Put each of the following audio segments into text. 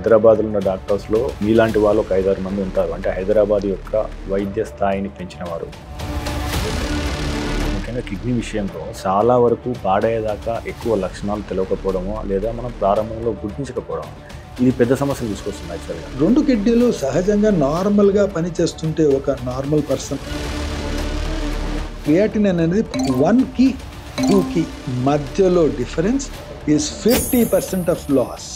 హైదరాబాద్లో ఉన్న డాక్టర్స్లో మీలాంటి వాళ్ళు ఒక 5-6 మంది ఉంటారు. అంటే హైదరాబాద్ యొక్క వైద్య స్థాయిని పెంచిన వారు. ముఖ్యంగా కిడ్నీ విషయంలో చాలా వరకు పాడయ్యేదాకా ఎక్కువ లక్షణాలు తెలియకపోవడమో లేదా మనం ప్రారంభంలో గుర్తించకపోవడం, ఇది పెద్ద సమస్యలు తీసుకొస్తుంది. యాక్చువల్గా 2 కిడ్నీలు సహజంగా నార్మల్గా పనిచేస్తుంటే ఒక నార్మల్ పర్సన్ క్రియాటినిన్ అనేది 1కి 2కి మధ్యలో డిఫరెన్స్ ఈజ్ 50% ఆఫ్ లాస్.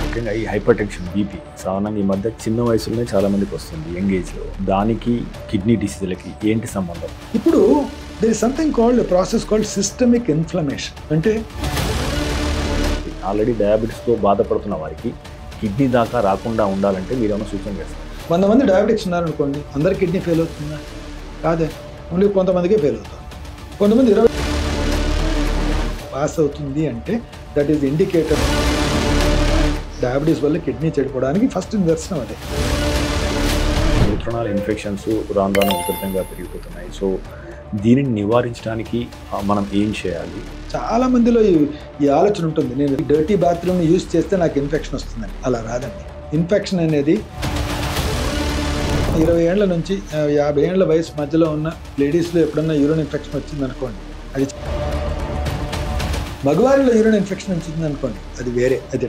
ముఖ్యంగా ఈ హైపర్ టెన్షన్, బీపీ సాధారణంగా ఈ మధ్య చిన్న వయసులోనే చాలా మందికి వస్తుంది, యంగ్ ఏజ్లో. దానికి కిడ్నీ డిసీజులకి ఏంటి సంబంధం? ఇప్పుడు there is something called process called systemic inflammation. అంటే ఆల్రెడీ డయాబెటీస్తో బాధపడుతున్న వారికి కిడ్నీ దాకా రాకుండా ఉండాలంటే మీరు ఏమైనా సూచన చేస్తారు? 100 మంది డయాబెటిక్స్ ఉన్నారనుకోండి, అందరి కిడ్నీ ఫెయిల్ అవుతుందా? కాదే, ఓన్లీ కొంతమందికే ఫెయిల్ అవుతుంది. కొంతమంది 20 పాస్ అవుతుంది అంటే దట్ ఈస్ ఇండికేటర్ డయాబెటీస్ వల్ల కిడ్నీ చెడిపోవడానికి ఫస్ట్ నిదర్శనం అదే. మూత్రనాళ ఇన్ఫెక్షన్స్ రాను విపరీతంగా పెరిగిపోతున్నాయి. సో దీనిని నివారించడానికి మనం ఏం చేయాలి? చాలా మందిలో ఈ ఆలోచన ఉంటుంది, నేను డర్టీ బాత్రూమ్ని యూజ్ చేస్తే నాకు ఇన్ఫెక్షన్ వస్తుందని. అలా రాదండి. ఇన్ఫెక్షన్ అనేది 20 ఏళ్ల నుంచి 50 ఏళ్ల వయసు మధ్యలో ఉన్న లేడీస్లో ఎప్పుడన్నా యూరిన్ ఇన్ఫెక్షన్ వచ్చింది అనుకోండి, అది మగవారిలో యూరిన్ ఇన్ఫెక్షన్ వచ్చింది అనుకోండి, అది వేరే. అది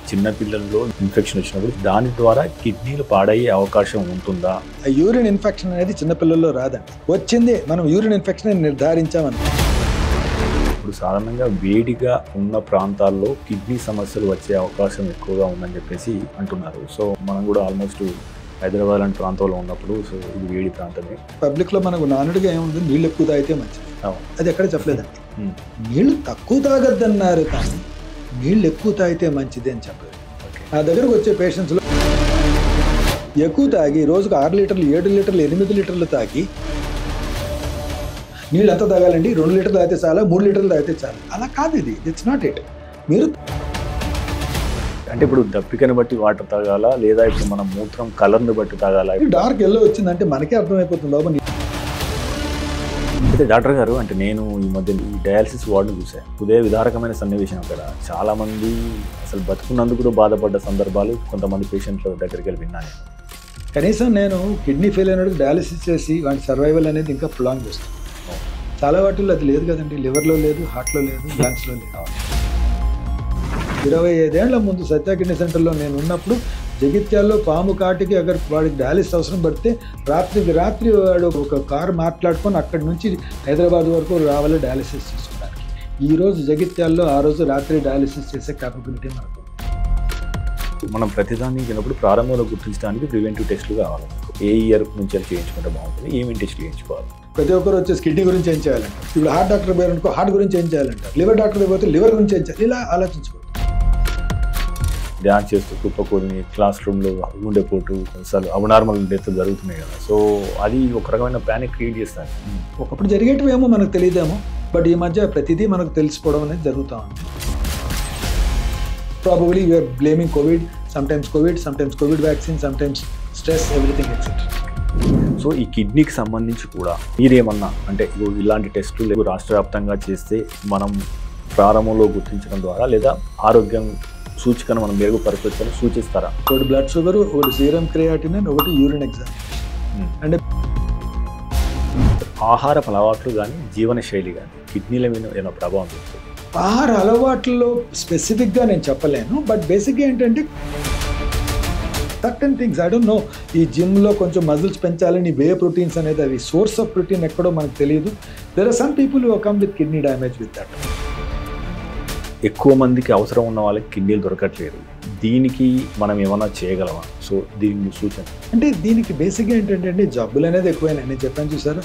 చిన్నపిల్లల్లో ఇన్ఫెక్షన్ వచ్చినప్పుడు దాని ద్వారా కిడ్నీలు పాడయ్యే అవకాశం ఉంటుందా? యూరిన్ ఇన్ఫెక్షన్ అనేది చిన్నపిల్లల్లో రాదండి. వచ్చింది మనం యూరిన్ ఇన్ఫెక్షన్ నిర్ధారించామని. ఇప్పుడు సాధారణంగా వేడిగా ఉన్న ప్రాంతాల్లో కిడ్నీ సమస్యలు వచ్చే అవకాశం ఎక్కువగా ఉందని చెప్పేసి అంటున్నారు. సో మనం కూడా ఆల్మోస్ట్ హైదరాబాద్ లాంటి ప్రాంతంలో ఉన్నప్పుడు సో ఇది వేడి ప్రాంతమే. పబ్లిక్లో మనకు నానుడిగా ఏముంది, నీళ్ళు ఎక్కువ తాగితే మంచిది. అది ఎక్కడ చెప్పలేదండి. నీళ్ళు తక్కువ తాగద్దన్నారు కానీ నీళ్ళు ఎక్కువ తాగితే మంచిది అని చెప్పలేదు. నా దగ్గరకు వచ్చే పేషెంట్స్లో ఎక్కువ తాగి రోజుకు 6 లీటర్లు 7 లీటర్లు 8 లీటర్లు తాగి నీళ్ళు ఎంత తాగాలండి? 2 లీటర్లు తాగితే చాలా, 3 లీటర్లు తాగితే చాలా. అలా కాదు, ఇది ఇట్స్ నాట్ ఇట్. మీరు అంటే ఇప్పుడు దప్పికని బట్టి వాటర్ తాగాలా లేదా ఇప్పుడు మనం మూత్రం కలర్ని బట్టి తాగాలా? డార్క్ ఎల్లో వచ్చిందంటే మనకే అర్థమైపోతుంది లోపల. అయితే డాక్టర్ గారు, అంటే నేను ఈ మధ్య ఈ డయాలసిస్ వార్డును చూశాను. ఉదయ విదారకమైన సన్నివేశం అక్కడ. చాలామంది అసలు బతుకున్నందుకు కూడా బాధపడ్డ సందర్భాలు కొంతమంది పేషెంట్ల దగ్గరికి వెళ్ళి విన్నాను. కనీసం నేను కిడ్నీ ఫెయిల్ అయినప్పుడు డయాలసిస్ చేసి వాటి సర్వైవల్ అనేది ఇంకా ప్రొలాంగ్ చేస్తాను. చాలా వాటిల్లో అది లేదు కదండి. లివర్లో లేదు, హార్ట్లో లేదు, లంగ్స్లో లేదు. 25 ఏళ్ల ముందు సత్య కిడ్నీ సెంటర్లో నేను ఉన్నప్పుడు జగిత్యాల్లో పాము కాటికి అక్కడ వాడికి డయాలిసిస్ అవసరం పడితే రాత్రికి రాత్రి వాడు ఒక కారు మాట్లాడుకొని అక్కడి నుంచి హైదరాబాద్ వరకు రావాలి డయాలిసిస్ చేసుకోవడానికి. ఈరోజు జగిత్యాల్లో ఆ రోజు రాత్రి డయాలిసిస్ చేసే క్యాపబిలిటీ మనకు. మనం ప్రతిదాన్ని విన్నప్పుడు ప్రారంభంలో గుర్తించడానికి ప్రివెంటివ్ టెస్టులు కావాలి. ఏ ఇయర్ నుంచి చేయించుకుంటే బాగుంటుంది, ఏమేమి టెస్టులు చేయించుకోవాలి? ప్రతి ఒక్కరు వచ్చేసి కిడ్నీ గురించి ఏం చేయాలంట. ఇప్పుడు హార్ట్ డాక్టర్ పోయారు అనుకో, హార్ట్ గురించి ఏం చేయాలంట. లివర్ డాక్టర్ పోతే లివర్ గురించి ఏం చేయాలి, ఇలా ఆలోచించుకోవాలి. డ్యాన్స్ చేస్తూ కుప్పకూలిని క్లాస్ రూమ్లో గుండెపోటు అసలు అబ్నార్మల్ డెత్ జరుగుతున్నాయి కదా. సో అది ఒక రకమైన ప్యానిక్ క్రియేట్ చేస్తాను. ఒకప్పుడు జరిగేటివేమో మనకు తెలియదేమో, బట్ ఈ మధ్య ప్రతిదీ మనకు తెలిసిపోవడం అనేది జరుగుతూ ఉంది. Probably you're blaming Covid, sometimes Covid vaccine, sometimes stress, everything etcetera. So ఈ కిడ్నీకి సంబంధించి కూడా మీరేమన్నా అంటే ఇలాంటి టెస్టులు రాష్ట్ర వ్యాప్తంగా చేస్తే మనం ప్రారంభంలో గుర్తించడం ద్వారా లేదా ఆరోగ్యం సూచికను మనం మెరుగుపరచని సూచిస్తారా? ఒకటి బ్లడ్ షుగర్, ఒకటి సీరం క్రియాటినిన్, ఒకటి యూరిన్ ఎగ్జామినేషన్. అంటే ఆహారపు అలవాట్లు కానీ జీవన శైలి కానీ కిడ్నీల మీద ఏమైనా ప్రభావం చూస్తుంది? ఆహార అలవాట్లలో స్పెసిఫిక్గా నేను చెప్పలేను, బట్ బేసిక్గా ఏంటంటే certain things I don't know. ఈ జిమ్లో కొంచెం మజిల్స్ పెంచాలని వే ప్రోటీన్స్ అనేది అది సోర్స్ ఆఫ్ ప్రోటీన్ ఎక్కడో మనకు తెలియదు. There are some people who come with kidney damage with that. ఎక్కువ మందికి అవసరం ఉన్న వాళ్ళకి కిడ్నీలు దొరకట్లేదు. దీనికి మనం ఏమైనా చేయగలమా? సో దీని సూచన అంటే దీనికి బేసిక్గా ఏంటంటే జబ్బులు అనేది ఎక్కువైనా నేను చెప్పాను చూసారా.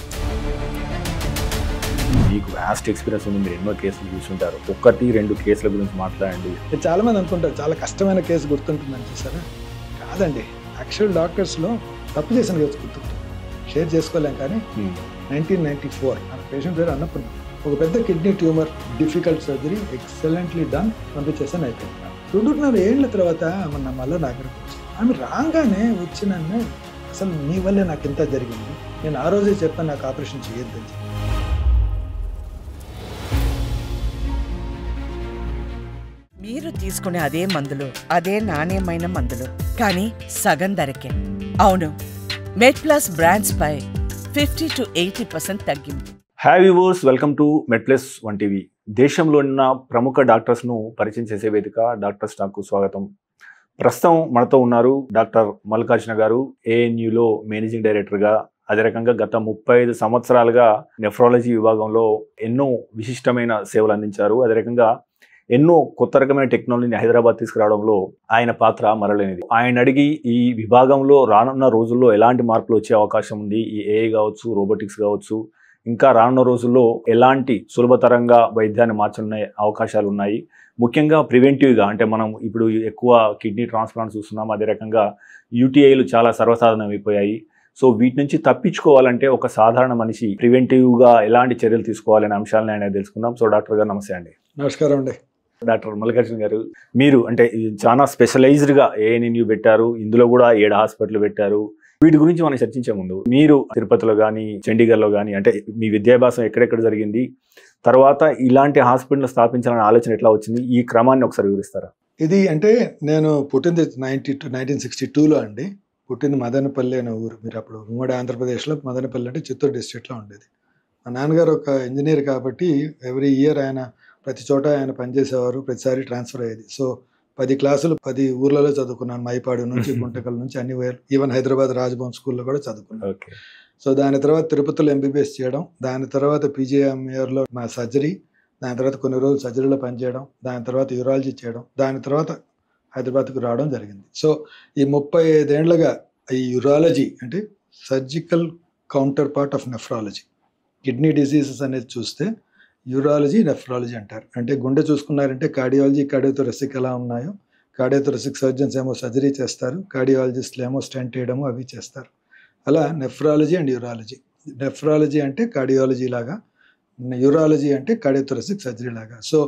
మీకు వ్యాస్ట్ ఎక్స్పీరియన్స్ ఉంది, మీరు ఎన్నో కేసులు చూసుంటారు. 1-2 కేసుల గురించి మాట్లాడండి. చాలామంది అనుకుంటారు చాలా కష్టమైన కేసు గుర్తుంటుందని చూసారా. కాదండి, యాక్చువల్ డాక్టర్స్లో తప్పు చేసిన కేసు గుర్తుంటుంది. షేర్ చేసుకోలేం కానీ 1994 నా పేషెంట్ పేరు అన్నప్పుడు ఒక పెద్ద kidney tumour, difficult surgery, excellently done, పంపించేసాను, అయిపోయింది. 2.5 ఏళ్ల తర్వాత మన మళ్ళీ నా దగ్గరకు వచ్చింది. ఆమె రాగానే వచ్చి నన్ను, అసలు నీ వల్లే నాకు ఇంత జరిగింది, నేను ఆ రోజే చెప్పాను నాకు ఆపరేషన్ చేయొద్దని. మీరు అందరూ తీసుకునే అదే మందులు, అదే నాణ్యమైన మందులు, కానీ సగం ధరకే. అవును, మెడ్ప్లస్ బ్రాండ్స్ పై 50 to 80% తగ్గింపు. Hi viewers, welcome to MedPlus one TV. దేశంలో ఉన్న ప్రముఖ డాక్టర్స్ను పరిచయం చేసే వేదిక డాక్టర్ స్టాక్కు స్వాగతం. ప్రస్తుతం మనతో ఉన్నారు డాక్టర్ మల్లికార్జున గారు, ఏఎన్యూలో మేనేజింగ్ డైరెక్టర్గా. అదే రకంగా గత 35 సంవత్సరాలుగా నెఫ్రాలజీ విభాగంలో ఎన్నో విశిష్టమైన సేవలు అందించారు. అదే రకంగా ఎన్నో కొత్త రకమైన టెక్నాలజీని హైదరాబాద్ తీసుకురావడంలో ఆయన పాత్ర మరలేనిది. ఆయన అడిగి ఈ విభాగంలో రానున్న రోజుల్లో ఎలాంటి మార్పులు వచ్చే అవకాశం ఉంది, ఈ ఏఐ కావచ్చు, రోబోటిక్స్ కావచ్చు, ఇంకా రానున్న రోజుల్లో ఎలాంటి సులభతరంగా వైద్యాన్ని మార్చుకునే అవకాశాలు ఉన్నాయి, ముఖ్యంగా ప్రివెంటివ్గా, అంటే మనం ఇప్పుడు ఎక్కువ కిడ్నీ ట్రాన్స్ప్లాంట్ చూస్తున్నాం. అదే రకంగా యూటీఐలు చాలా సర్వసాధారణం అయిపోయాయి. సో వీటి నుంచి తప్పించుకోవాలంటే ఒక సాధారణ మనిషి ప్రివెంటివ్గా ఎలాంటి చర్యలు తీసుకోవాలనే అంశాలను ఆయన తెలుసుకుందాం. సో డాక్టర్ గారు నమస్తే అండి. నమస్కారం అండి. డాక్టర్ మల్లికార్జున గారు, మీరు అంటే చాలా స్పెషలైజ్డ్గా ఏఎన్యూ పెట్టారు, ఇందులో కూడా 7 హాస్పిటల్ పెట్టారు. వీటి గురించి మనం చర్చించే ముందు, మీరు తిరుపతిలో కానీ చండీగఢ్లో కానీ, అంటే మీ విద్యాభ్యాసం ఎక్కడెక్కడ జరిగింది, తర్వాత ఇలాంటి హాస్పిటల్ స్థాపించాలనే ఆలోచన ఎట్లా వచ్చింది, ఈ క్రమాన్ని ఒకసారి వివరిస్తారా? ఇది అంటే నేను పుట్టింది 1962లో అండి. పుట్టింది మదనపల్లి అనే ఊరు. మీరు అప్పుడు ఉమ్మడి ఆంధ్రప్రదేశ్లో మదనపల్లి అంటే చిత్తూరు డిస్ట్రిక్ట్లో ఉండేది. మా నాన్నగారు ఒక ఇంజనీర్ కాబట్టి ఎవ్రీ ఇయర్ ఆయన ప్రతి చోట ఆయన పనిచేసేవారు, ప్రతిసారి ట్రాన్స్ఫర్ అయ్యేది. సో 10 క్లాసులు 10 ఊర్లలో చదువుకున్నాను. మైపాడు నుంచి గుంటకల్ నుంచి అన్ని ఈవెన్ హైదరాబాద్ రాజ్భవన్ స్కూల్లో కూడా చదువుకున్నాను. సో దాని తర్వాత తిరుపతిలో ఎంబీబీఎస్ చేయడం, దాని తర్వాత పీజీఎంఏఆర్లో మా సర్జరీ, దాని తర్వాత కొన్ని రోజులు సర్జరీలో పనిచేయడం, దాని తర్వాత యూరాలజీ చేయడం, దాని తర్వాత హైదరాబాద్కు రావడం జరిగింది. సో ఈ 35 ఏళ్లుగా ఈ యూరాలజీ అంటే surgical counter part of nephrology, kidney diseases అనేది చూస్తే యూరాలజీ, నెఫ్రాలజీ అంటారు. అంటే గుండె చూసుకున్నారంటే కార్డియాలజీ, కార్డియోథొరాసిక్ ఎలా ఉన్నాయో, కార్డియోథొరాసిక్ సర్జన్స్ ఏమో సర్జరీ చేస్తారు, కార్డియాలజిస్టులు ఏమో స్టెంట్ వేయడము అవి చేస్తారు. అలా నెఫ్రాలజీ అండ్ యూరాలజీ. నెఫ్రాలజీ అంటే కార్డియాలజీ లాగా, యూరాలజీ అంటే కార్డియోథొరాసిక్ సర్జరీ లాగా. సో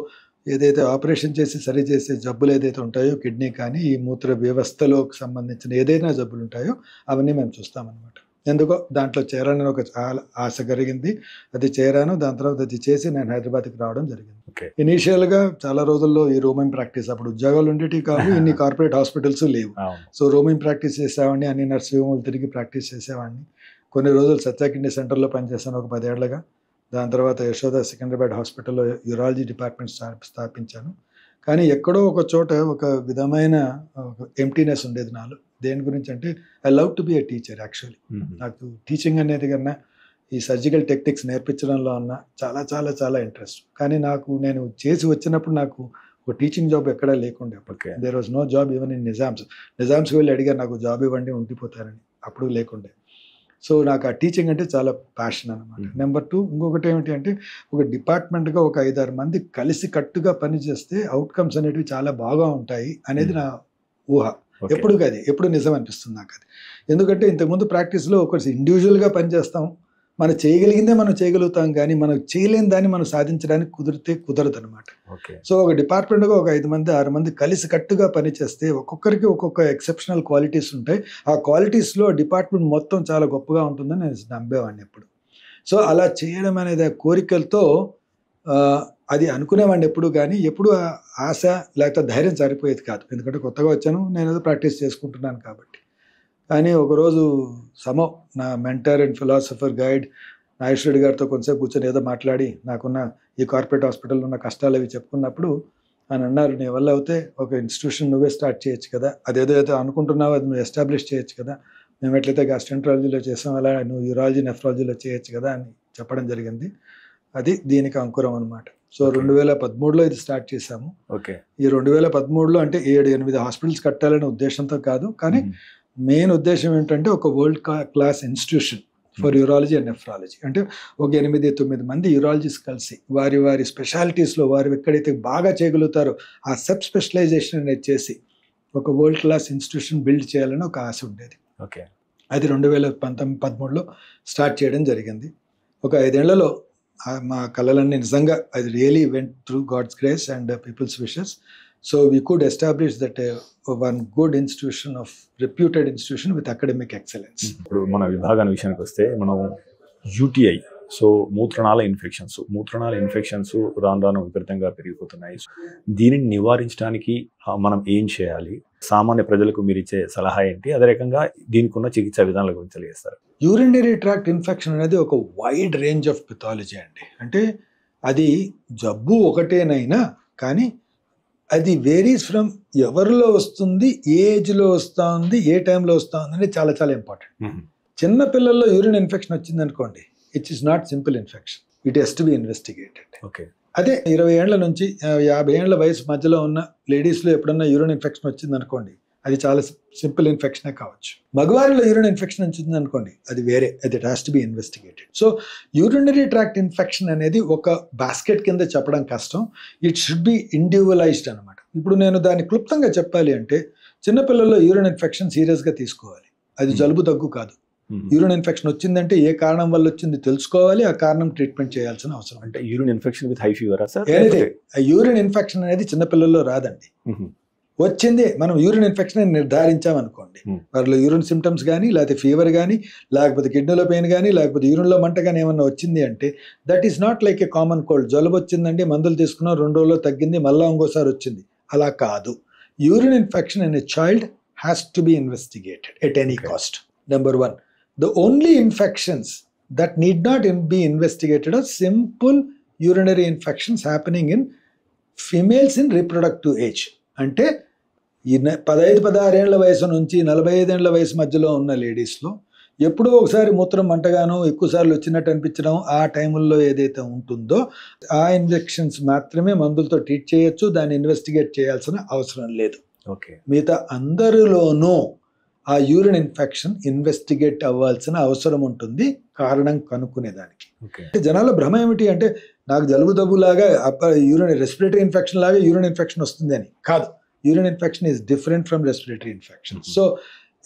ఏదైతే ఆపరేషన్ చేసి సరి చేసే జబ్బులు ఏదైతే ఉంటాయో, కిడ్నీ కానీ ఈ మూత్ర వ్యవస్థలోకి సంబంధించిన ఏదైనా జబ్బులు ఉంటాయో అవన్నీ మేము చూస్తామన్నమాట. ఎందుకో దాంట్లో చేరాలని ఒక చాలా ఆశ కలిగింది, అది చేరాను. దాని తర్వాత అది చేసి నేను హైదరాబాద్కి రావడం జరిగింది. ఇనీషియల్గా చాలా రోజుల్లో ఈ రోమింగ్ ప్రాక్టీస్, అప్పుడు ఉద్యోగాలు ఉండేటివి కావు, ఇన్ని కార్పొరేట్ హాస్పిటల్స్ లేవు. సో రోమింగ్ ప్రాక్టీస్ చేసేవాడిని, అన్ని నర్సింగ్ హోమ్లు తిరిగి ప్రాక్టీస్ చేసేవాడిని. కొన్ని రోజులు సత్య కిడ్నీ సెంటర్లో పనిచేశాను ఒక 10 ఏళ్లుగా. దాని తర్వాత యశోద సికింద్రాబాద్ హాస్పిటల్లో యూరాలజీ డిపార్ట్మెంట్ స్థాపించాను. కానీ ఎక్కడో ఒక చోట ఒక విధమైన ఎంప్టీనెస్ ఉండేది నాలో. దేని గురించి అంటే I love to be A teacher. Actually నాకు టీచింగ్ అనేది కన్నా ఈ సర్జికల్ టెక్నిక్స్ నేర్పించడంలో అన్న చాలా చాలా చాలా ఇంట్రెస్ట్. కానీ నేను చేసి వచ్చినప్పుడు నాకు ఒక టీచింగ్ జాబ్ ఎక్కడా లేకుండే. అప్పటికే there was no job even in నిజామ్స్కి వెళ్ళి అడిగారు నాకు జాబ్ ఇవ్వండి ఉండిపోతారని, అప్పుడు లేకుండే. సో నాకు ఆ టీచింగ్ అంటే చాలా ప్యాషన్ అనమాట. నెంబర్ 2 ఇంకొకటి ఏమిటి అంటే ఒక డిపార్ట్మెంట్గా ఒక 5-6 మంది కలిసి కట్టుగా పనిచేస్తే అవుట్కమ్స్ అనేటివి చాలా బాగా ఉంటాయి అనేది నా ఊహ. ఎప్పుడు నిజం అనిపిస్తుంది నాకు అది. ఎందుకంటే ఇంతకుముందు ప్రాక్టీస్లో ఒకటి ఇండివిజువల్గా పనిచేస్తాం, మనం చేయగలిగిందే మనం చేయగలుగుతాం, కానీ మనం చేయలేని దాన్ని మనం సాధించడానికి కుదరదు అనమాట. సో ఒక డిపార్ట్మెంట్గా ఒక 5 మంది 6 మంది కలిసి కట్టుగా పనిచేస్తే ఒక్కొక్కరికి ఒక్కొక్క ఎక్సెప్షనల్ క్వాలిటీస్ ఉంటాయి. ఆ క్వాలిటీస్లో డిపార్ట్మెంట్ మొత్తం చాలా గొప్పగా ఉంటుందని నేను నమ్మేవాడిని ఎప్పుడు. సో అలా చేయడం అనేది కోరికలతో అది అనుకునేవాడిని ఎప్పుడు, కానీ ఎప్పుడు ఆశ లేకపోతే ధైర్యం సరిపోయేది కాదు. ఎందుకంటే కొత్తగా వచ్చాను, నేను ఏదో ప్రాక్టీస్ చేసుకుంటున్నాను కాబట్టి. కానీ ఒకరోజు నా mentor and philosopher guide Nageswara Reddy గారితో కొంచెంసేపు కూర్చొని ఏదో మాట్లాడి నాకున్న ఈ కార్పొరేట్ హాస్పిటల్లో ఉన్న కష్టాలు అవి చెప్పుకున్నప్పుడు ఆయన అన్నారు, నీ వల్ల అయితే ఒక ఇన్స్టిట్యూషన్ నువ్వే స్టార్ట్ చేయొచ్చు కదా, అదేదో అయితే అనుకుంటున్నావు అది నువ్వు ఎస్టాబ్లిష్ చేయొచ్చు కదా, మేము ఎట్లయితే గ్యాస్ట్రోఎంటరాలజీలో చేసాం అలా నువ్వు యూరాలజీ, నెఫ్రాలజీలో చేయొచ్చు కదా అని చెప్పడం జరిగింది. అది దీనికి అంకురం అనమాట. సో 2013లో ఇది స్టార్ట్ చేశాము. ఈ 2013లో అంటే 7-8 హాస్పిటల్స్ కట్టాలనే ఉద్దేశంతో కాదు, కానీ మెయిన్ ఉద్దేశం ఏంటంటే ఒక world class institution for urology and nephrology. అంటే ఒక 8-9 మంది యూరాలజిస్ట్ కలిసి వారి స్పెషాలిటీస్లో వారు ఎక్కడైతే బాగా చేయగలుగుతారో ఆ సబ్ స్పెషలైజేషన్ అనేది చేసి ఒక వరల్డ్ క్లాస్ ఇన్స్టిట్యూషన్ బిల్డ్ చేయాలని ఒక ఆశ ఉండేది. అది 2013లో స్టార్ట్ చేయడం జరిగింది. ఒక 5 ఏళ్లలో మా కళలన్నీ నిజంగా అది really went through God's grace and people's wishes. So we could establish that one good institution of reputed institution with academic excellence. ఇప్పుడు మన విభాగాన్ని విషయానికి వస్తే మనం యూటీఐ సో మూత్రనాళ ఇన్ఫెక్షన్స్ రాను రాను విపరీతంగా పెరిగిపోతున్నాయి. దీనిని నివారించడానికి మనం ఏం చేయాలి? సామాన్య ప్రజలకు మీరు ఇచ్చే సలహా ఏంటి? అదే రకంగా దీనికి ఉన్న చికిత్సా విధానాల గురించి తెలియజేస్తారు. యూరినరీ ట్రాక్ట్ ఇన్ఫెక్షన్ అనేది ఒక వైడ్ రేంజ్ ఆఫ్ పెథాలజీ అండి. అంటే అది జబ్బు ఒకటేనైనా కానీ అది వేరీస్ ఫ్రమ్ ఎవరిలో వస్తుంది, ఏ ఏజ్లో వస్తూ ఉంది, ఏ టైంలో వస్తూ ఉంది అనేది చాలా చాలా ఇంపార్టెంట్. చిన్న పిల్లల్లో యూరిన్ ఇన్ఫెక్షన్ వచ్చింది అనుకోండి, it is not simple infection, it has to be investigated. Okay. అదే 20 ఏళ్ల నుంచి 50 ఏళ్ల వయసు మధ్యలో ఉన్న లేడీస్లో ఎప్పుడన్నా యూరిన్ ఇన్ఫెక్షన్ వచ్చింది అనుకోండి, అది చాలా సింపుల్ ఇన్ఫెక్షనే కావచ్చు. మగవారిలో యూరిన్ ఇన్ఫెక్షన్ వచ్చింది అనుకోండి, అది వేరే, అది it has to be investigated. So urinary tract infection అనేది ఒక బాస్కెట్ కింద చెప్పడం కష్టం. ఇట్ షుడ్ బి ఇండివిజువలైజ్డ్ అనమాట. ఇప్పుడు నేను దాన్ని క్లుప్తంగా చెప్పాలి అంటే, చిన్నపిల్లల్లో యూరిన్ ఇన్ఫెక్షన్ సీరియస్గా తీసుకోవాలి. అది జలుబు దగ్గు కాదు. యూరిన్ ఇన్ఫెక్షన్ వచ్చిందంటే ఏ కారణం వల్ల వచ్చింది తెలుసుకోవాలి, ఆ కారణం ట్రీట్మెంట్ చేయాల్సిన అవసరం. అంటే urine infection with high fever urine infection అనేది చిన్నపిల్లల్లో రాదండి. వచ్చింది మనం యూరిన్ ఇన్ఫెక్షన్ అని నిర్ధారించామనుకోండి, వారిలో యూరిన్ సిమ్టమ్స్ కానీ, లేకపోతే ఫీవర్ కానీ, లేకపోతే కిడ్నీలో పెయిన్ కానీ, లేకపోతే యూరిన్లో మంట కానీ ఏమన్నా వచ్చింది అంటే that is not like a common cold. జలుబు వచ్చిందండి, మందులు తీసుకున్నాం, 2 రోజుల్లో తగ్గింది, మళ్ళీ ఇంకోసారి వచ్చింది, అలా కాదు. Urine infection in a child has to be investigated at any cost. Number 1, the only infections that need not be investigated are simple urinary infections happening in females in reproductive age. అంటే 15-16 ఏళ్ల వయసు నుంచి 45 ఏళ్ల వయసు మధ్యలో ఉన్న లేడీస్లో ఎప్పుడో ఒకసారి మూత్రం మంటగానో ఎక్కువసార్లు వచ్చినట్టు అనిపించడం, ఆ టైముల్లో ఏదైతే ఉంటుందో ఆ ఇన్ఫెక్షన్స్ మాత్రమే మందులతో ట్రీట్ చేయొచ్చు, దాన్ని ఇన్వెస్టిగేట్ చేయాల్సిన అవసరం లేదు. ఓకే. మిగతా అందరిలోనూ ఆ యూరిన్ ఇన్ఫెక్షన్ ఇన్వెస్టిగేట్ అవ్వాల్సిన అవసరం ఉంటుంది, కారణం కనుక్కునేదానికి. అంటే జనాల భ్రమ ఏమిటి అంటే, నాకు జలుబు దగ్గులాగా యూరిన్ రెస్పిరేటరీ ఇన్ఫెక్షన్ లాగా యూరిన్ ఇన్ఫెక్షన్ వస్తుంది అని. కాదు, urine infection is different from respiratory infection. So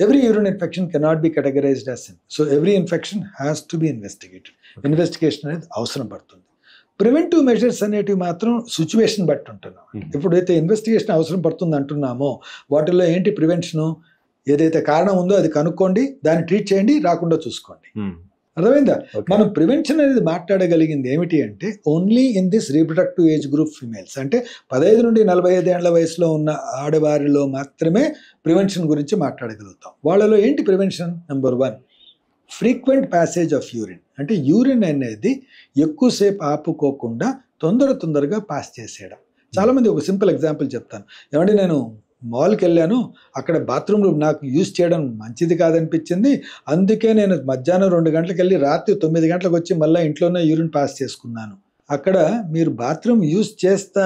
every urine infection cannot be categorised as simple. So every infection has to be investigated. Investigation అనేది అవసరం పడుతుంది. ప్రివెంటివ్ మెజర్స్ అనేటివి మాత్రం situation బట్టి ఉంటున్నాం. ఇప్పుడైతే ఇన్వెస్టిగేషన్ అవసరం పడుతుంది అంటున్నామో, వాటిల్లో ఏంటి ప్రివెన్షను? ఏదైతే కారణం ఉందో అది కనుక్కోండి, దాన్ని ట్రీట్ చేయండి, రాకుండా చూసుకోండి. అర్థమైందా? మనం ప్రివెన్షన్ అనేది మాట్లాడగలిగింది ఏమిటి అంటే, only in this reproductive age group females, అంటే 15 నుండి 45 ఏళ్ల వయసులో ఉన్న ఆడవారిలో మాత్రమే ప్రివెన్షన్ గురించి మాట్లాడగలుగుతాం. వాళ్ళలో ఏంటి prevention? Number 1, frequent passage of urine. అంటే యూరిన్ అనేది ఎక్కువసేపు ఆపుకోకుండా తొందరగా పాస్ చేసేయడం. చాలామంది ఒక సింపుల్ ఎగ్జాంపుల్ చెప్తాను. ఏమంటే, నేను మాల్కి వెళ్ళాను, అక్కడ బాత్రూమ్లు నాకు యూజ్ చేయడం మంచిది కాదనిపించింది, అందుకే నేను మధ్యాహ్నం 2 గంటలకు వెళ్ళి రాత్రి 9 గంటలకు వచ్చి మళ్ళీ ఇంట్లోనే యూరిన్ పాస్ చేసుకున్నాను. అక్కడ మీరు బాత్రూమ్ యూజ్ చేస్తా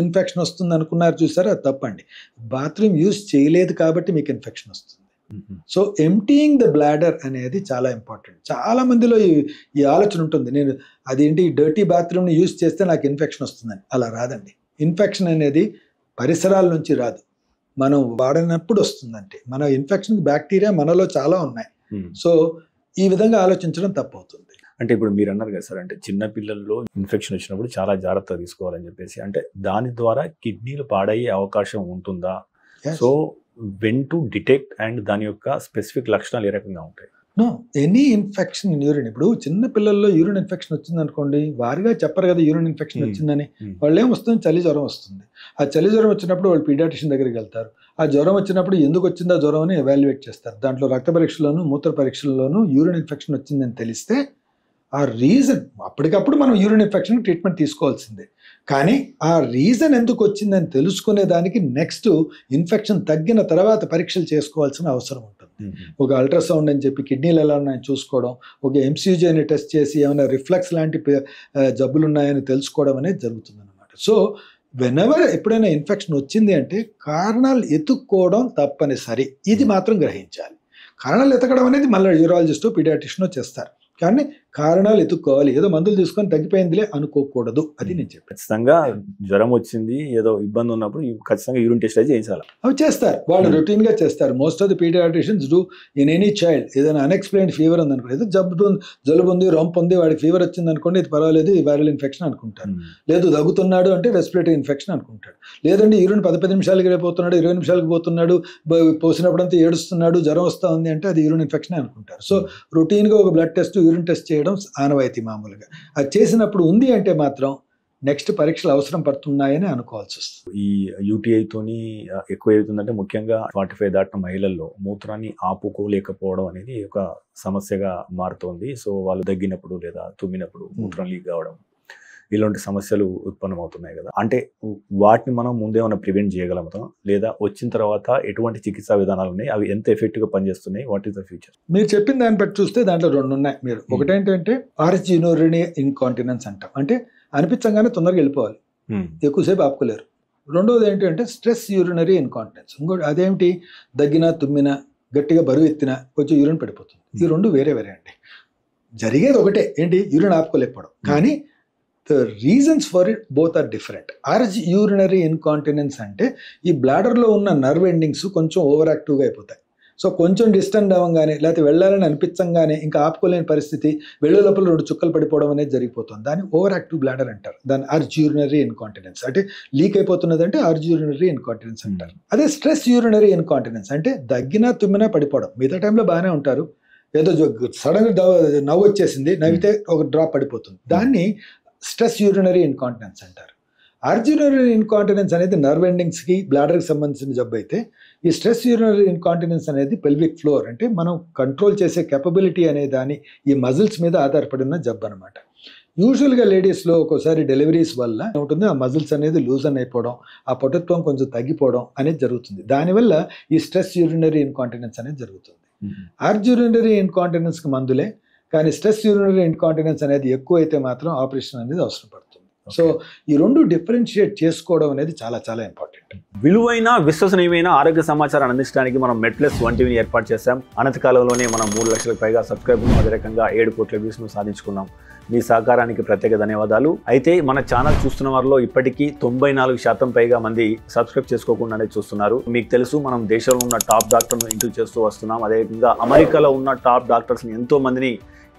ఇన్ఫెక్షన్ వస్తుంది అనుకున్నారు, చూసారా? అది తప్పండి. బాత్రూమ్ యూజ్ చేయలేదు కాబట్టి మీకు ఇన్ఫెక్షన్ వస్తుంది. సో ఎంప్టీయింగ్ ద బ్లాడర్ అనేది చాలా ఇంపార్టెంట్. చాలా మందిలో ఈ ఆలోచన ఉంటుంది, నేను అదేంటి డర్టీ బాత్రూమ్ని యూజ్ చేస్తే నాకు ఇన్ఫెక్షన్ వస్తుందని. అలా రాదండి. ఇన్ఫెక్షన్ అనేది పరిసరాల నుంచి రాదు, మనం వాడినప్పుడు వస్తుందంటే. మన ఇన్ఫెక్షన్ బ్యాక్టీరియా మనలో చాలా ఉన్నాయి. సో ఈ విధంగా ఆలోచించడం తప్పవుతుంది. అంటే ఇప్పుడు మీరు అన్నారు కదా సార్, అంటే చిన్న పిల్లల్లో ఇన్ఫెక్షన్ వచ్చినప్పుడు చాలా జాగ్రత్త తీసుకోవాలని చెప్పేసి, అంటే దాని ద్వారా కిడ్నీలు పాడయ్యే అవకాశం ఉంటుందా? So when to detect and దాని యొక్క స్పెసిఫిక్ లక్షణాలు ఏ రకంగా ఉంటాయి? No, any infection in urine. ఇప్పుడు చిన్న పిల్లల్లో యూరిన్ ఇన్ఫెక్షన్ వచ్చింది అనుకోండి, వారిగా చెప్పరు కదా యూరిన్ ఇన్ఫెక్షన్ వచ్చిందని. వాళ్ళు ఏం వస్తుంది? చలి జ్వరం వస్తుంది. ఆ చలి జ్వరం వచ్చినప్పుడు వాళ్ళు పీడియాట్రిషియన్ దగ్గరికి వెళ్తారు. ఆ జ్వరం వచ్చినప్పుడు ఎందుకు వచ్చిందా జ్వరం అని ఎవాల్యుయేట్ చేస్తారు. దాంట్లో రక్త పరీక్షలోను మూత్ర పరీక్షల్లోనూ యూరిన్ ఇన్ఫెక్షన్ వచ్చిందని తెలిస్తే ఆ రీజన్, అప్పటికప్పుడు మనం యూరిన్ ఇన్ఫెక్షన్ ట్రీట్మెంట్ తీసుకోవాల్సిందే. కానీ ఆ రీజన్ ఎందుకు వచ్చిందని తెలుసుకునే దానికి నెక్స్ట్ ఇన్ఫెక్షన్ తగ్గిన తర్వాత పరీక్షలు చేసుకోవాల్సిన అవసరం ఉంటుంది. ఒక అల్ట్రాసౌండ్ అని చెప్పి కిడ్నీలు ఎలా ఉన్నాయని చూసుకోవడం, ఒక ఎంసీజీ అని టెస్ట్ చేసి ఏమైనా రిఫ్లక్స్ లాంటి జబ్బులు ఉన్నాయని తెలుసుకోవడం అనేది జరుగుతుంది అనమాట. సో వెనెవర్ ఎప్పుడైనా ఇన్ఫెక్షన్ వచ్చింది అంటే కారణాలు ఎత్తుక్కోవడం తప్పనిసరి. ఇది మాత్రం గ్రహించాలి. కారణాలు ఎతకడం అనేది మళ్ళీ యూరాలజిస్టో పీడియాట్రిషియనో చేస్తారు, కానీ కారణాలు ఎత్తుక్కోవాలి. ఏదో మందులు తీసుకొని తగ్గిపోయిందిలే అనుకోకూడదు. అది నేను చెప్పాను. ఖచ్చితంగా జ్వరం వచ్చింది, ఏదో ఇబ్బంది ఉన్నప్పుడు ఖచ్చితంగా యూరిన్ టెస్ట్ అయితే చేయించాలి. అవి చేస్తారు, వాళ్ళు రొటీన్ గా చేస్తారు. Most of the paediatricians do in any child. ఏదైనా అన్ఎక్స్ప్లెయిన్డ్ ఫీవర్ ఉంది అనుకోండి, ఏదో జలుబు ఉంది, రొంపు ఉంది, వాడికి ఫీవర్ వచ్చింది అనుకోండి, ఇది పర్వాలేదు, ఇది వైరల్ ఇన్ఫెక్షన్ అనుకుంటారు. లేదు దగ్గుతున్నాడు అంటే రెస్పిరేటరీ ఇన్ఫెక్షన్ అనుకుంటాడు. లేదంటే యూరిన్ 10 నిమిషాలకి పోతున్నాడు, 20 నిమిషాలకి పోతున్నాడు, పోసినప్పుడంతా ఏడుస్తున్నాడు, జ్వరం వస్తా ఉంది అంటే అది యూరిన్ ఇన్ఫెక్షన్ అనుకుంటారు. సో రొటీన్ గా ఒక బ్లడ్ టెస్ట్, యూరిన్ టెస్ట్ చేయడం ఆనవాయితీ మామూలుగా. అది చేసినప్పుడు ఉంది అంటే మాత్రం నెక్స్ట్ పరీక్షలు అవసరం పడుతున్నాయని అనుకోవాల్సి వస్తుంది. ఈ యూటీఐతోని ఎక్కువ అవుతుందంటే ముఖ్యంగా 45 దాటిన మహిళల్లో మూత్రాన్ని ఆపుకోలేకపోవడం అనేది ఒక సమస్యగా మారుతోంది. సో వాళ్ళు దగ్గినప్పుడు లేదా తుమ్మినప్పుడు మూత్రం లీక్ కావడం ఇలాంటి సమస్యలు ఉత్పన్నమవుతున్నాయి కదా. అంటే వాటిని మనం ముందేమైనా ప్రివెంట్ చేయగలుగుతాం, లేదా వచ్చిన తర్వాత ఎటువంటి చికిత్సా విధానాలు ఉన్నాయి, అవి ఎంత ఎఫెక్టివ్గా పనిచేస్తున్నాయి, వాట్ ఈస్ ద ఫ్యూచర్? మీరు చెప్పిన దాన్ని బట్టి చూస్తే దాంట్లో 2 ఉన్నాయి. మీరు ఒకటేంటంటే ఆర్చ్ యూరినరీ ఇన్కాంటినెన్స్ అంటాం, అంటే అనిపించగానే తొందరగా వెళ్ళిపోవాలి, ఎక్కువసేపు ఆపుకోలేరు. రెండోది ఏంటంటే స్ట్రెస్ యూరినరీ ఇన్కాంటినెన్స్. ఇంకోటి అదేమిటి, దగ్గినా తుమ్మినా గట్టిగా బరువు ఎత్తినా కొంచెం యూరిన్ పడిపోతుంది. ఈ 2 వేరే వేరే అండి. జరిగేది ఒకటే, ఏంటి, యూరిన్ ఆపుకోలేకపోవడం. కానీ the reasons for it both are different. Urge urinary incontinence అంటే ఈ బ్లాడర్లో ఉన్న నర్వ్ ఎండింగ్స్ కొంచెం ఓవర్ యాక్టివ్గా అయిపోతాయి. సో కొంచెం డిస్టెండ్ అవ్వగానే లేకపోతే వెళ్ళాలని అనిపించగానే ఇంకా ఆపుకోలేని పరిస్థితి, వెళ్ళే లోపల 2 చుక్కలు పడిపోవడం అనేది జరిగిపోతుంది. దాన్ని ఓవర్ యాక్టివ్ బ్లాడర్ అంటారు. దాన్ని అర్జ్ యూరినరీ ఇన్కాంటినెన్స్, అంటే లీక్ అయిపోతున్నది అంటే అర్జ్ యూరినరీ ఇన్కాంటినెన్స్ అంటారు. అదే స్ట్రెస్ యూరినరీ ఇన్కాంటినెన్స్ అంటే దగ్గినా తుమ్మినా పడిపోవడం. మిగతా టైంలో బాగానే ఉంటారు, ఏదో సడన్ గా నవ్వు వచ్చేసింది, నవ్వితే ఒక డ్రాప్ పడిపోతుంది, దాన్ని స్ట్రెస్ యూరినరీ ఇన్కాంటినెన్స్ అంటారు. అర్జ్ యూరినరీ ఇన్కాంటినెన్స్ అనేది నర్వ్ ఎండింగ్స్కి బ్లాడర్కి సంబంధించిన జబ్బు అయితే, ఈ స్ట్రెస్ యూరినరీ ఇన్కాంటినెన్స్ అనేది పెల్విక్ ఫ్లోర్, అంటే మనం కంట్రోల్ చేసే కెపబిలిటీ అనే దాని ఈ మజిల్స్ మీద ఆధారపడిన జబ్బు అనమాట. యూజువల్గా లేడీస్లో ఒక్కోసారి డెలివరీస్ వల్ల ఉంటుంది, ఆ మజిల్స్ అనేది లూజన్ అయిపోవడం, ఆ పటుత్వం కొంచెం తగ్గిపోవడం అనేది జరుగుతుంది. దానివల్ల ఈ స్ట్రెస్ యూరినరీ ఇన్కాంటినెన్స్ అనేది జరుగుతుంది. అర్జ్ యూరినరీ ఇన్కాంటినెన్స్కి మందులే, కానీ స్ట్రెస్ యూరినరీ ఇన్కాంటినెన్స్ అనేది ఎక్కువ అయితే మాత్రం ఆపరేషన్ అనేది అవసరం పడుతుంది. సో ఈ 2 డిఫరెన్షియేట్ చేసుకోవడం అనేది చాలా చాలా ఇంపార్టెంట్. విలువైన విశ్వసనీయమైన ఆరోగ్య సమాచారాన్ని అందించడానికి మనం మెడ్ప్లస్ 1 టీవీని ఏర్పాటు చేశాం. అనతి కాలంలోనే మనం 3 లక్షలకు పైగా సబ్స్క్రైబర్లు, అదే రకంగా 7 కోట్ల వ్యూస్ను సాధించుకున్నాం. మీ సహకారానికి ప్రత్యేక ధన్యవాదాలు. అయితే మన ఛానల్ చూస్తున్న వారిలో ఇప్పటికీ 94% పైగా మంది సబ్స్క్రైబ్ చేసుకోకుండానే చూస్తున్నారు. మీకు తెలుసు, మనం దేశంలో ఉన్న టాప్ డాక్టర్ను ఇంటర్వ్యూ చేస్తూ వస్తున్నాం. అదేవిధంగా అమెరికాలో ఉన్న టాప్ డాక్టర్స్ని ఎంతో మందిని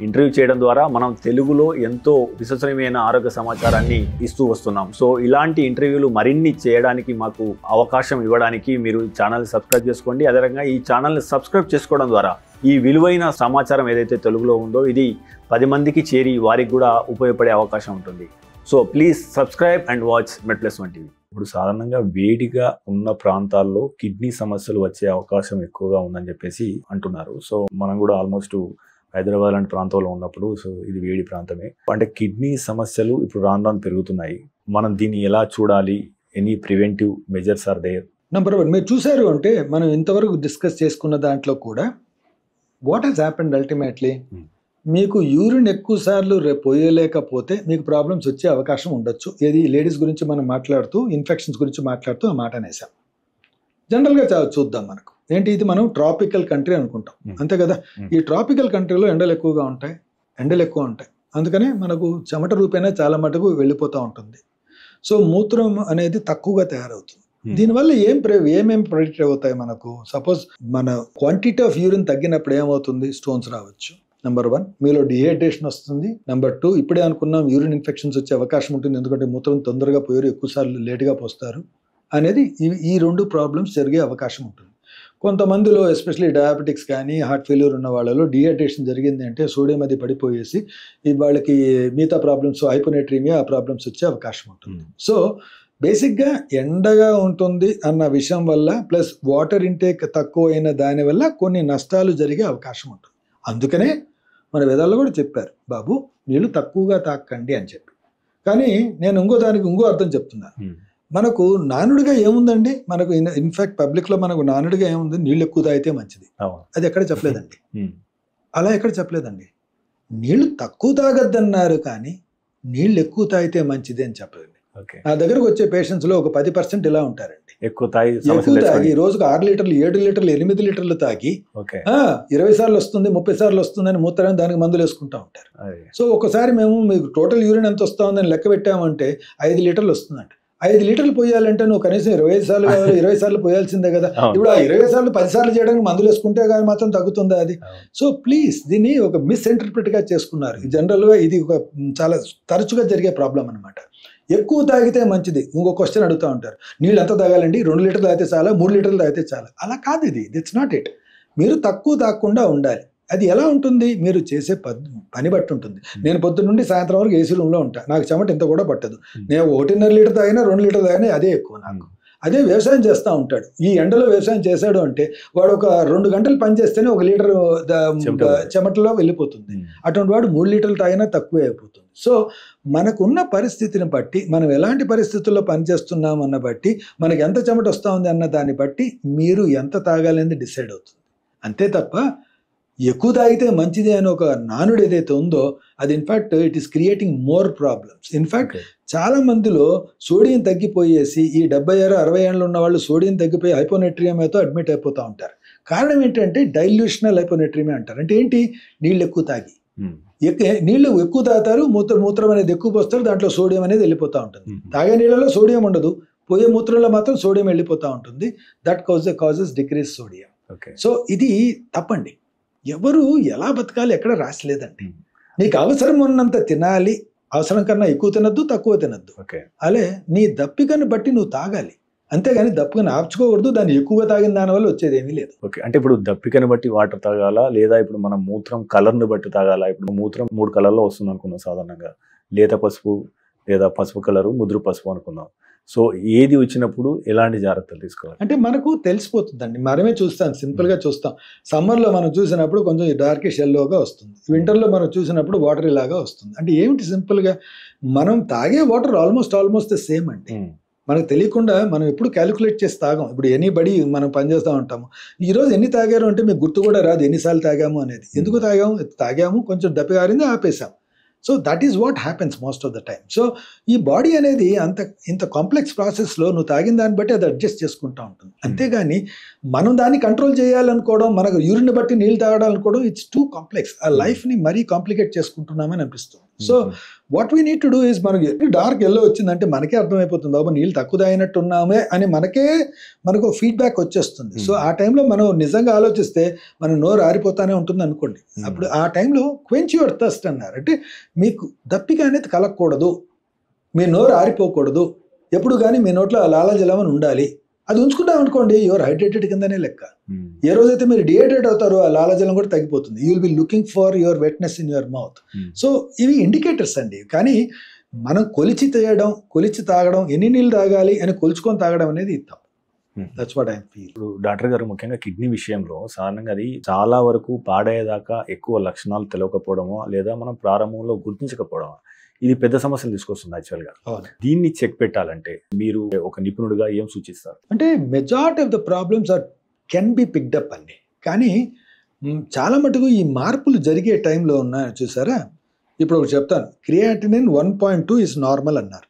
ఇంటర్వ్యూ చేయడం ద్వారా మనం తెలుగులో ఎంతో విశ్వసనీయమైన ఆరోగ్య సమాచారాన్ని ఇస్తూ వస్తున్నాం. సో ఇలాంటి ఇంటర్వ్యూలు మరిన్ని చేయడానికి మాకు అవకాశం ఇవ్వడానికి మీరు ఛానల్ని సబ్స్క్రైబ్ చేసుకోండి. అదే రకంగా ఈ ఛానల్ని సబ్స్క్రైబ్ చేసుకోవడం ద్వారా ఈ విలువైన సమాచారం ఏదైతే తెలుగులో ఉందో ఇది 10 మందికి చేరి వారికి కూడా ఉపయోగపడే అవకాశం ఉంటుంది. So please subscribe and watch MedPlus 1 TV. ఇప్పుడు సాధారణంగా వేడిగా ఉన్న ప్రాంతాల్లో కిడ్నీ సమస్యలు వచ్చే అవకాశం ఎక్కువగా ఉందని చెప్పేసి అంటున్నారు. సో మనం కూడా ఆల్మోస్ట్ హైదరాబాద్ లాంటి ప్రాంతంలో ఉన్నప్పుడు, సో ఇది వేడి ప్రాంతమే, అంటే కిడ్నీ సమస్యలు ఇప్పుడు రాను పెరుగుతున్నాయి. మనం దీన్ని ఎలా చూడాలి? Any preventive measures are there? Number 1, మీరు చూసారు అంటే మనం ఇంతవరకు డిస్కస్ చేసుకున్న దాంట్లో కూడా వాట్ హెస్ హ్యాపెండ్ అల్టిమేట్లీ, మీకు యూరిన్ ఎక్కువ సార్లు పోయలేకపోతే మీకు ప్రాబ్లమ్స్ వచ్చే అవకాశం ఉండొచ్చు. ఏది లేడీస్ గురించి మనం మాట్లాడుతూ ఇన్ఫెక్షన్స్ గురించి మాట్లాడుతూ ఆ మాట అనేసాం. జనరల్గా చూద్దాం, మనకు ఏంటి, ఇది మనం ట్రాపికల్ కంట్రీ అనుకుంటాం, అంతే కదా. ఈ ట్రాపికల్ కంట్రీలో ఎండలు ఎక్కువ ఉంటాయి, అందుకనే మనకు చెమట రూపేణా చాలా మటుకు వెళ్ళిపోతూ ఉంటుంది. సో మూత్రం అనేది తక్కువగా తయారవుతుంది. దీనివల్ల ఏమేమి ప్రెడిక్ట్ అవుతాయి మనకు? సపోజ్ మన క్వాంటిటీ ఆఫ్ యూరిన్ తగ్గినప్పుడు ఏమవుతుంది, స్టోన్స్ రావచ్చు. నెంబర్ 1, మీలో డిహైడ్రేషన్ వస్తుంది. నెంబర్ 2, ఇప్పుడే అనుకున్నాం యూరిన్ ఇన్ఫెక్షన్స్ వచ్చే అవకాశం ఉంటుంది, ఎందుకంటే మూత్రం తొందరగా పోయారు, ఎక్కువసార్లు లేటుగా పోస్తారు అనేది. ఈ 2 ప్రాబ్లమ్స్ జరిగే అవకాశం ఉంటుంది. కొంతమందిలో ఎస్పెషల్లీ డయాబెటిక్స్ కానీ హార్ట్ ఫెయిల్యూర్ ఉన్న వాళ్ళలో డిహైడ్రేషన్ జరిగింది అంటే సోడియం అది పడిపోయేసి వాళ్ళకి మిగతా ప్రాబ్లమ్స్, హైపోనేట్రీమియా, ఆ ప్రాబ్లమ్స్ వచ్చే అవకాశం ఉంటుంది. సో బేసిక్గా ఎండగా ఉంటుంది అన్న విషయం వల్ల ప్లస్ వాటర్ ఇంటేక్ తక్కువ అయిన దానివల్ల కొన్ని నష్టాలు జరిగే అవకాశం ఉంటుంది. అందుకనే మన వేదాల్లో కూడా చెప్పారు, బాబు నీళ్ళు తక్కువగా తాకండి అని చెప్పి. కానీ నేను ఇంకో అర్థం చెప్తున్నాను. మనకు నానుడిగా ఏముందండి, మనకు ఇన్ఫాక్ట్ పబ్లిక్ లో మనకు నానుడిగా ఏముంది, నీళ్ళు ఎక్కువ తాగితే మంచిది. అది ఎక్కడ చెప్పలేదండి, అలా ఎక్కడ చెప్పలేదండి. నీళ్లు తక్కువ తాగద్దన్నారు కానీ నీళ్ళు ఎక్కువ తాగితే మంచిది అని చెప్పలేదండి. నా దగ్గరకు వచ్చే పేషెంట్స్ లో ఒక 10% ఇలా ఉంటారండి, ఎక్కువ తాగి రోజుకు 6 లీటర్లు 7 లీటర్లు 8 లీటర్లు తాగి 20 సార్లు వస్తుంది 30 సార్లు వస్తుందని మూత్రాన్ని దానికి మందులు వేసుకుంటా ఉంటారు. సో ఒకసారి మేము మీకు టోటల్ యూరిన్ ఎంత వస్తా ఉందని లెక్క పెట్టామంటే 5 లీటర్లు వస్తుందంట. 5 లీటర్లు పోయాలంటే నువ్వు కనీసం 25 సార్లు 20 సార్లు పోయాల్సిందే కదా. ఇప్పుడు ఆ 20 సార్లు 10 సార్లు చేయడానికి మందులు వేసుకుంటే కానీ మాత్రం తగ్గుతుందా అది? సో ప్లీజ్ దీన్ని ఒక మిస్ఇంటర్ప్రిట్ గా చేసుకున్నారు. జనరల్గా ఇది ఒక చాలా తరచుగా జరిగే ప్రాబ్లం అనమాట. ఎక్కువ తాగితే మంచిది. ఇంకో క్వశ్చన్ అడుగుతూ ఉంటారు, నీళ్ళు ఎంత తాగాలండి? 2 లీటర్లు తాగితే చాలా, 3 లీటర్లు తాగితే చాలా? అలా కాదు, ఇది ఇట్స్ నాట్ ఇట్. మీరు తక్కువ తాగకుండా ఉండాలి. అది ఎలా ఉంటుంది, మీరు చేసే పని బట్టి ఉంటుంది. నేను పొద్దున్న నుండి సాయంత్రం వరకు ఏసీ రూమ్లో ఉంటా, నాకు చెమట ఇంత కూడా పట్టదు. నేను 1.5 లీటర్ తాగినా 2 లీటర్ తాగినా అదే ఎక్కువ నాకు. అదే వ్యవసాయం చేస్తూ ఉంటాడు, ఈ ఎండలో వ్యవసాయం చేశాడు అంటే వాడు ఒక 2 గంటలు పని చేస్తేనే 1 లీటర్ చెమటలో వెళ్ళిపోతుంది. అటువంటి వాడు 3 లీటర్లు తాగినా తక్కువే అయిపోతుంది. సో మనకున్న పరిస్థితిని బట్టి, మనం ఎలాంటి పరిస్థితుల్లో పనిచేస్తున్నాం అన్న బట్టి, మనకి ఎంత చెమట వస్తూ ఉంది అన్న దాన్ని బట్టి మీరు ఎంత తాగాలనేది డిసైడ్ అవుతుంది. అంతే తప్ప ఎక్కువ తాగితే మంచిది అని ఒక నానుడు ఏదైతే ఉందో అది in fact it is creating more problems. In fact చాలా మందిలో సోడియం తగ్గిపోయేసి ఈ 76-60 ఏళ్ళు ఉన్న వాళ్ళు సోడియం తగ్గిపోయి హైపోనెట్రియామియాతో అడ్మిట్ అయిపోతూ ఉంటారు. కారణం ఏంటంటే డైల్యూషనల్ హైపోనెట్రిమియా అంటారు. అంటే ఏంటి, నీళ్ళు ఎక్కువ తాగి, నీళ్లు ఎక్కువ తాగుతారు, మూత్రం అనేది ఎక్కువ పోస్తారు, దాంట్లో సోడియం అనేది వెళ్ళిపోతూ ఉంటుంది. తాగే నీళ్ళలో సోడియం ఉండదు, పోయే మూత్రంలో మాత్రం సోడియం వెళ్ళిపోతూ ఉంటుంది. That causes decrease sodium. So ఇది తప్పండి. ఎవరు ఎలా బతకాలి ఎక్కడ రాసలేదండి. నీకు అవసరం ఉన్నంత తినాలి, అవసరం కన్నా ఎక్కువ తినద్దు, తక్కువ తినద్దు. అలే నీ దప్పికను బట్టి నువ్వు తాగాలి, అంతేగాని దప్పికను ఆపుకోకూడదు. దాన్ని ఎక్కువగా తాగిన దాని వల్ల వచ్చేది ఏమీ లేదు. ఓకే, అంటే ఇప్పుడు దప్పికను బట్టి వాటర్ తాగాలా, లేదా ఇప్పుడు మనం మూత్రం కలర్ను బట్టి తాగాలా? ఇప్పుడు మూత్రం 3 కలర్లో వస్తుంది అనుకుందాం సాధారణంగా, లేత పసుపు లేదా పసుపు కలరు, ముదురు పసుపు అనుకుందాం. సో ఏది వచ్చినప్పుడు ఎలాంటి జాగ్రత్తలు తీసుకోవాలి అంటే మనకు తెలిసిపోతుందండి, మనమే చూస్తాం, సింపుల్గా చూస్తాం. సమ్మర్లో మనం చూసినప్పుడు కొంచెం డార్కిష్ ఎల్లోగా వస్తుంది, వింటర్లో మనం చూసినప్పుడు వాటర్ ఇలాగా వస్తుంది. అంటే ఏమిటి, సింపుల్గా మనం తాగే వాటర్ ఆల్మోస్ట్ ద సేమ్ అండి. మనకు తెలియకుండా మనం ఎప్పుడు క్యాలిక్యులేట్ చేసి తాగాం. ఇప్పుడు ఎనీబడి మనం పనిచేస్తూ ఉంటాము, ఈరోజు ఎన్ని తాగారు అంటే మీకు గుర్తు కూడా రాదు ఎన్నిసార్లు తాగాము అనేది. ఎందుకు తాగాము కొంచెం దప్పిగారింది ఆపేసాం. So that is what happens most of the time. So ఈ బాడీ అనేది ఇంత కాంప్లెక్స్ ప్రాసెస్లో నువ్వు తాగిన దాన్ని బట్టి అది అడ్జస్ట్ చేసుకుంటూ ఉంటుంది. అంతేగాని మనం దాన్ని కంట్రోల్ చేయాలనుకోవడం, మనకు యూరిన్ బట్టి నీళ్ళు తాగాలనుకోవడం, ఇట్స్ టూ కాంప్లెక్స్. ఆ లైఫ్ని మరీ కాంప్లికేట్ చేసుకుంటున్నామని అనిపిస్తుంది. So what we need to do is, మనకి డార్క్ ఎల్లో వచ్చిందంటే మనకే అర్థమైపోతుంది, బాబు నీళ్ళు తక్కువ తాగినట్టున్నామే అని మనకు ఫీడ్బ్యాక్ వచ్చేస్తుంది. సో ఆ టైంలో మనం నిజంగా ఆలోచిస్తే మన నోరు ఆరిపోతానే ఉంటుంది అనుకోండి. అప్పుడు ఆ టైంలో క్వెంచ్ యువర్ థర్స్ట్ అన్నారు. అంటే మీకు దప్పిక అనేది కలగకూడదు, మీ నోరు ఆరిపోకూడదు, ఎప్పుడు కానీ మీ నోట్లో లాలాజలం అని ఉండాలి. అది ఉంచుకుంటాం అనుకోండి, యువర్ హైడ్రేటెడ్ కిందనే లెక్క. ఏ రోజైతే మీరు డిహైడ్రేట్ అవుతారో ఆ లాలాజలం కూడా తగ్గిపోతుంది. You will be looking for your wetness in your mouth. So ఇవి ఇండికేటర్స్ అండి. కానీ మనం కొలిచి తాగడం, ఎన్ని నీళ్ళు తాగాలి అని కొలుచుకొని తాగడం అనేది తప్పు. That's what I feel. ఇప్పుడు డాక్టర్ గారు, ముఖ్యంగా కిడ్నీ విషయంలో సాధారణంగా అది చాలా వరకు పాడయ్యేదాకా ఎక్కువ లక్షణాలు తెలియకపోవడమో, లేదా మనం ప్రారంభంలో గుర్తించకపోవడమో, ఇది పెద్ద సమస్యలు తీసుకొస్తుంది యాక్చువల్గా. దీన్ని చెక్ పెట్టాలంటే మీరు ఒక నిపుణుడిగా ఏం సూచిస్తారు? అంటే majority of the problems can be picked up అండి. కానీ చాలా మటుకు ఈ మార్పులు జరిగే టైంలో ఉన్నాయి చూసారా. ఇప్పుడు ఒకటి చెప్తాను, క్రియాటినిన్ 1.2 ఇస్ నార్మల్ అన్నారు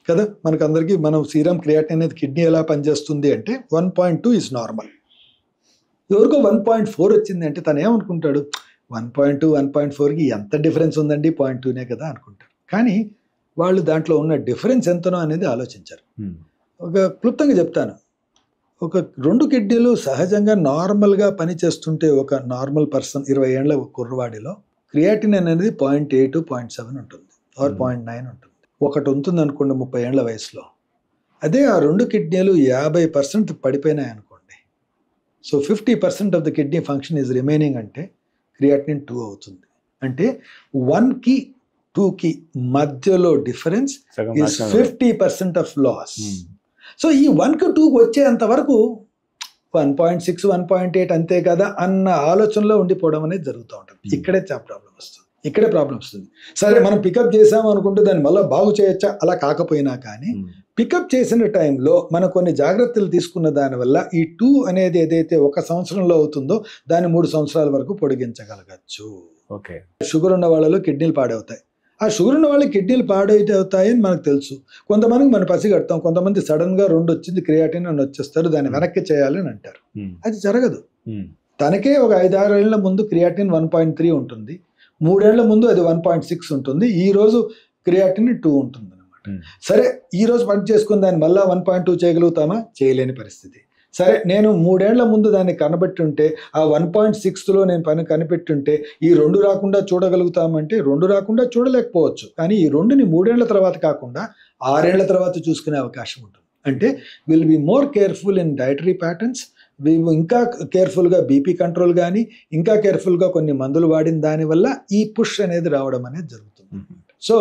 కదా మనకందరికీ. మనం సీరం క్రియాటినిన్ అనేది కిడ్నీ ఎలా పనిచేస్తుంది అంటే 1.2 ఇస్ నార్మల్. ఎవరికో 1.4 వచ్చింది అంటే తను ఏమనుకుంటాడు, 1.2 1.4కి ఎంత డిఫరెన్స్ ఉందండి, 0.2నే కదా అనుకుంటారు. కానీ వాళ్ళు దాంట్లో ఉన్న డిఫరెన్స్ ఎంతనో అనేది ఆలోచించారు. ఒక క్లుప్తంగా చెప్తాను, ఒక 2 కిడ్నీలు సహజంగా నార్మల్గా పనిచేస్తుంటే ఒక నార్మల్ పర్సన్ 20 ఏళ్ల కుర్రవాడిలో క్రియాటినిన్ అనేది 0.8 0.7 ఉంటుంది, ఆర్ 0.9 ఉంటుంది. ఒకటి ఉంటుంది అనుకోండి 30 ఏళ్ల వయసులో. అదే ఆ 2 కిడ్నీలు 50% పడిపోయినాయి అనుకోండి, so 50% of the kidney function is remaining అంటే క్రియాటినిన్ 2 అవుతుంది. అంటే 1కి 2కి మధ్యలో difference is 50% of loss. So ఈ 1కి 2కి వచ్చేంత వరకు 1.6 1.8 అంతే కదా అన్న ఆలోచనలో ఉండిపోవడం అనేది జరుగుతూ ఉంటుంది. ఇక్కడే ప్రాబ్లం వస్తుంది. సరే మనం పికప్ చేసాము అనుకుంటే దాన్ని మళ్ళీ బాగు చేయొచ్చా, అలా కాకపోయినా కానీ పికప్ చేసిన టైంలో మనం కొన్ని జాగ్రత్తలు తీసుకున్న దానివల్ల ఈ 2 అనేది ఏదైతే 1 సంవత్సరంలో అవుతుందో దాన్ని 3 సంవత్సరాల వరకు పొడిగించగలగచ్చు. ఓకే, షుగర్ ఉన్న వాళ్ళలో కిడ్నీలు పాడవుతాయి. ఆ షుగర్ ఉన్న వాళ్ళకి కిడ్నీలు పాడవుతాయని మనకు తెలుసు. కొంతమందికి మనం పసిగడతాం, కొంతమంది సడన్గా 2 వచ్చింది క్రియాటిన్ అని వచ్చేస్తారు, దాన్ని వెనక్కి చేయాలని అంటారు. అది జరగదు. తనకే ఒక 5-6 ఏళ్ల ముందు క్రియాటిన్ 1.3 ఉంటుంది, 3 ఏళ్ల ముందు అది 1.6 ఉంటుంది, ఈ రోజు క్రియాటిన్ 2 ఉంటుంది అనమాట. సరే ఈ రోజు పని చేసుకుని దాన్ని మళ్ళీ 1.2 చేయగలుగుతామా? చేయలేని పరిస్థితి. సరే నేను 3 ఏళ్ల ముందు దాన్ని కనిపెట్టుంటే, ఆ 1.6లో నేను కనిపెట్టుంటే ఈ 2 రాకుండా చూడగలుగుతామంటే 2 రాకుండా చూడలేకపోవచ్చు. కానీ ఈ 2ని 3 ఏళ్ల తర్వాత కాకుండా 6 ఏళ్ల తర్వాత చూసుకునే అవకాశం ఉంటుంది. అంటే will be more careful in dietary patterns, ఇంకా కేర్ఫుల్గా బీపీ కంట్రోల్ కానీ ఇంకా కేర్ఫుల్గా కొన్ని మందులు వాడిన దానివల్ల ఈ పుష్ అనేది రావడం అనేది జరుగుతుంది. సో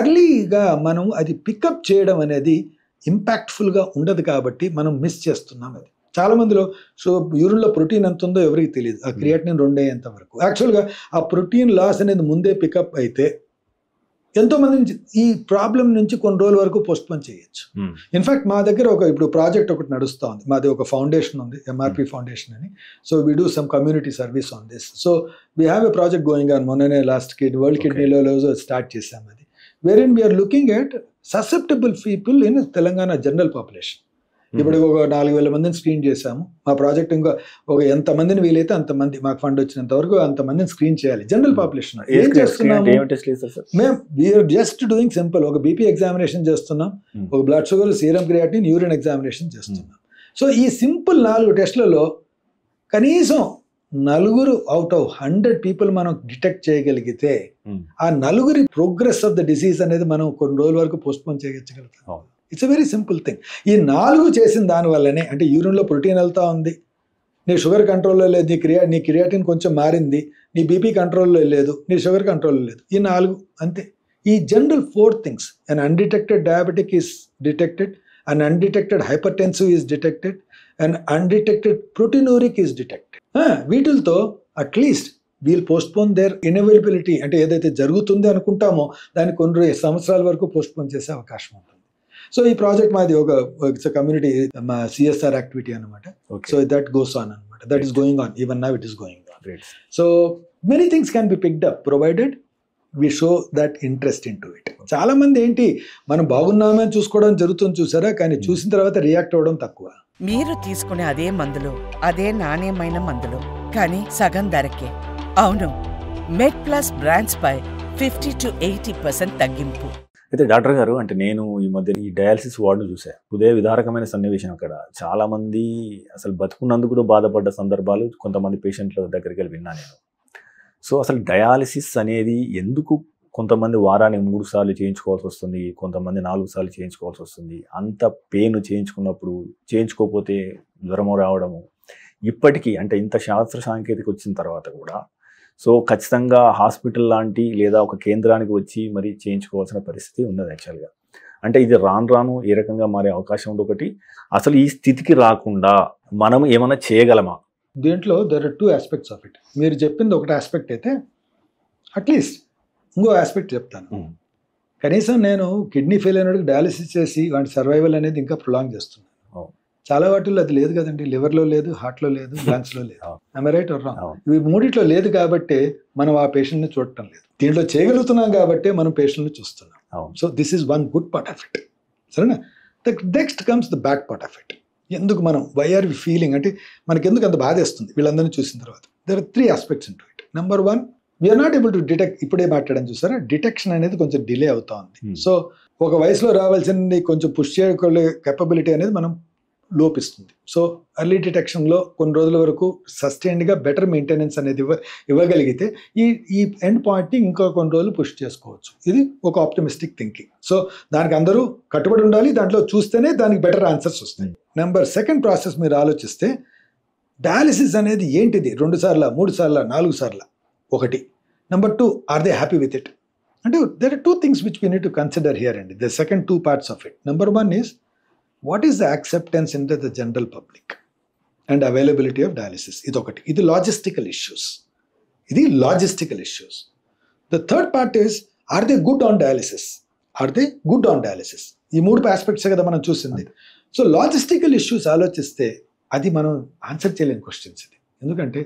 అర్లీగా మనం అది పికప్ చేయడం అనేది ఇంపాక్ట్ఫుల్గా ఉండదు కాబట్టి మనం మిస్ చేస్తున్నాం. అది చాలా మందిలో సో యూరిన్లో ప్రోటీన్ ఎంత ఉందో ఎవరికి తెలియదు, ఆ క్రియాటినిన్ 2 అయ్యేంత వరకు. యాక్చువల్గా ఆ ప్రోటీన్ లాస్ అనేది ముందే పికప్ అయితే ఎంతోమంది ఈ ప్రాబ్లం నుంచి కొన్ని రోజుల వరకు పోస్ట్పోన్ చేయొచ్చు. ఇన్ఫాక్ట్ మా దగ్గర ఇప్పుడు ప్రాజెక్ట్ ఒకటి నడుస్తూ ఉంది. మాది ఒక ఫౌండేషన్ ఉంది, ఎంఆర్పి ఫౌండేషన్ అని. So we do some community service on this. So we have a project going on. మొన్ననే వరల్డ్ కిడ్నీలో స్టార్ట్ చేసాం అది, wherein we are looking at susceptible people in Telangana general population. ఇప్పుడు ఒక 4,000 మందిని స్క్రీన్ చేశాము. మా ప్రాజెక్ట్ ఇంకా ఎంతమందిని వీలైతే అంతమంది, మాకు ఫండ్ వచ్చినంత వరకు అంతమందిని స్క్రీన్ చేయాలి జనరల్ పాపులేషన్. ఏం చేస్తున్నాము మేము? వీఆర్ జస్ట్ డూయింగ్ సింపుల్, ఒక బీపీ ఎగ్జామినేషన్ చేస్తున్నాం, ఒక blood sugar, serum creatine, urine examination చేస్తున్నాం. సో ఈ సింపుల్ 4 టెస్ట్లలో కనీసం 4 out of 100 పీపుల్ మనం డిటెక్ట్ చేయగలిగితే ఆ 4 ప్రోగ్రెస్ ఆఫ్ ద డిసీజ్ అనేది మనం కొన్ని రోజుల వరకు పోస్ట్పోన్ చేయగలుగుతాం. It's a very simple thing. ఈ 4 చేసిన దానివల్లనే, అంటే యూరిన్లో ప్రోటీన్ వెళ్తా ఉంది, నీ షుగర్ కంట్రోల్లో లేదు, నీ క్రియాటిన్ కొంచెం మారింది, నీ బీపీ కంట్రోల్లో లేదు, నీ షుగర్ కంట్రోల్లో లేదు, ఈ 4 అంతే. ఈ general 4 things, un undetected diabetic is detected, un undetected hypertensive is detected, and undetected proteinuric is detected. వీటితో at least we'll postpone their inavailability, అంటే ఏదైతే జరుగుతుంది అనుకుంటామో దాన్ని కొన్ని సంవత్సరాల వరకు పోస్ట్పోన్ చేసే అవకాశం ఉంటుంది. సో ఈ ప్రాజెక్ట్ మాది ఒక కమ్యూనిటీ CSR యాక్టివిటీ అనమాట. సో దట్ గోస్ ఆన్ అనమాట, that is going on, even now it is going on. So many things can be picked up provided we show that interest in to it. చాలా మంది ఏంటి, మనం బాగున్నామని చూసుకోవడం జరుగుతుంది చూసారా, కానీ చూసిన తర్వాత రియాక్ట్ అవ్వడం తక్కువ. మీరు తీసుకునే అదే మందులు, అదే నాణ్యమైన మందులు, కానీ సగం ధరకే. అవును, మెడ్+ బ్రాండ్స్ పై 50 to 80% తగ్గింపు. అయితే డాక్టర్ గారు, అంటే నేను ఈ మధ్య ఈ డయాలసిస్ వార్డును చూసా. హృదయ విదారకమైన సన్నివేశం అక్కడ. చాలా మంది అసలు బతుకున్నందుకు కూడా బాధపడ్డ సందర్భాలు కొంతమంది పేషెంట్ల దగ్గరికి వెళ్ళి విన్నా నేను. సో అసలు డయాలసిస్ అనేది ఎందుకు కొంతమంది వారానికి 3 సార్లు చేయించుకోవాల్సి వస్తుంది, కొంతమంది 4 సార్లు చేయించుకోవాల్సి వస్తుంది? అంత పెయిన్ చేయించుకున్నప్పుడు, చేయించుకోకపోతే జ్వరము రావడము, ఇప్పటికీ అంటే ఇంత శాస్త్ర సాంకేతిక వచ్చిన తర్వాత కూడా సో ఖచ్చితంగా హాస్పిటల్ లాంటి లేదా ఒక కేంద్రానికి వచ్చి మరి చేయించుకోవాల్సిన పరిస్థితి ఉన్నది యాక్చువల్గా. అంటే ఇది రాను ఏ రకంగా మారే అవకాశం ఉంది ఒకటి. అసలు ఈ స్థితికి రాకుండా మనం ఏమైనా చేయగలమా? దీంట్లో there are 2 aspects of it. మీరు చెప్పింది ఒకటి ఆస్పెక్ట్ అయితే, అట్లీస్ట్ ఇంకో ఆస్పెక్ట్ చెప్తాను. కనీసం నేను కిడ్నీ ఫెయిల్ అయినప్పుడు డయాలిసిస్ చేసి వాటి సర్వైవల్ అనేది ఇంకా ప్రొలాంగ్ చేస్తున్నాను. చాలా వాటిల్లో అది లేదు కదండి, లివర్లో లేదు, హార్ట్లో లేదు, లంగ్స్లో లేదు. Right are wrong? ఇవి 3 లేదు కాబట్టి మనం ఆ పేషెంట్ని చూడటం లేదు. దీంట్లో చేయగలుగుతున్నాం కాబట్టి మనం పేషెంట్ని చూస్తున్నాం. So this is one good part of it. సరేనా? The next comes the bad part of it. ఎందుకు మనం వై ఆర్ వి ఫీలింగ్ అంటే మనకి ఎందుకు అంత బాధేస్తుంది వీళ్ళందరినీ చూసిన తర్వాత? There are 3 aspects in to it. Number 1, we're not able to detect. ఇప్పుడే మాట్లాడడం చూసారా, డిటెక్షన్ అనేది కొంచెం డిలే అవుతా ఉంది. సో ఒక వయసులో రావాల్సింది కొంచెం పుష్ చేయగల కెపబిలిటీ అనేది మనం లోపిస్తుంది. సో ఎర్లీ డిటెక్షన్లో కొన్ని రోజుల వరకు సస్టైన్డ్గా బెటర్ మెయింటెనెన్స్ అనేది ఇవ్వగలిగితే ఈ ఎండ్ పాయింట్ని ఇంకా కొన్ని రోజులు పుష్ చేసుకోవచ్చు. ఇది ఒక ఆప్టిమిస్టిక్ థింకింగ్. సో దానికి అందరూ కట్టుబడి ఉండాలి, దాంట్లో చూస్తేనే దానికి బెటర్ ఆన్సర్స్ వస్తాయి. సెకండ్ ప్రాసెస్ మీరు ఆలోచిస్తే, డయాలిసిస్ అనేది ఏంటిది? 2 సార్లు, 3 సార్లు, 4 సార్లు? ఒకటి. Number 2, are they happy with it? అంటే there are 2 things which we need to consider here అండి. The second 2 parts of it. Number 1 is what is the acceptance into the general public and availability of dialysis? Idokati. Idi logistical issues. The third part is, are they good on dialysis? ఈ 3 aspects కదా మనం చూసింది. So logistical issues ఆలోచిస్తే అది మనం answer చేయలేని questions ఇది. ఎందుకంటే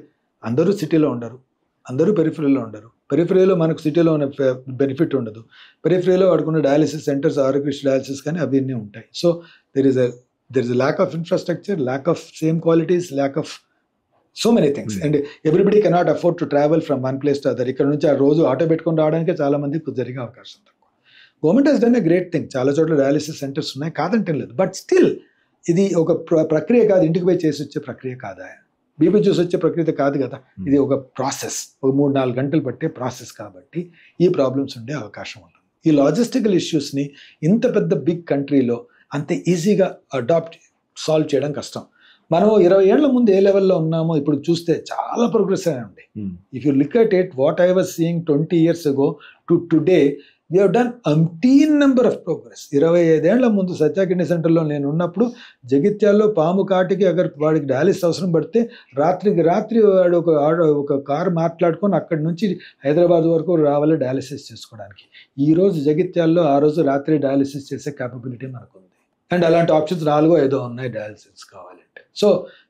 అందరూ సిటీలో ఉండరు, అందరూ పెరిఫరీలో ఉండరు. పెరిఫరీలో మనకు సిటీలో ఉన్న బెనిఫిట్ ఉండదు. పెరిఫరీలో వాడుకున్న డయాలిసిస్ సెంటర్స్, ఆరోగ్యశ్రీ డయాలిసిస్ కానీ అవన్నీ ఉంటాయి. So there is a lack of infrastructure, lack of same qualities, lack of so many things. And everybody cannot afford to travel from one place to other. ఇక్కడ నుంచి ఆ రోజు auto పెట్టుకొని రావడానికి చాలా మందికి జరిగే అవకాశం తక్కువ. Government has done a great thing. చాలా చోట్ల డయాలిసిస్ సెంటర్స్ ఉన్నాయి, కాదంటే లేదు. బట్ స్టిల్ ఇది ఒక ప్రక్రియ కాదు, ఇంటికి పోయి చేసి వచ్చే ప్రక్రియ కాదా? బీపీ చూసి వచ్చే ప్రక్రియ కాదు కదా. ఇది ఒక ప్రాసెస్, ఒక 3-4 గంటలు పట్టే ప్రాసెస్ కాబట్టి ఈ ప్రాబ్లమ్స్ ఉండే అవకాశం ఉంటుంది. ఈ లాజిస్టికల్ ఇష్యూస్ని ఇంత పెద్ద బిగ్ కంట్రీలో అంత ఈజీగా సాల్వ్ చేయడం కష్టం. మనం 20 ఏళ్ల ముందు ఏ లెవెల్లో ఉన్నామో ఇప్పుడు చూస్తే చాలా ప్రోగ్రెస్ అయ్యండి. If you look at it, what I was seeing 20 years ago to today, we have done అంటీన్ number of progress. 25 ఏళ్ల ముందు సత్య కిడ్నీ సెంటర్లో నేను ఉన్నప్పుడు జగిత్యాల్లో పాము కాటికి వాడికి డయాలిసిస్ అవసరం పడితే రాత్రికి రాత్రి వాడు ఒక కారు మాట్లాడుకొని అక్కడి నుంచి హైదరాబాద్ వరకు రావాలి డయాలిసిస్ చేసుకోవడానికి. ఈరోజు జగిత్యాల్లో ఆ రోజు రాత్రి డయాలిసిస్ చేసే క్యాపబిలిటీ మనకు ఉంది. అండ్ అలాంటి ఆప్షన్స్ 4 ఉన్నాయి డయాలిసిస్ కావాలంటే. So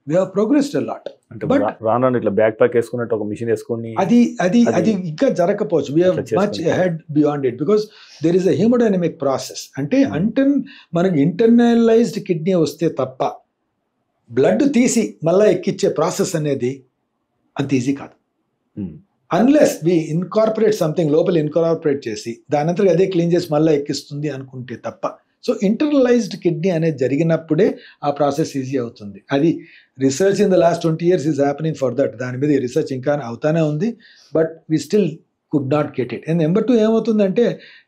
we have progressed a lot. But రాను ఇట్లా బ్యాక్ ప్యాక్ వేసుకున్నట్టు ఒక మిషన్ వేసుకొని అది ఇంకా జరగకపోవచ్చు. We have much ahead beyond it, because there is a hemodynamic process. అంటే మనకి ఇంటర్నలైజ్డ్ కిడ్నీ వస్తే తప్ప బ్లడ్ తీసి మళ్ళీ ఎక్కిచ్చే ప్రాసెస్ అనేది అంత ఈజీ కాదు. అన్లెస్ వి ఇన్కార్పొరేట్ సంథింగ్, లోపల ఇన్కార్పొరేట్ చేసి దాని అంతా అదే క్లీన్ చేసి మళ్ళీ ఎక్కిస్తుంది అనుకుంటే తప్ప. సో ఇంటర్నలైజ్డ్ కిడ్నీ అనేది జరిగినప్పుడే ఆ ప్రాసెస్ ఈజీ అవుతుంది. అది research in the last 20 years is happening for that. దాని మీద రీసెర్చ్ ఇంకా అవుతానే ఉంది, but we still could not get it. And number 2 ఏమవుతుందంటే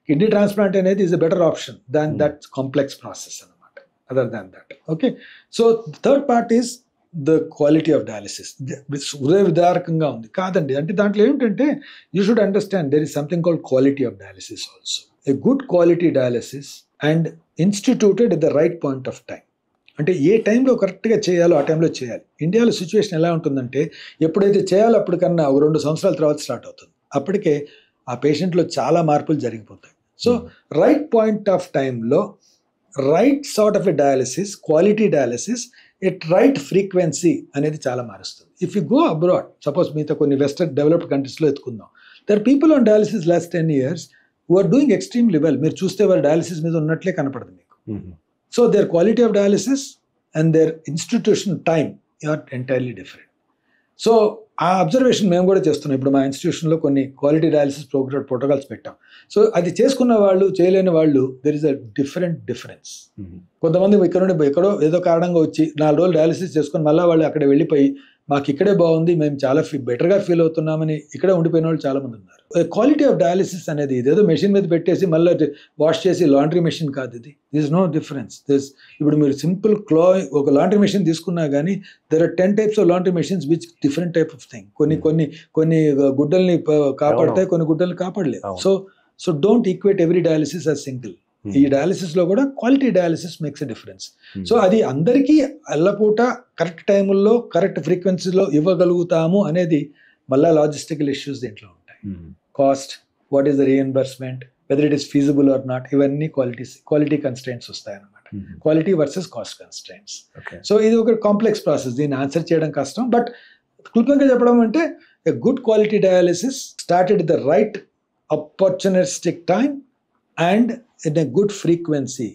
కిడ్నీ ట్రాన్స్ప్లాంట్ అనేది is a better option than that complex process అనమాట, other than that. Okay, so third part is the quality of dialysis. హృదయ విదారకంగా ఉంది కాదండి. అంటే దాంట్లో ఏమిటంటే you should understand there is something called quality of dialysis also. A good quality dialysis and ఇన్స్టిట్యూటెడ్ at the right point of time. అంటే ఏ టైంలో కరెక్ట్గా చేయాలో ఆ టైంలో చేయాలి. ఇండియాలో సిచ్యువేషన్ ఎలా ఉంటుందంటే ఎప్పుడైతే చేయాలో అప్పటికన్నా ఒక 2 సంవత్సరాల తర్వాత స్టార్ట్ అవుతుంది. అప్పటికే ఆ పేషెంట్లో చాలా మార్పులు జరిగిపోతాయి. సో రైట్ పాయింట్ ఆఫ్ టైంలో right sort of a dialysis, quality dialysis at right frequency అనేది చాలా మారుస్తుంది. If you go abroad, suppose మీతో కొన్ని వెస్టర్న్ డెవలప్డ్ కంట్రీస్లో ఎత్తుకుందాం, there people on dialysis last 10 years who are doing extremely well. మీరు చూస్తే వారు డయాలిసిస్ మీద ఉన్నట్లే కనపడదు మీకు. So their quality of dialysis and their institution time are entirely different. So ఆ అబ్జర్వేషన్ మేము కూడా చేస్తున్నాం. ఇప్పుడు మా ఇన్స్టిట్యూషన్లో కొన్ని క్వాలిటీ డయాలిసిస్ ప్రోటోకాల్స్ పెట్టాం. సో అది చేసుకున్న వాళ్ళు చేయలేని వాళ్ళు దెర్ ఇస్ అ డిఫరెన్స్. కొంతమంది ఇక్కడ నుండి ఎక్కడో ఏదో కారణంగా వచ్చి 4 రోజులు డయాలిసిస్ చేసుకొని మళ్ళీ వాళ్ళు అక్కడ వెళ్ళిపోయి మాకు ఇక్కడే బాగుంది, మేము చాలా బెటర్గా ఫీల్ అవుతున్నామని ఇక్కడే ఉండిపోయిన వాళ్ళు చాలా మంది ఉన్నారు. క్వాలిటీ ఆఫ్ డయాలిసిస్ అనేది ఇదేదో మెషిన్ మీద పెట్టేసి మళ్ళీ వాష్ చేసి లాండ్రీ మెషిన్ కాదు ఇది. This no difference. ఇప్పుడు మీరు సింపుల్ ఒక లాండ్రీ మెషిన్ తీసుకున్నా కానీ there are 10 types of laundry machines which different type of thing. కొన్ని గుడ్డల్ని కాపాడతాయి, కొన్ని గుడ్డల్ని కాపాడలేదు. So don't equate every dialysis as single. ఈ డయాలిసిస్ లో కూడా quality dialysis makes a difference. So అది అందరికీ అల్లపూట కరెక్ట్ టైముల్లో కరెక్ట్ ఫ్రీక్వెన్సీలో ఇవ్వగలుగుతాము అనేది మళ్ళా లాజిస్టికల్ ఇష్యూస్ దీంట్లో ఉంటాయి. Cost, what is the reimbursement, whether it is feasible or not, ఇవన్నీ క్వాలిటీ కన్స్ట్రెయింట్స్ వస్తాయి అన్నమాట. Quality versus cost constraints. So ఇది ఒక కాంప్లెక్స్ ప్రాసెస్, దీన్ని ఆన్సర్ చేయడం కష్టం. బట్ క్లుప్తంగా చెప్పడం అంటే a good quality dialysis started the right opportunistic time and in a good frequency,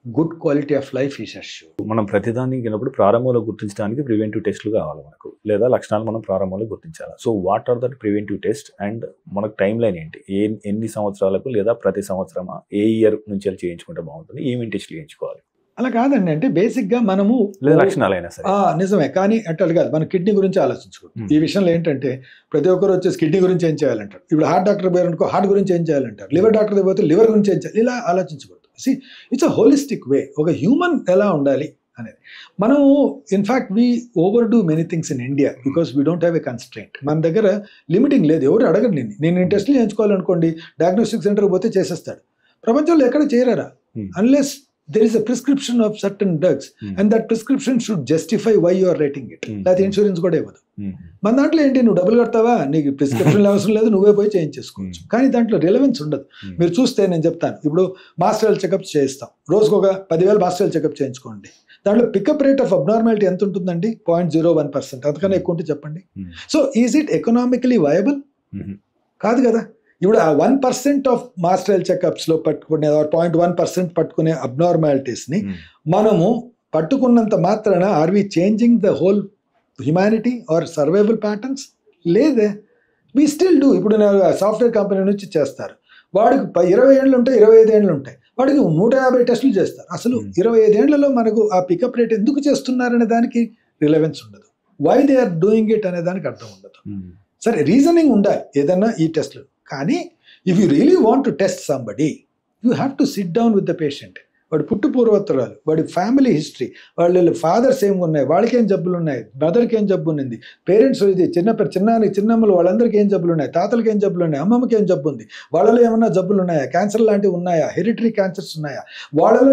good quality of life is assured. మనం ప్రతిదాన్ని విన్నప్పుడు ప్రారంభంలో గుర్తించడానికి ప్రివెంటివ్ టెస్ట్లు కావాలి మనకు, లేదా లక్షణాలు మనం ప్రారంభంలో గుర్తించాలి. So what are that preventive test and మనకు టైం లైన్ ఏంటి, ఎన్ని సంవత్సరాలకు లేదా ప్రతి సంవత్సరమా, ఏ ఇయర్ నుంచి చేయించుకుంటే బాగుంటుంది, ఏమేమి టెస్ట్లు చేయించుకోవాలి? అలా కాదండి, అంటే బేసిక్గా మనము లక్షణాలైనా సరే నిజమే, కానీ అట్లా కాదు. మనం కిడ్నీ గురించి ఆలోచించుకోండి. ఈ విషయంలో ఏంటంటే ప్రతి ఒక్కరు వచ్చేసి కిడ్నీ గురించి ఏం చేయాలంటారు. ఇప్పుడు హార్ట్ డాక్టర్ పోయారు అనుకో, హార్ట్ గురించి ఏం చేయాలంటారు. లివర్ డాక్టర్ పోతే లివర్ గురించి ఏం చేయాలి, ఇలా ఆలోచించకూడదు. It's a holistic way. ఒక హ్యూమన్ ఎలా ఉండాలి అనేది మనము in fact we overdo many things in India because we don't have a constraint. మన దగ్గర లిమిటింగ్ లేదు. ఎవరు అడగరు నేను టెస్ట్లు చేయించుకోవాలనుకోండి, డయాగ్నోస్టిక్ సెంటర్కి పోతే చేసేస్తాడు. ప్రపంచంలో ఎక్కడ చేయరారా, unless there is a prescription of certain drugs and that prescription should justify why you are rating it. That insurance కూడా ఇవ్వదు. మన దాంట్లో ఏంటి, నువ్వు డబ్బులు కడతావా, నీకు ప్రిస్క్రిప్షన్ అవసరం లేదు, నువ్వే పోయి చేయించేసుకోవచ్చు. కానీ దాంట్లో రిలవెన్స్ ఉండదు. మీరు చూస్తే నేను చెప్తాను, ఇప్పుడు మాస్టర్ హెల్త్ చెకప్ చేయిస్తాం, రోజుకు ఒక 10,000 మాస్టర్ హెల్త్ చెకప్ చేయించుకోండి. దాంట్లో పికప్ రేట్ ఆఫ్ అబ్నార్మాలిటీ ఎంత ఉంటుందండి? 0.01%. అంతకన్నా ఎక్కువ ఉంటే చెప్పండి. So is it economically viable? కాదు కదా. ఇప్పుడు ఆ 1% ఆఫ్ మాస్టర్ హెల్త్ చెకప్స్లో పట్టుకునే 0.1% పట్టుకునే అబ్నార్మాలిటీస్ని మనము పట్టుకున్నంత మాత్రాన are we changing the whole humanity our survival patterns? లేదే, వీ స్టిల్ డూ. ఇప్పుడు సాఫ్ట్వేర్ కంపెనీ నుంచి చేస్తారు, వాడికి 20 ఏళ్ళు ఉంటాయి, 25 ఏళ్ళు ఉంటాయి, వాడికి 150 టెస్టులు చేస్తారు. అసలు 25 ఏళ్లలో మనకు ఆ పికప్ రేట్ ఎందుకు చేస్తున్నారనే దానికి రిలవెన్స్ ఉండదు. Why they are doing it అనే దానికి అర్థం ఉండదు. సరే, రీజనింగ్ ఉండాలి ఏదన్నా ఈ టెస్ట్లు. కానీ if you really want to test somebody, you have to SIT down with the patient. వాడి పుట్టు పూర్వోత్తరాలు, వాడి ఫ్యామిలీ హిస్టరీ, వాళ్ళ ఫాదర్స్ ఏమి ఉన్నాయి, వాళ్ళకి ఏం జబ్బులు ఉన్నాయి, మదర్కి ఏం జబ్బు ఉన్నింది, పేరెంట్స్ ఇది చిన్నమ్మలు వాళ్ళందరికీ ఏం జబ్బులు ఉన్నాయి, తాతలకి ఏం జబ్బులు ఉన్నాయి, అమ్మమ్మకి ఏం జబ్బు ఉంది, వాళ్ళలో ఏమన్నా జబ్బులు ఉన్నాయా, క్యాన్సర్ లాంటివి ఉన్నాయా, హెరిటరీ క్యాన్సర్స్ ఉన్నాయా, వాళ్ళలో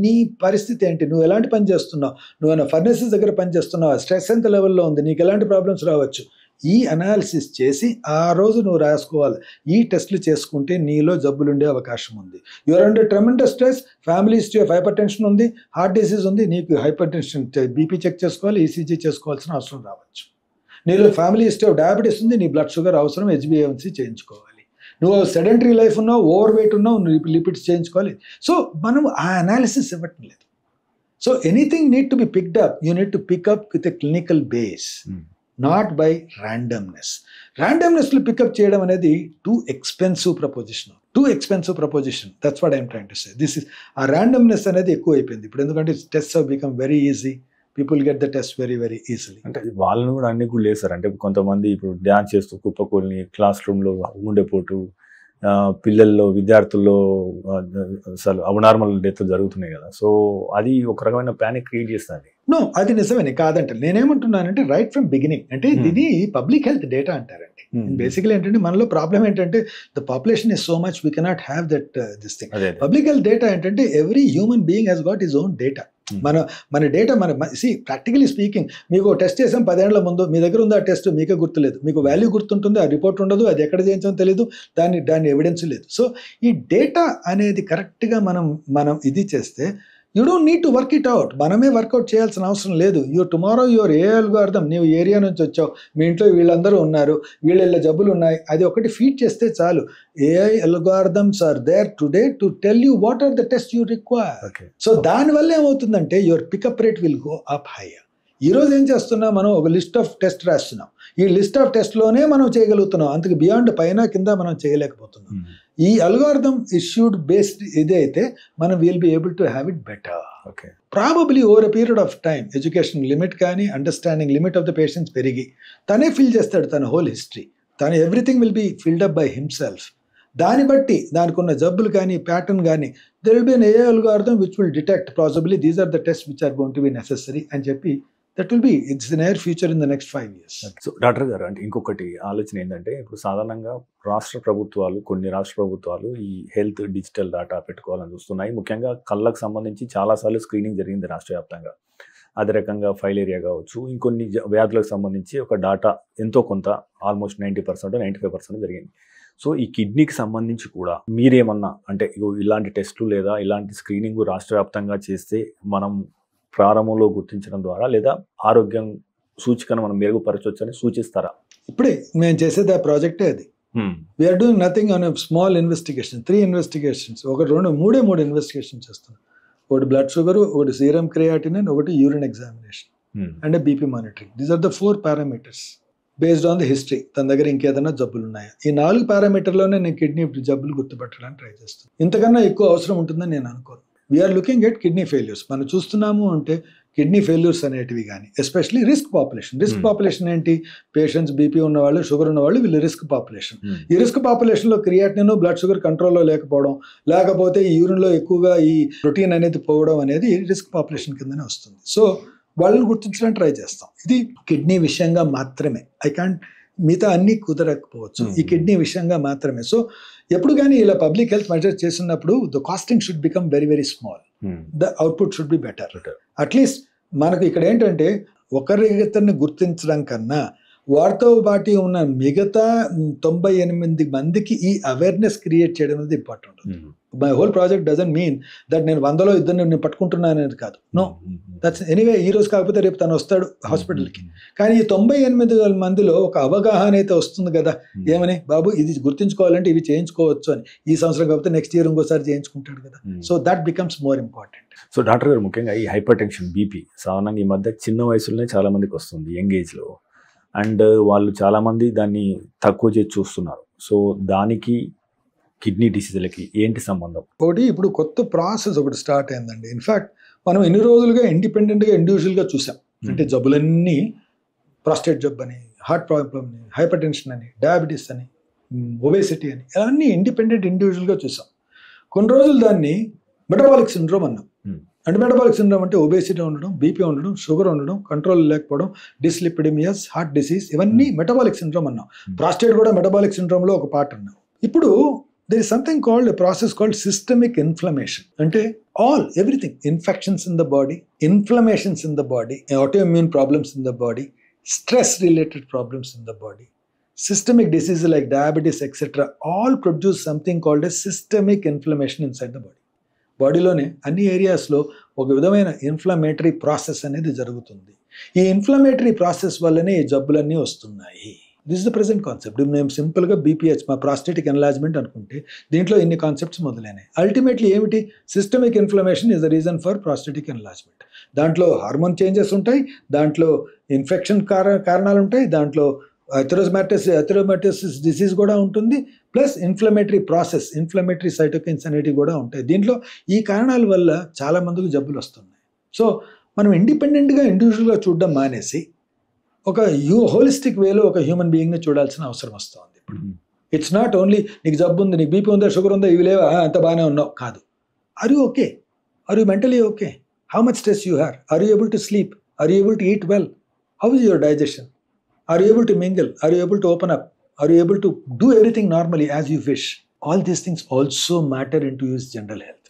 నీ పరిస్థితి ఏంటి, నువ్వు ఎలాంటి పని చేస్తున్నావు, నువ్వు ఫర్నేసెస్ దగ్గర పని చేస్తున్నావా, స్ట్రెస్ ఎంత లెవెల్లో ఉంది, నీకు ఎలాంటి ప్రాబ్లమ్స్ రావచ్చు, ఈ అనాలిసిస్ చేసి ఆ రోజు నువ్వు రాసుకోవాలి. ఈ టెస్టులు చేసుకుంటే నీలో జబ్బులు ఉండే అవకాశం ఉంది. You're under tremendous stress, family history of hypertension ఉంది, హార్ట్ డిసీజ్ ఉంది, నీకు హైపర్ టెన్షన్ బీపీ చెక్ చేసుకోవాలి, ఈసీజీ చేసుకోవాల్సిన అవసరం రావచ్చు. నీలో ఫ్యామిలీ హిస్టరీ ఆఫ్ డయాబెటీస్ ఉంది, నీ బ్లడ్ షుగర్ అవసరం, హెచ్బిఏవన్సీ చేయించుకోవాలి. నువ్వు సెడెంటరీ లైఫ్ ఉన్నావు, ఓవర్ వెయిట్ ఉన్నావు, నువ్వు లిపిడ్స్ చేయించుకోవాలి. సో మనం ఆ అనాలిసిస్ ఇవ్వటం లేదు. So anything need to be picked up, you need to pick up with a clinical base, not by randomness. ర్యాండమ్నెస్లో పికప్ చేయడం అనేది too expensive proposition. That's what I'm trying to say. This is a randomness అనేది ఎక్కువ అయిపోయింది ఇప్పుడు, ఎందుకంటే test have become very easy, people get the test very very easily. అంటే వాళ్ళని కూడా అన్ని కూడా లేదు సార్. అంటే కొంతమంది ఇప్పుడు డ్యాన్స్ చేస్తూ కుప్పకూలిని క్లాస్ రూమ్లో గుండెపోటు, పిల్లల్లో విద్యార్థుల్లో అసలు అబ్నార్మల్ డెత్ జరుగుతున్నాయి కదా. సో అది ఒక రకమైన ప్యానిక్ క్రియేట్ చేస్తుంది. నో, అది నిజమే కాదంటే. నేనేమంటున్నానంటే రైట్ ఫ్రమ్ బిగినింగ్, అంటే ఇది పబ్లిక్ హెల్త్ డేటా అంటారండి. బేసికలీ ఏంటంటే మనలో ప్రాబ్లం ఏంటంటే the population is so much, we cannot have that this thing. Public health data ఏంటంటే every human being has got his own data. మన డేటా ప్రాక్టికలీ స్పీకింగ్, మీకు test చేసాం 10 ఏళ్ల ముందు, మీ దగ్గర ఉంది ఆ టెస్ట్, మీకే గుర్తులేదు, మీకు వాల్యూ గుర్తుంటుంది, ఆ రిపోర్ట్ ఉండదు, అది ఎక్కడ చేయించామో తెలియదు, దాని ఎవిడెన్స్ లేదు. సో ఈ డేటా అనేది కరెక్ట్గా మనం ఇది చేస్తే you don't need to work it out. మనమే వర్కౌట్ చేయాల్సిన అవసరం లేదు. టుమారో యువర్ ఏ అల్గోరిథం, నీవు ఏరియా నుంచి వచ్చావు, మీ ఇంట్లో వీళ్ళందరూ ఉన్నారు, వీళ్ళ జబ్బులు ఉన్నాయి, అది ఒకటి ఫీడ్ చేస్తే చాలు. AI algorithms are there today to tell you what are the tests you require. So దానివల్ల ఏమవుతుందంటే your pickup rate will go up higher. ఈరోజు ఏం చేస్తున్నాం, మనం ఒక లిస్ట్ ఆఫ్ టెస్ట్ రాస్తున్నాం, ఈ లిస్ట్ ఆఫ్ టెస్ట్లోనే మనం చేయగలుగుతున్నాం, అంతకు బియాండ్ పైన కింద మనం చేయలేకపోతున్నాం. ఈ అల్గోరిథం ఇష్యూడ్ బేస్డ్ ఇదైతే మనం will be able to have it better. Probably over a period of time education limit కానీ understanding limit of the patients పెరిగి తనే ఫిల్ చేస్తాడు తన whole history, everything will be filled up by himself. దాన్ని బట్టి దానికి ఉన్న జబ్బులు కానీ ప్యాటర్న్ కానీ there will be an AI algorithm which will detect possibly these are the tests which are going to be necessary అని చెప్పి that will be, it's the near future in the next 5 years. So doctor గారు, అంటే ఇంకొకటి ఆలోచన ఏంటంటే, ఇప్పుడు సాధారణంగా కొన్ని రాష్ట్ర ప్రభుత్వాలు ఈ హెల్త్ డిజిటల్ డేటా పెట్టుకోవాలని చూస్తున్నాయి. ముఖ్యంగా కళ్ళకు సంబంధించి చాలాసార్లు స్క్రీనింగ్ జరిగింది రాష్ట్ర వ్యాప్తంగా. అదే రకంగా ఫైలేరియా కావచ్చు, ఇంకొన్ని వ్యాధులకు సంబంధించి ఒక డేటా ఎంతో కొంత ఆల్మోస్ట్ 90% 95% జరిగింది. సో ఈ కిడ్నీకి సంబంధించి కూడా మీరేమన్నా అంటే ఇలాంటి టెస్టులు లేదా ఇలాంటి స్క్రీనింగ్ రాష్ట్ర వ్యాప్తంగా చేస్తే మనం ప్రారంభంలో గుర్తించడం ద్వారా లేదా ఆరోగ్యం సూచికను మనం మెరుగుపరచవచ్చు అని సూచిస్తారా? ఇప్పుడే మేము చేసేది ఆ ప్రాజెక్టే అది. We're doing nothing on small investigation, 3 investigations, 3 investigation చేస్తున్నాం. ఒకటి బ్లడ్ షుగర్, ఒకటి సీరం క్రియాటినిన్, ఒకటి urine examination and BP monitoring. These are the 4 parameters based on the history. తన దగ్గర ఇంకేదైనా జబ్బులు ఉన్నాయా, ఈ 4 పారామీటర్లోనే నేను కిడ్నీ జబ్బులు గుర్తుపట్టడానికి ట్రై చేస్తాను. ఇంతకన్నా ఎక్కువ అవసరం ఉంటుందని నేను అనుకోను. We're looking at kidney failures. మనం చూస్తున్నాము అంటే కిడ్నీ ఫెయిల్యూర్స్ అనేటివి కానీ, ఎస్పెషలీ రిస్క్ పాపులేషన్ ఏంటి, పేషెంట్స్ బీపీ ఉన్నవాళ్ళు, షుగర్ ఉన్నవాళ్ళు, వీళ్ళు రిస్క్ పాపులేషన్. ఈ రిస్క్ పాపులేషన్లో క్రియాటినిన్, బ్లడ్ షుగర్ కంట్రోల్లో లేకపోవడం, లేకపోతే ఈ యూరిన్లో ఎక్కువగా ఈ ప్రోటీన్ అనేది పోవడం అనేది రిస్క్ పాపులేషన్ కిందనే వస్తుంది. సో వాళ్ళని గుర్తించడానికి ట్రై చేస్తాం. ఇది కిడ్నీ విషయంగా మాత్రమే. మిగతా అన్నీ కుదరకపోవచ్చు, ఈ కిడ్నీ విషయంగా మాత్రమే. సో ఎప్పుడు కానీ ఇలా పబ్లిక్ హెల్త్ మెజర్ చేసినప్పుడు the costing should become very very small, the output should be better. At least మనకు ఇక్కడ ఏంటంటే ఒకరిని గుర్తించడం కన్నా వారితో పాటు ఉన్న మిగతా 98 మందికి ఈ అవేర్నెస్ క్రియేట్ చేయడం అనేది important. My whole project doesn't mean that నేను 100లో 2 నేను పట్టుకుంటున్నాను అనేది కాదు. No, that's anyway. ఈ రోజు కాకపోతే రేపు తను వస్తాడు హాస్పిటల్కి. కానీ ఈ 98 మందిలో ఒక అవగాహన అయితే వస్తుంది కదా, ఏమని బాబు ఇది గుర్తించుకోవాలంటే ఇవి చేయించుకోవచ్చు అని. ఈ సంవత్సరం కాకపోతే నెక్స్ట్ ఇయర్ ఇంకోసారి చేయించుకుంటాడు కదా. So that becomes more important. So doctor గారు, ముఖ్యంగా ఈ హైపర్ టెన్షన్, బీపీ సాధారణంగా ఈ మధ్య చిన్న వయసులోనే చాలా మందికి వస్తుంది, యంగ్ ఏజ్లో. అండ్ వాళ్ళు చాలామంది దాన్ని తక్కువ చేసి చూస్తున్నారు. సో దానికి కిడ్నీ డిసీజులకి ఏంటి సంబంధం? ఒకటి ఇప్పుడు కొత్త ప్రాసెస్ ఒకటి స్టార్ట్ అయిందండి. ఇన్ఫ్యాక్ట్ మనం ఎన్ని రోజులుగా ఇండిపెండెంట్గా ఇండివిజువల్గా చూసాం. అంటే జబ్బులన్నీ ప్రాస్టేట్ జబ్బు అని, హార్ట్ ప్రాబ్లమ్ అని, హైపర్ టెన్షన్ అని, డయాబెటీస్ అని, ఒబేసిటీ అని, అవన్నీ ఇండిపెండెంట్ ఇండివిజువల్గా చూసాం. కొన్ని రోజులు దాన్ని మెటబాలిక్ సిండ్రోమ్ అన్నాం. అంటే మెటబాలిక్ సిండ్రోమ్ అంటే ఒబేసిటీ ఉండడం, బీపీ ఉండడం, షుగర్ ఉండడం, కంట్రోల్ లేకపోవడం, డిస్లిపిడమియాస్, హార్ట్ డిసీజ్, ఇవన్నీ మెటబాలిక్ సిండ్రోమ్ అన్నాం. ప్రాస్టేట్ కూడా మెటబాలిక్ సిండ్రోమ్లో ఒక పార్ట్ అన్నాం. ఇప్పుడు there is something called a process called systemic inflammation. అంటే everything, infections in the body, inflammations in the body, autoimmune problems in the body, stress related problems in the body, systemic diseases like diabetes, etc. all produce something called a systemic inflammation inside the body. బాడీలోనే అన్ని ఏరియాస్లో ఒక విధమైన inflammatory process అనేది జరుగుతుంది. ఈ inflammatory process వల్లనే ఈ జబ్బులన్నీ వస్తున్నాయి. This is the present concept. మేము సింపుల్గా బీపీహెచ్, మా ప్రాస్టేటిక్ ఎన్లార్జ్మెంట్ అనుకుంటే దీంట్లో ఇన్ని కాన్సెప్ట్స్ మొదలైనాయి. అల్టిమేట్లీ ఏమిటి? Systemic inflammation is the reason for prostatic enlargement. దాంట్లో హార్మోన్ చేంజెస్ ఉంటాయి, దాంట్లో ఇన్ఫెక్షన్ కారణాలు ఉంటాయి, దాంట్లో అథెరోమాటోసిస్ డిసీజ్ కూడా ఉంటుంది, plus inflammatory process, inflammatory cytokines అనేటివి కూడా ఉంటాయి. దీంట్లో ఈ కారణాల వల్ల చాలా మందికి జబ్బులు వస్తున్నాయి. సో మనం ఇండిపెండెంట్గా ఇండివిజువల్గా చూడడం మానేసి ఒక హోలిస్టిక్ వేలో ఒక హ్యూమన్ బీయింగ్ని చూడాల్సిన అవసరం వస్తుంది ఇప్పుడు. ఇట్స్ నాట్ ఓన్లీ నీకు జబ్బు ఉంది, నీకు బీపీ ఉందా, షుగర్ ఉందా, ఇవి లేవా, అంత బాగానే ఉన్నావు కాదు. Are you okay? Are you mentally okay? How much stress you have? Are you able to sleep? Are you able to eat well? How is your digestion? Are you able to mingle? Are you able to open up? Are you able to do everything normally as you wish? All these things also matter into his general health.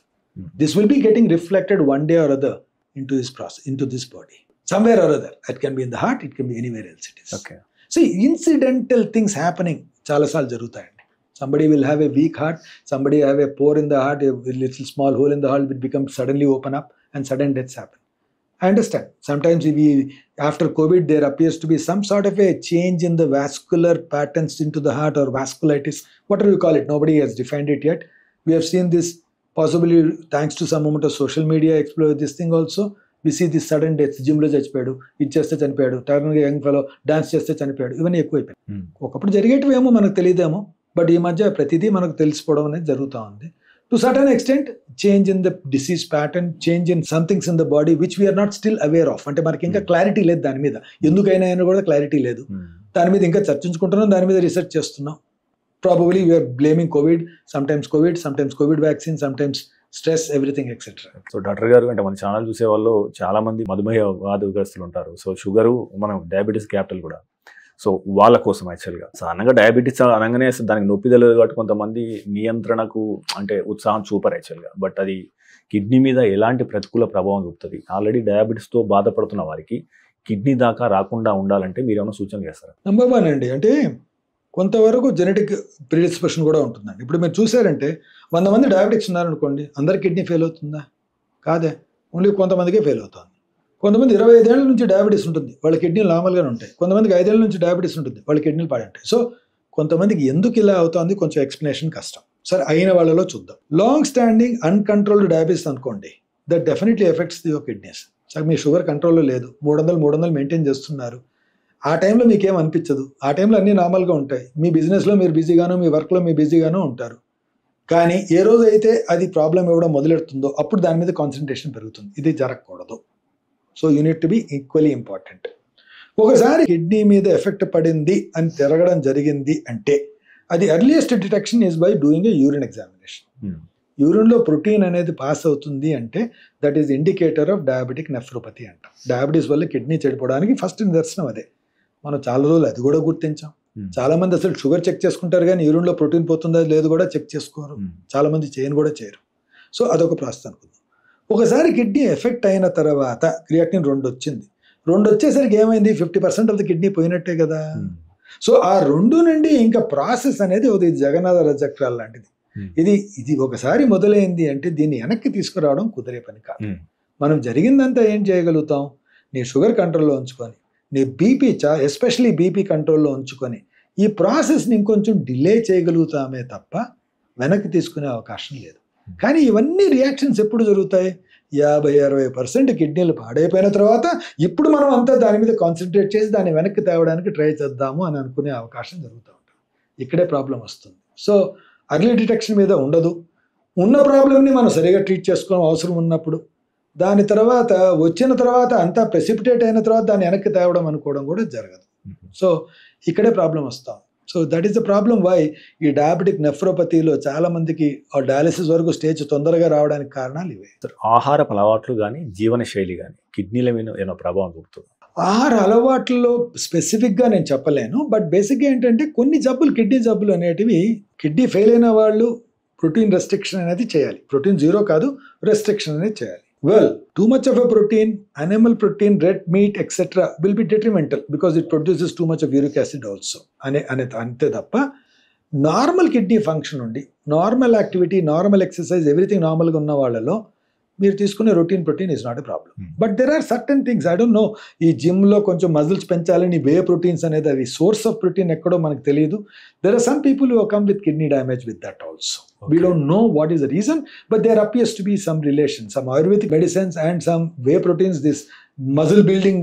This will be getting reflected one day or other into his process, into this body. Somewhere or other. It can be in the heart, it can be anywhere else it is. Okay. See, incidental things happening. Chaala saal jarutayandi. Somebody will have a weak heart, somebody have a pore in the heart, a little small hole in the heart will become suddenly open up and sudden deaths happen. I understand. Sometimes after COVID, there appears to be some sort of a change in the vascular patterns into the heart or vasculitis, whatever you call it. Nobody has defined it yet. We have seen this possibly thanks to some amount of social media explore this thing also. We see this sudden deaths. Gym lo chachipadu, ఇది చేస్తే చనిపోయాడు, turn young fellow dance చేస్తే చనిపోయాడు, ఇవన్నీ ఎక్కువైపోయాయి. ఒకప్పుడు జరిగేటివేమో మనకు తెలియదేమో, బట్ ఈ మధ్య ప్రతిదీ మనకు తెలిసిపోవడం అనేది జరుగుతూ ఉంది. To certain extent, change in the disease pattern, change in some things in the body which we are not still aware of. అంటే మనకి ఇంకా క్లారిటీ లేదు దాని మీద, ఎందుకైనా అయినా కూడా క్లారిటీ లేదు. దాని మీద ఇంకా చర్చించుకుంటున్నాం, దాని మీద రీసెర్చ్ చేస్తున్నాం. Probably we're blaming Covid, sometimes Covid vaccine, sometimes stress, everything etcetera. So doctor గారు, అంటే మన ఛానల్ చూసే వాళ్ళు చాలా మంది మధుమేహ వ్యాధిగ్రస్తులు ఉంటారు. సో షుగరు, మనం డయాబెటీస్ క్యాపిటల్ కూడా. సో వాళ్ళ కోసం యాక్చువల్గా సాధారణంగా డయాబెటీస్ అనగానే దానికి నొప్పి తెలియదు కాబట్టి కొంతమంది నియంత్రణకు అంటే ఉత్సాహం చూపరు యాక్చువల్గా. బట్ అది కిడ్నీ మీద ఎలాంటి ప్రతికూల ప్రభావం చూపుతుంది? ఆల్రెడీ డయాబెటీస్తో బాధపడుతున్న వారికి కిడ్నీ దాకా రాకుండా ఉండాలంటే మీరు ఏమైనా సూచన చేస్తారా? నెంబర్ 1 అండి, అంటే కొంతవరకు జెనెటిక్ ప్రిడిస్పోజిషన్ కూడా ఉంటుందండి. ఇప్పుడు మీరు చూసారంటే 100 మంది డయాబెటిక్స్ ఉన్నారనుకోండి, అందరి కిడ్నీ ఫెయిల్ అవుతుందా? కాదే, ఓన్లీ కొంతమందికే ఫెయిల్ అవుతుంది. కొంతమంది 25 ఏళ్ల నుంచి డయాబెటీస్ ఉంటుంది, వాళ్ళ కిడ్నీలు నార్మల్గానే ఉంటాయి. కొంతమందికి 5 ఏళ్ల నుంచి డయాబెటీస్ ఉంటుంది, వాళ్ళ కిడ్నీలు పాడే ఉంటాయి. సో కొంతమందికి ఎందుకు ఇలా అవుతుంది కొంచెం ఎక్స్ప్లెనేషన్ కష్టం. సరే, అయిన వాళ్ళలో చూద్దాం. లాంగ్ స్టాండింగ్ అన్కంట్రోల్డ్ డయాబెటీస్ అనుకోండి, that definitely effects your kidneys. సరే, మీ షుగర్ కంట్రోల్లో లేదు, 300 మెయింటైన్ చేస్తున్నారు, ఆ టైంలో మీకేం అనిపించదు, ఆ టైంలో అన్నీ నార్మల్గా ఉంటాయి. మీ బిజినెస్లో మీరు బిజీగానో, మీ వర్క్లో మీరు బిజీగానో ఉంటారు. కానీ ఏ రోజు అయితే అది ప్రాబ్లం ఇవ్వడం మొదలెడుతుందో అప్పుడు దాని మీద కాన్సన్ట్రేషన్ పెరుగుతుంది. ఇది జరగకూడదు. So you need to be equally important. ఒకసారి కిడ్నీ మీద ఎఫెక్ట్ పడింది అని తిరగడం జరిగింది అంటే అది earliest detection is by doing a urine examination. యూరిన్లో ప్రోటీన్ అనేది పాస్ అవుతుంది అంటే that is indicator of diabetic nephropathy అంట. డయాబెటీస్ వల్ల కిడ్నీ చెడిపోవడానికి ఫస్ట్ నిదర్శనం అదే. మనం చాలా రోజులు అది కూడా గుర్తించాం. చాలా మంది అసలు షుగర్ చెక్ చేసుకుంటారు కానీ యూరిన్లో ప్రోటీన్ పోతుందా లేదు కూడా చెక్ చేసుకోరు, చాలా మంది చేయను చేయరు. సో అదొక ప్రాసెస్ అనుకుందాం. ఒకసారి కిడ్నీ ఎఫెక్ట్ అయిన తర్వాత క్రియాటినిన్ 2 వచ్చింది, 2 వచ్చేసరికి ఏమైంది, 50% ఆఫ్ ద కిడ్నీ పోయినట్టే కదా. సో ఆ 2 నుండి ఇంకా ప్రాసెస్ అనేది ఇది జగన్నాథ రజక్రాల్ లాంటిది. ఇది ఒకసారి మొదలైంది అంటే దీన్ని వెనక్కి తీసుకురావడం కుదిరే పని కాదు. మనం జరిగిందంతా ఏం చేయగలుగుతాం, నీ షుగర్ కంట్రోల్లో ఉంచుకొని, నీ బీపీ ఎస్పెషలీ బీపీ కంట్రోల్లో ఉంచుకొని ఈ ప్రాసెస్ని ఇంకొంచెం డిలే చేయగలుగుతామే తప్ప వెనక్కి తీసుకునే అవకాశం లేదు. కానీ ఇవన్నీ రియాక్షన్స్ ఎప్పుడు జరుగుతాయి, 50-60% కిడ్నీలు పాడైపోయిన తర్వాత ఇప్పుడు మనం అంతా దాని మీద కాన్సన్ట్రేట్ చేసి దాన్ని వెనక్కి తేవడానికి ట్రై చేద్దాము అని అనుకునే అవకాశం జరుగుతూ ఉంటుంది. ఇక్కడే ప్రాబ్లం వస్తుంది. సో అర్లీ డిటెక్షన్ మీద ఉండదు. ఉన్న ప్రాబ్లమ్ని మనం సరిగా ట్రీట్ చేసుకోవడం అవసరం ఉన్నప్పుడు, దాని తర్వాత వచ్చిన తర్వాత అంతా ప్రెసిపిటేట్ అయిన తర్వాత దాన్ని వెనక్కి తేవడం అనుకోవడం కూడా జరగదు. సో ఇక్కడే ప్రాబ్లం వస్తాం. So that is the problem why ఈ డయాబెటిక్ నెఫ్రోపతిలో చాలా మందికి ఆ డయాలిసిస్ వరకు స్టేజ్ తొందరగా రావడానికి కారణాలు ఇవే. ఆహారపు అలవాట్లు కానీ జీవన శైలి కానీ కిడ్నీల మీద ఏమైనా ప్రభావం చూపుతుంది? ఆహార అలవాట్లలో స్పెసిఫిక్గా నేను చెప్పలేను, బట్ బేసిక్గా ఏంటంటే కొన్ని జబ్బులు, కిడ్నీ జబ్బులు అనేటివి కిడ్నీ ఫెయిల్ అయిన వాళ్ళు ప్రోటీన్ రెస్ట్రిక్షన్ అనేది చేయాలి. ప్రోటీన్ జీరో కాదు, రెస్ట్రిక్షన్ అనేది చేయాలి. Well, too much of a protein, animal protein, red meat etcetera will be detrimental because it produces too much of uric acid also అంతే తప్ప నార్మల్ కిడ్నీ ఫంక్షన్ ఉండి normal activity, normal exercise, everything నార్మల్గా ఉన్న వాళ్ళలో మీరు తీసుకునే routine protein is not a problem. But there are certain things, I don't know, ఈ జిమ్లో కొంచెం మజిల్స్ పెంచాలని వే ప్రోటీన్స్ అనేది అది సోర్స్ ఆఫ్ ప్రోటీన్ ఎక్కడో మనకు తెలియదు. There are some people who come with kidney damage with that also. We don't know what is the reason, but there appears to be some relation. Some Ayurvedic medicines and some whey proteins, this muscle building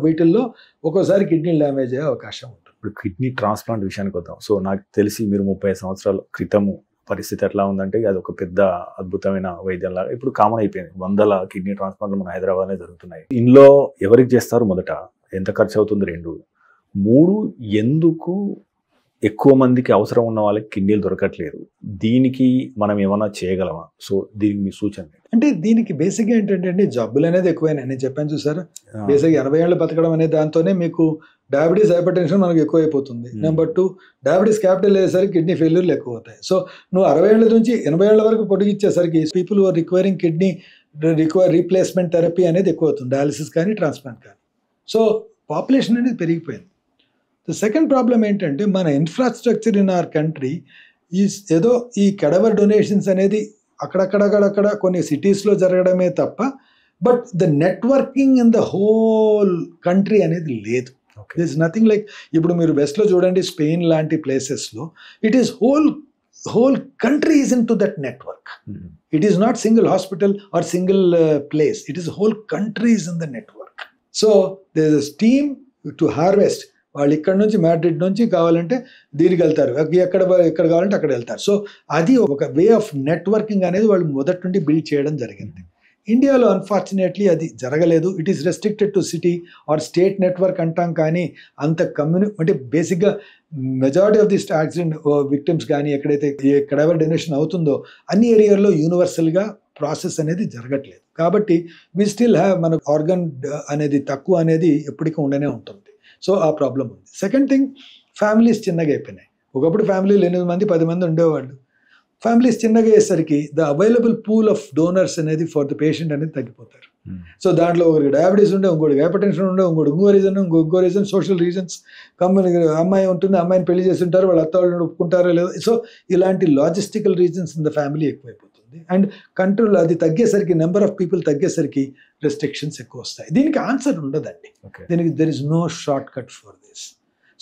వీటిల్లో ఒక్కోసారి kidney damage అయ్యే అవకాశం ఉంటుంది. ఇప్పుడు kidney transplant విషయానికి వద్దాం. So నాకు తెలిసి మీరు 30 సంవత్సరాల క్రితము పరిస్థితి ఎట్లా ఉందంటే అది ఒక పెద్ద అద్భుతమైన వైద్యంలాగా ఇప్పుడు కామన్ అయిపోయింది. 100 కిడ్నీ ట్రాన్స్ప్లాంట్లు మన హైదరాబాద్లో జరుగుతున్నాయి. ఇందులో ఎవరికి చేస్తారు? మొదట ఎంత ఖర్చు అవుతుంది? 2, 3 ఎందుకు ఎక్కువ మందికి అవసరం ఉన్న వాళ్ళకి కిడ్నీలు దొరకట్లేదు? దీనికి మనం ఏమైనా చేయగలమా? సో దీనికి మీ సూచన? అంటే దీనికి బేసిక్గా ఏంటంటే జబ్బులు అనేది ఎక్కువైనా, నేను చెప్పాను చూసారా, బేసిక్గా 80 ఏళ్ళు బతకడం అనే దాంతోనే మీకు డయాబెటీస్, హైపర్ టెన్షన్ మనకు ఎక్కువైపోతుంది. నెంబర్ 2, డయాబెటీస్ క్యాపిటల్ అయ్యేసరికి కిడ్నీ ఫెయిల్యూర్లు ఎక్కువ అవుతాయి. సో నువ్వు 60 ఏళ్ళ నుంచి 80 ఏళ్ళ వరకు పొడిగిచ్చేసరికి people are requiring kidney replacement therapy అనేది ఎక్కువ అవుతుంది, డయాలిసిస్ కానీ ట్రాన్స్ప్లాంట్ కానీ. సో పాపులేషన్ అనేది పెరిగిపోయింది. ద సెకండ్ ప్రాబ్లం ఏంటంటే మన ఇన్ఫ్రాస్ట్రక్చర్ ఇన్ అవర్ కంట్రీ ఏదో ఈ కెడవర్ డొనేషన్స్ అనేది అక్కడక్కడ కొన్ని సిటీస్లో జరగడమే తప్ప, but the networking in the whole country అనేది లేదు. దిస్ ఇస్ నథింగ్ లైక్, ఇప్పుడు మీరు వెస్ట్లో చూడండి, స్పెయిన్ లాంటి ప్లేసెస్లో it is whole country is into that network. It is not single hospital or single place. It is whole country is in the network. So there is a team to harvest. వాళ్ళు ఇక్కడ నుంచి Madrid నుంచి కావాలంటే దీనికి వెళ్తారు, ఎక్కడ కావాలంటే అక్కడ వెళ్తారు. సో అది ఒక వే ఆఫ్ నెట్వర్కింగ్ అనేది వాళ్ళు మొదటి నుండి బిల్డ్ చేయడం జరిగింది. ఇండియాలో అన్ఫార్చునేట్లీ అది జరగలేదు. It is restricted to city or state network అంటాం, కానీ అంత అంటే బేసిక్గా majority of the accident victims కానీ ఎక్కడైతే కెడవర్ డొనేషన్ అవుతుందో అన్ని ఏరియాల్లో యూనివర్సల్గా ప్రాసెస్ అనేది జరగట్లేదు. కాబట్టి వి స్టిల్ హ్యావ్ మన ఆర్గన్ అనేది తక్కువ అనేది ఎప్పటికీ ఉండనే ఉంటుంది. సో ఆ ప్రాబ్లం ఉంది. సెకండ్ థింగ్, ఫ్యామిలీస్ చిన్నగా అయిపోయినాయి. ఒకప్పుడు ఫ్యామిలీలు 8 మంది 10 మంది ఉండేవాళ్ళు. ఫ్యామిలీస్ చిన్నగా అయ్యేసరికి the available pool of donors అనేది ఫర్ ద పేషెంట్ అనేది తగ్గిపోతారు. సో దాంట్లో ఒకరికి డయాబెటీస్ ఉండే, ఇంకోటి హైపర్ టెన్షన్ ఉండే, ఇంకో రీజన్ సోషల్ రీజన్స్, అమ్మాయి ఉంటుంది, అమ్మాయిని పెళ్లి చేస్తుంటారు, వాళ్ళ అత్త వాళ్ళు ఒప్పుకుంటారో లేదో. సో ఇలాంటి logistical reasons in the family ఎక్కువైపోతుంది. అండ్ కంట్రోల్ అది తగ్గేసరికి, నెంబర్ ఆఫ్ పీపుల్ తగ్గేసరికి రెస్ట్రిక్షన్స్ ఎక్కువ వస్తాయి. దీనికి ఆన్సర్ ఉండదండి. దీనికి there is no shortcut for this.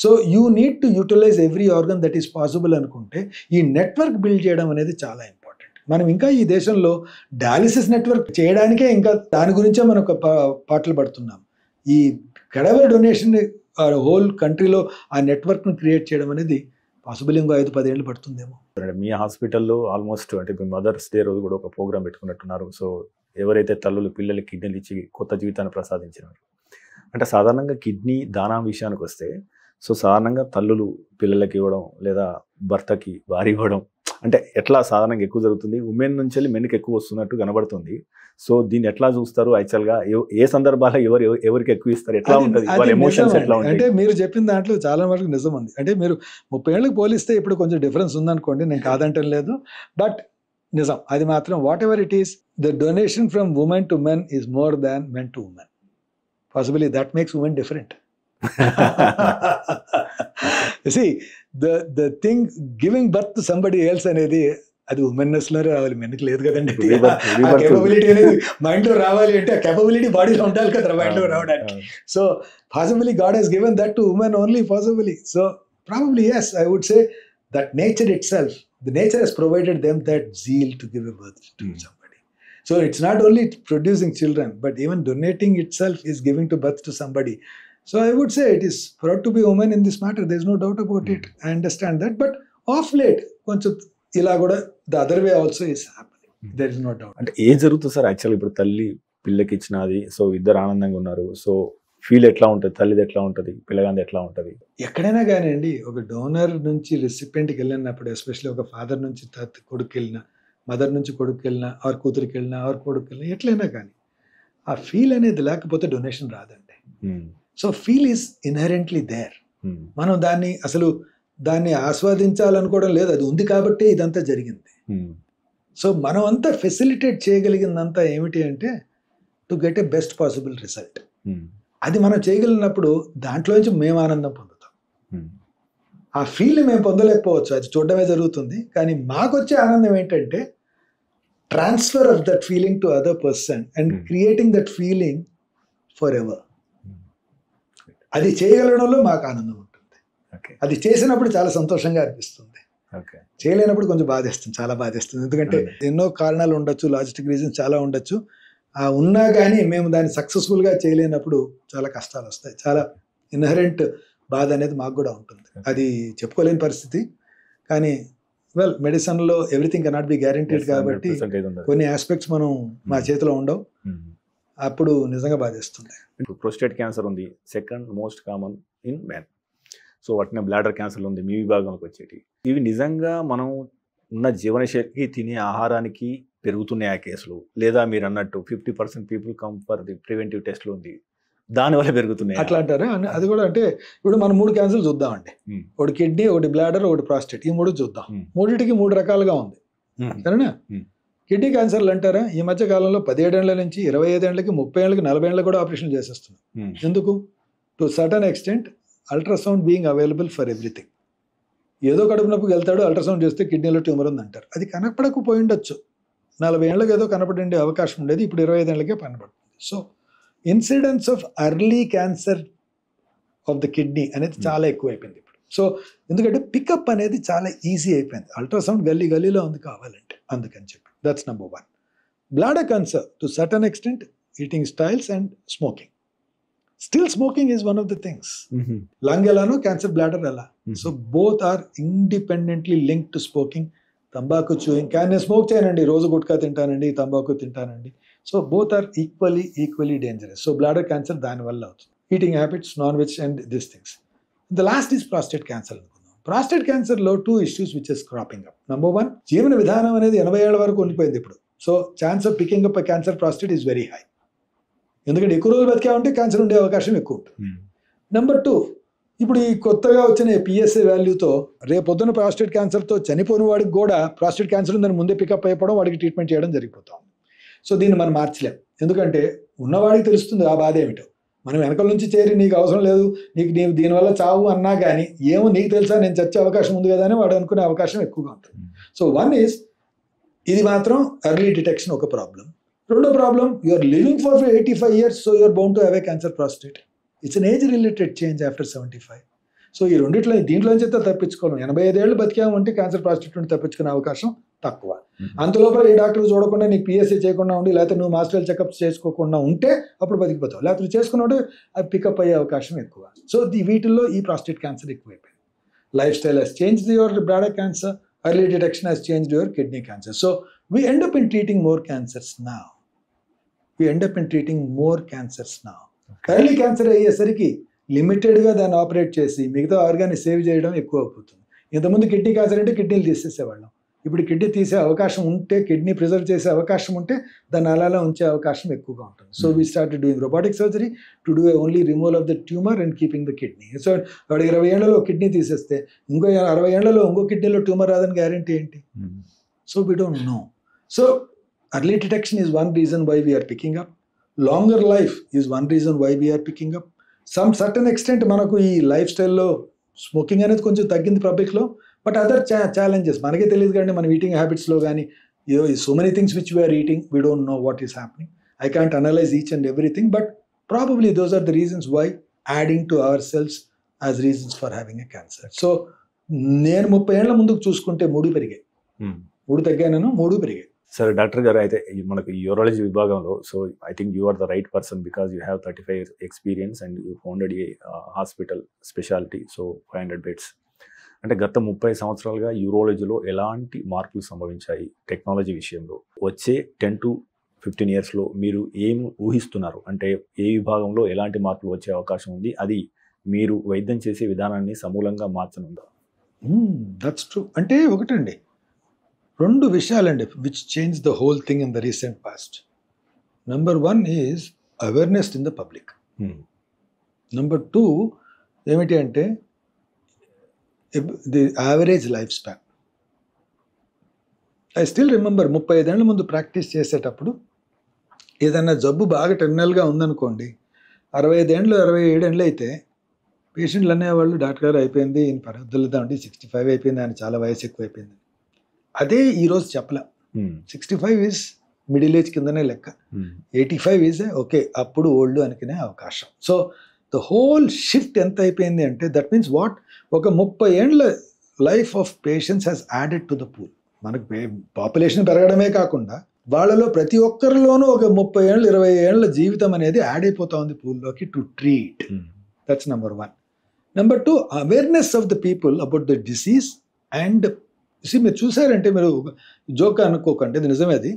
So you need to utilise every organ that is possible అనుకుంటే ఈ నెట్వర్క్ బిల్డ్ చేయడం అనేది చాలా ఇంపార్టెంట్. మనం ఇంకా ఈ దేశంలో డయాలిసిస్ నెట్వర్క్ చేయడానికే ఇంకా దాని గురించే మనం ఒక పాటలు పడుతున్నాం. ఈ కెడవర్ డొనేషన్ హోల్ కంట్రీలో ఆ నెట్వర్క్ను క్రియేట్ చేయడం అనేది పాసిబుల్ ఇంకో 5-10 ఏళ్ళు పడుతుందేమో. మీ హాస్పిటల్లో ఆల్మోస్ట్ అంటే మీ మదర్స్ డే రోజు కూడా ఒక ప్రోగ్రామ్ పెట్టుకున్నట్టున్నారు. సో ఎవరైతే తల్లులు పిల్లలకి కిడ్నీలు ఇచ్చి కొత్త జీవితాన్ని ప్రసాదించినారు, అంటే సాధారణంగా కిడ్నీ దానం విషయానికి వస్తే, సో సాధారణంగా తల్లులు పిల్లలకి ఇవ్వడం లేదా భర్తకి భార్య ఇవ్వడం అంటే ఎట్లా సాధారణంగా ఎక్కువ జరుగుతుంది, ఉమెన్ నుంచి వెళ్ళి మెన్కి ఎక్కువ వస్తున్నట్టు కనబడుతుంది. సో దీన్ని ఎట్లా చూస్తారు? యాక్చువల్గా ఏ సందర్భాల్లో ఎవరికి ఎక్కువ ఇస్తారు, ఎట్లా ఉంటుంది, వాళ్ళ ఎమోషన్స్ ఎట్లా ఉంటాయి? అంటే మీరు చెప్పిన దాంట్లో చాలా వరకు నిజం ఉంది. అంటే మీరు 30 ఏళ్ళకి పోలిస్తే ఇప్పుడు కొంచెం డిఫరెన్స్ ఉందనుకోండి, నేను కాదంటం లేదు, బట్ నిజం అది మాత్రం. What ever it is, the donation from women to men is more than men to women. Possibly that makes women different. See, the thing giving birth to somebody else అనేది అది ఉమెన్నెస్ లో రావాలి, మెన్కి లేదు కదండి. కేపబిలిటీ అనేది మైండ్ లో రావాలి అంటే ఆ కేపబిలిటీ బాడీలో ఉండాలి కదా మైండ్ లో రావడానికి. So possibly God has given that to women only possibly. So probably yes, I would say that nature itself, the nature has provided them that zeal to give a birth to somebody. So it's not only producing children, but even donating itself is giving to birth to somebody. So I would say it is proud to be a woman in this matter. There is no doubt about it. I understand that. But of late, కొంచెం ఇలా కూడా the other way also is happening. There is no doubt. అంటే ఏం జరుగుతుంది sir actual? ఇప్పుడు తల్లి పిల్లకి ఇచ్చినది, సో ఇద్దరు ఆనందంగా ఉన్నారు, సో ఫీల్ ఎట్లా ఉంటుంది, తల్లిది ఎట్లా ఉంటుంది, పిల్లగాంది ఎట్లా ఉంటుంది? ఎక్కడైనా కానివ్వండి, ఒక డోనర్ నుంచి రెసిపియంట్కి వెళ్ళినప్పుడు, ఎస్పెషల్లీ ఒక ఫాదర్ నుంచి కొడుకు వెళ్ళినా, మదర్ నుంచి కొడుకు వెళ్ళినా, ఆర్ కూతురికి వెళ్ళినా, ఆర్ కొడుకు వెళ్ళినా, ఎట్లయినా కానీ ఆ ఫీల్ అనేది లేకపోతే డొనేషన్ రాదండి. So feel is inherently there. మనం దాన్ని ఆస్వాదించాలనుకోవడం లేదు, అది ఉంది కాబట్టి ఇదంతా జరిగింది. సో మనం అంతా ఫెసిలిటేట్ చేయగలిగిందంతా ఏమిటి అంటే to get a best possible result. అది మనం చేయగలిగినప్పుడు దాంట్లోంచి మేము ఆనందం పొందుతాం. ఆ ఫీల్ మేము పొందలేకపోవచ్చు, అది చూడడమే జరుగుతుంది. కానీ మాకు వచ్చే ఆనందం ఏంటంటే transfer of that feeling to other person and creating that feeling for ever. అది చేయగలగడంలో మాకు ఆనందం ఉంటుంది. అది చేసినప్పుడు చాలా సంతోషంగా అనిపిస్తుంది. చేయలేనప్పుడు కొంచెం బాధేస్తుంది, చాలా బాధేస్తుంది. ఎందుకంటే ఎన్నో కారణాలు ఉండొచ్చు, లాజిస్టిక్ రీజన్స్ చాలా ఉండొచ్చు. ఉన్నా కానీ మేము దాన్ని సక్సెస్ఫుల్గా చేయలేనప్పుడు చాలా కష్టాలు వస్తాయి. చాలా ఇన్హరెంట్ బాధ అనేది మాకు కూడా ఉంటుంది. అది చెప్పుకోలేని పరిస్థితి. కానీ మెడిసిన్లో ఎవ్రీథింగ్ కెనాట్ బి గ్యారంటీడ్ కాబట్టి కొన్ని ఆస్పెక్ట్స్ మనం మా చేతిలో ఉండవు. అప్పుడు నిజంగా బాధేస్తుంది. ప్రోస్టేట్ క్యాన్సర్ ఉంది, second most common in men. So వాటిని బ్లాడర్ క్యాన్సర్ ఉంది, మీ విభాగంలోకి వచ్చేటి. ఇవి నిజంగా మనం ఉన్న జీవనశైలికి, తినే ఆహారానికి పెరుగుతున్నాయి ఆ కేసులు, లేదా మీరు అన్నట్టు 50% people come for the preventive టెస్ట్లు ఉంది, దానివల్ల పెరుగుతున్నాయి అట్లా అంటారా? అది కూడా అంటే ఇప్పుడు మనం 3 క్యాన్సర్లు చూద్దామండి. ఒకటి కిడ్నీ, ఒకటి బ్లాడర్, ఒకటి ప్రాస్టేట్. ఈ 3 చూద్దాం. మూడింటికి 3 రకాలుగా ఉంది, సరేనా? కిడ్నీ క్యాన్సర్లు అంటారా, ఈ మధ్య కాలంలో 17 ఏళ్ల నుంచి 25 ఏళ్ళకి, 30 ఏళ్ళకి, 40 ఏళ్ళకి కూడా ఆపరేషన్ చేసేస్తున్నాం. ఎందుకు? To certain extent ultrasound being available for everything. ఏదో కడుపు నొప్పికి వెళ్తాడు, అల్ట్రాసౌండ్ చేస్తే కిడ్నీలో ట్యూమర్ ఉంది అంటారు. అది కనపడకపోయి ఉండొచ్చు, 40 ఏళ్ళకి ఏదో కనపడే అవకాశం ఉండేది, ఇప్పుడు 25 ఏళ్ళకే కనపడుతుంది. So incidence of early cancer of the kidney అనేది చాలా ఎక్కువ అయిపోయింది ఇప్పుడు. సో ఎందుకంటే పికప్ అనేది చాలా ఈజీ అయిపోయింది. అల్ట్రాసౌండ్ గల్లీలో ఉంది కావాలంటే, అందుకని చెప్పి that's number 1. Bladder cancer to certain extent, eating styles and smoking. Still smoking is one of the things. Lung elano, cancer bladder ela. So both are independently linked to smoking. Tambaku chewing. Can I smoke cheyanandi? Roju gutka tintanandi, tambaku tintanandi. So both are equally dangerous. So bladder cancer dani valla avutundi. Eating habits, non-veg and these things. The last is prostate cancer. Prostate cancer lo 2 issues which is cropping up. Number 1, jeevana vidhanam anedi 80 ఏళ్ల వరకు ఉండిపోయింది ఇప్పుడు. So chance of picking up a cancer prostate is very high. ఎందుకంటే ఎక్కువ రోజులు బతికా ఉంటే cancer ఉండే అవకాశం ఎక్కువ ఉంటుంది. నెంబర్ 2, ఇప్పుడు ఈ కొత్తగా వచ్చిన పిఎస్ఏ వాల్యూతో రేపొద్దున ప్రాస్టేట్ క్యాన్సర్తో చనిపోయిన వాడికి కూడా ప్రాస్టేట్ క్యాన్సర్ ఉందని ముందే పికప్ అయిపోవడం, వాడికి ట్రీట్మెంట్ చేయడం జరిగిపోతాం. సో దీన్ని మనం మార్చలేం. ఎందుకంటే ఉన్నవాడికి తెలుస్తుంది ఆ బాధ ఏమిటో. మనం వెనకాల నుంచి చేరి నీకు అవసరం లేదు, నీవు దీనివల్ల చావు అన్నా కానీ ఏమో నీకు తెలుసా, నేను చచ్చే అవకాశం ఉంది కదా అని వాడు అనుకునే అవకాశం ఎక్కువగా ఉంటుంది. సో 1 is ఇది మాత్రం ఎర్లీ డిటెక్షన్ ఒక ప్రాబ్లం. రెండో problem, you are living for 85 years, so you are bound to have a cancer prostate. It's an age related change after 75. So ఈ దీంట్లోంచి అయితే తప్పించుకోవడం. 85 ఏళ్ళు బతికామంటే క్యాన్సర్ ప్రాస్టేట్ నుండి తప్పించుకునే అవకాశం తక్కువ. అంతలోపల ఈ డాక్టర్ చూడకుండా, నీకు పిఎస్ఏ చేయకుండా ఉండి, లేకపోతే నువ్వు మాస్టర్ చెకప్ చేసుకోకుండా ఉంటే అప్పుడు బతికిపోతావు. లేకపోతే చేసుకున్నా ఉంటే అది పికప్ అయ్యే అవకాశం ఎక్కువ. సో వీటిల్లో ఈ ప్రాస్టేట్ క్యాన్సర్ ఎక్కువైపోయింది. Life style has changed your bladder cancer, early detection has changed your kidney cancer. So we end up in treating more cancers now. Early cancer అయ్యేసరికి లిమిటెడ్గా దాన్ని ఆపరేట్ చేసి మిగతా ఆర్గాన్ని సేవ్ చేయడం ఎక్కువ అవుతుంది. ఇంతకుముందు కిడ్నీ క్యాన్సర్ అంటే కిడ్నీలు తీసేసేవాళ్ళం. ఇప్పుడు కిడ్నీ తీసే అవకాశం ఉంటే, కిడ్నీ ప్రిజర్వ్ చేసే అవకాశం ఉంటే దాన్ని అలా ఉంచే అవకాశం ఎక్కువగా ఉంటుంది. So we started doing robotic surgery to do only removal of the tumour and keeping the kidney. So వాడు 20 ఏళ్లలో కిడ్నీ తీసేస్తే ఇంకో 60 ఏళ్లలో ఇంకో కిడ్నీలో ట్యూమర్ రాదని గ్యారంటీ ఏంటి? So we don't no. So early detection is one reason why we are picking up. Longer life is one reason why we are picking up. Some certain extent మనకు ఈ life స్టైల్లో smoking అనేది కొంచెం తగ్గింది పబ్లిక్లో. But other challenges మనకే తెలియదు కానీ మన ఈటింగ్ హ్యాబిట్స్లో కానీ so many things which we're eating, we don't know what is happening. I can't analyse each and everything, but probably those are the reasons why adding to our cells as reasons for having a cancer. So నేను 30 ఏళ్ల ముందుకు చూసుకుంటే 3 పెరిగాయి, 3 తగ్గాను, 3 పెరిగాయి. సరే doctor గారు, అయితే మనకు యూరాలజీ విభాగంలో, so I think you are the right person because you have 35 years experience and you founded a hospital speciality, so 500 beds. అంటే గత 30 సంవత్సరాలుగా యూరాలజీలో ఎలాంటి మార్పులు సంభవించాయి టెక్నాలజీ విషయంలో? వచ్చే 10 to 15 ఇయర్స్లో మీరు ఏం ఊహిస్తున్నారు? అంటే ఏ విభాగంలో ఎలాంటి మార్పులు వచ్చే అవకాశం ఉంది? అది మీరు వైద్యం చేసే విధానాన్ని సమూలంగా మార్చనుందా? That's true. అంటే ఒకటండి, 2 విషయాలండి which change the whole thing in the recent past. Number 1 is awareness in the public. Number 2 ఏమిటి అంటే the average life span. I still remember 35 ఏళ్ళ ముందు ప్రాక్టీస్ చేసేటప్పుడు ఏదైనా జబ్బు బాగా టెర్మినల్గా ఉందనుకోండి, 65 ఏళ్ళు 67 ఏళ్ళు అయితే పేషెంట్లు అనేవాళ్ళు, డాక్టర్ గారు అయిపోయింది, ఈయన పరవద్దులుదామండి, 65 అయిపోయింది, ఆయన చాలా వయసు ఎక్కువ అయిపోయింది. అదే ఈరోజు చెప్పలే. 65 ఈజ్ మిడిల్ ఏజ్ కిందనే లెక్క, 85 ఈజ్ ఓకే అప్పుడు ఓల్డ్ అనుకునే అవకాశం. సో ద హోల్ షిఫ్ట్ ఎంత అయిపోయింది అంటే దట్ మీన్స్ వాట్, ఒక 30 ఏళ్ళ life of patients has added to the pool. మనకు పాపులేషన్ పెరగడమే కాకుండా వాళ్ళలో ప్రతి ఒక్కరిలోనూ ఒక 30 ఏళ్ళు 20 ఏళ్ళ జీవితం అనేది యాడ్ అయిపోతా ఉంది పూల్లోకి to treat. That's number 1. Number 2, awareness of the people about the disease. And మీరు చూసారంటే, మీరు జోక్ అనుకోకండి, ఇది నిజమే. అది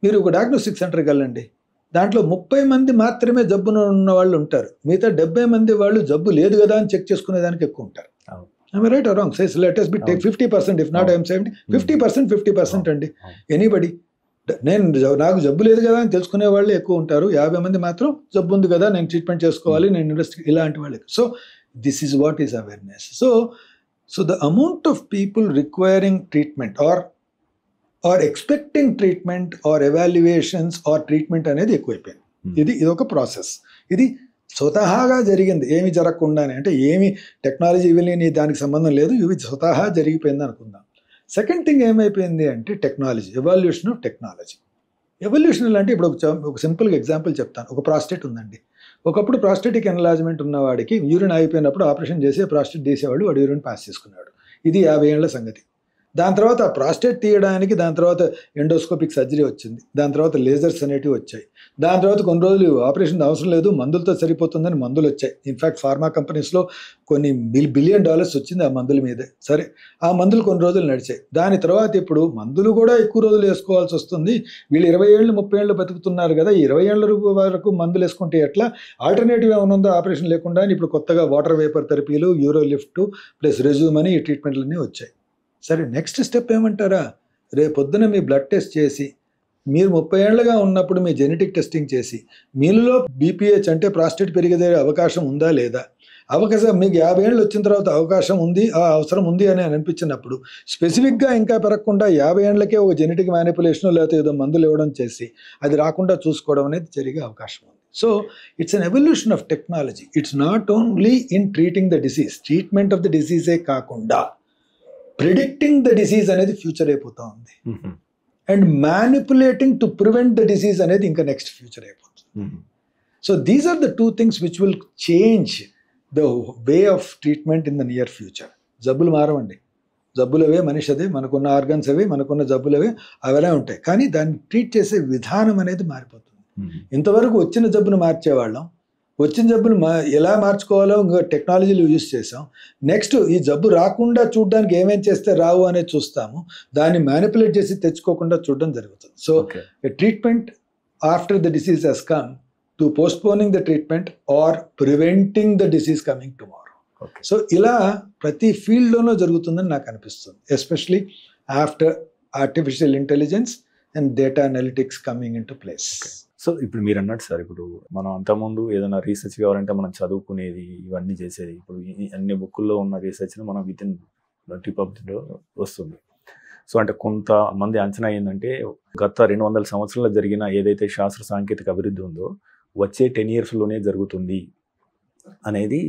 మీరు ఒక డయాగ్నోస్టిక్ సెంటర్కి వెళ్ళండి, దాంట్లో 30 మంది మాత్రమే జబ్బును ఉన్న వాళ్ళు ఉంటారు, మిగతా 70 మంది వాళ్ళు జబ్బు లేదు కదా అని చెక్ చేసుకునే దానికి ఎక్కువ ఉంటారు. Am I right or wrong? Say, let us be take 50%, if not I am 70, 50% అండి. ఎనీబడి, నాకు జబ్బు లేదు కదా అని తెలుసుకునే వాళ్ళే ఎక్కువ ఉంటారు, 50 మంది మాత్రం జబ్బు ఉంది కదా నేను ట్రీట్మెంట్ చేసుకోవాలి, నేను ఇలాంటి వాళ్ళకి. So this is what is awareness. So the amount of people requiring treatment or expecting treatment or evaluations or treatment అనేది ఎక్కువైపోయింది. ఇది ఒక ప్రాసెస్, ఇది స్వతహాగా జరిగింది, ఏమి జరగకుండానే. అంటే ఏమి టెక్నాలజీ ఇవి దానికి సంబంధం లేదు, ఇవి స్వతహా జరిగిపోయింది అనుకుందాం. సెకండ్ థింగ్ ఏమైపోయింది అంటే technology, evolution of technology. Evolution అంటే ఇప్పుడు ఒక సింపుల్గా ఎగ్జాంపుల్ చెప్తాను. ఒక ప్రాస్టేట్ ఉందండి. ఒకప్పుడు ప్రాస్టేటిక్ ఎన్లార్జ్మెంట్ ఉన్నవాడికి యూరిన్ అయిపోయినప్పుడు ఆపరేషన్ చేసి ప్రాస్టేట్ తీసేవాడు, వాడు యూరిన్ పాస్ చేసుకున్నాడు. ఇది 50 ఏళ్ల సంగతి. దాని తర్వాత ఆ ప్రాస్టేట్ తీయడానికి దాని తర్వాత ఎండోస్కోపిక్ సర్జరీ వచ్చింది, దాని తర్వాత లేజర్స్ అనేటివి వచ్చాయి, దాని తర్వాత కొన్ని రోజులు ఆపరేషన్ అవసరం లేదు, మందులతో సరిపోతుందని మందులు వచ్చాయి. ఇన్ఫ్యాక్ట్ ఫార్మా కంపెనీస్లో కొన్ని $1 బిలియన్ వచ్చింది ఆ మందుల మీదే. సరే, ఆ మందులు కొన్ని రోజులు నడిచాయి. దాని తర్వాత ఇప్పుడు మందులు కూడా ఎక్కువ రోజులు వేసుకోవాల్సి వస్తుంది. వీళ్ళు 20 ఏళ్ళు 30 ఏళ్ళు బతుకుతున్నారు కదా, ఈ 20 ఏళ్ళ వరకు మందులు వేసుకుంటే ఎట్లా, ఆల్టర్నేటివ్ ఏమైనా ఉందో ఆపరేషన్ లేకుండా ఇప్పుడు కొత్తగా వాటర్ వేపర్ థెరపీలు, యూరో లిఫ్ట్ ప్లస్ రెజ్యూమ్ అని ఈ ట్రీట్మెంట్లన్నీ వచ్చాయి. సరే, నెక్స్ట్ స్టెప్ ఏమంటారా, రేపొద్దున మీ బ్లడ్ టెస్ట్ చేసి మీరు 30 ఏళ్ళగా ఉన్నప్పుడు మీ జెనెటిక్ టెస్టింగ్ చేసి మీలో బీపీహెచ్ అంటే ప్రాస్టేట్ పెరిగే అవకాశం ఉందా లేదా, అవకాశం మీకు 50 ఏళ్ళు వచ్చిన తర్వాత అవకాశం ఉంది, ఆ అవసరం ఉంది అని అనిపించినప్పుడు స్పెసిఫిక్గా ఇంకా పెరగకుండా 50 ఏళ్ళకే ఒక జెనెటిక్ మ్యానిపులేషన్ లేకపోతే ఏదో మందులు ఇవ్వడం చేసి అది రాకుండా చూసుకోవడం అనేది జరిగే అవకాశం ఉంది. So it's an evolution of technology. It's not only in treating the disease, treatment of the డిసీజే కాకుండా ప్రిడిక్టింగ్ ద డిసీజ్ అనేది ఫ్యూచర్ అయిపోతా ఉంది, and manipulating to prevent the disease అనేది ఇంకా నెక్స్ట్ ఫ్యూచర్ అయిపోతుంది. So these are the 2 things which will change the way of treatment in the near future. జబ్బులు మారవండి, జబ్బులవే, మనిషి అదే, మనకున్న ఆర్గన్స్ అవే, మనకున్న జబ్బులవే అవే ఉంటాయి, కానీ దాన్ని ట్రీట్ చేసే విధానం అనేది మారిపోతుంది. ఇంతవరకు వచ్చిన జబ్బును మార్చేవాళ్ళం, వచ్చిన జబ్బులు ఎలా మార్చుకోవాలో ఇంకా టెక్నాలజీలు యూజ్ చేసాం. నెక్స్ట్ ఈ జబ్బు రాకుండా చూడడానికి ఏమేం చేస్తే రావు అనేది చూస్తాము, దాన్ని మ్యానిపులేట్ చేసి తెచ్చుకోకుండా చూడడం జరుగుతుంది. So treatment after the disease has come to postponing the treatment or preventing the disease coming tomorrow. So ఇలా ప్రతి ఫీల్డ్లోనూ జరుగుతుందని నాకు అనిపిస్తుంది, especially after artificial intelligence and data analytics coming in to place. So ఇప్పుడు మీరు అన్నట్టు సార్, ఇప్పుడు మనం అంతకుముందు ఏదైనా రీసెర్చ్ కావాలంటే మనం చదువుకునేది, ఇవన్నీ చేసేది. ఇప్పుడు అన్ని బుక్కుల్లో ఉన్న రీసెర్చ్ని మనం with in tip of the వస్తుంది. సో అంటే కొంతమంది అంచనా ఏంటంటే గత 200 సంవత్సరాల్లో జరిగిన ఏదైతే శాస్త్ర సాంకేతిక అభివృద్ధి ఉందో వచ్చే 10 yearsలోనే జరుగుతుంది అనేది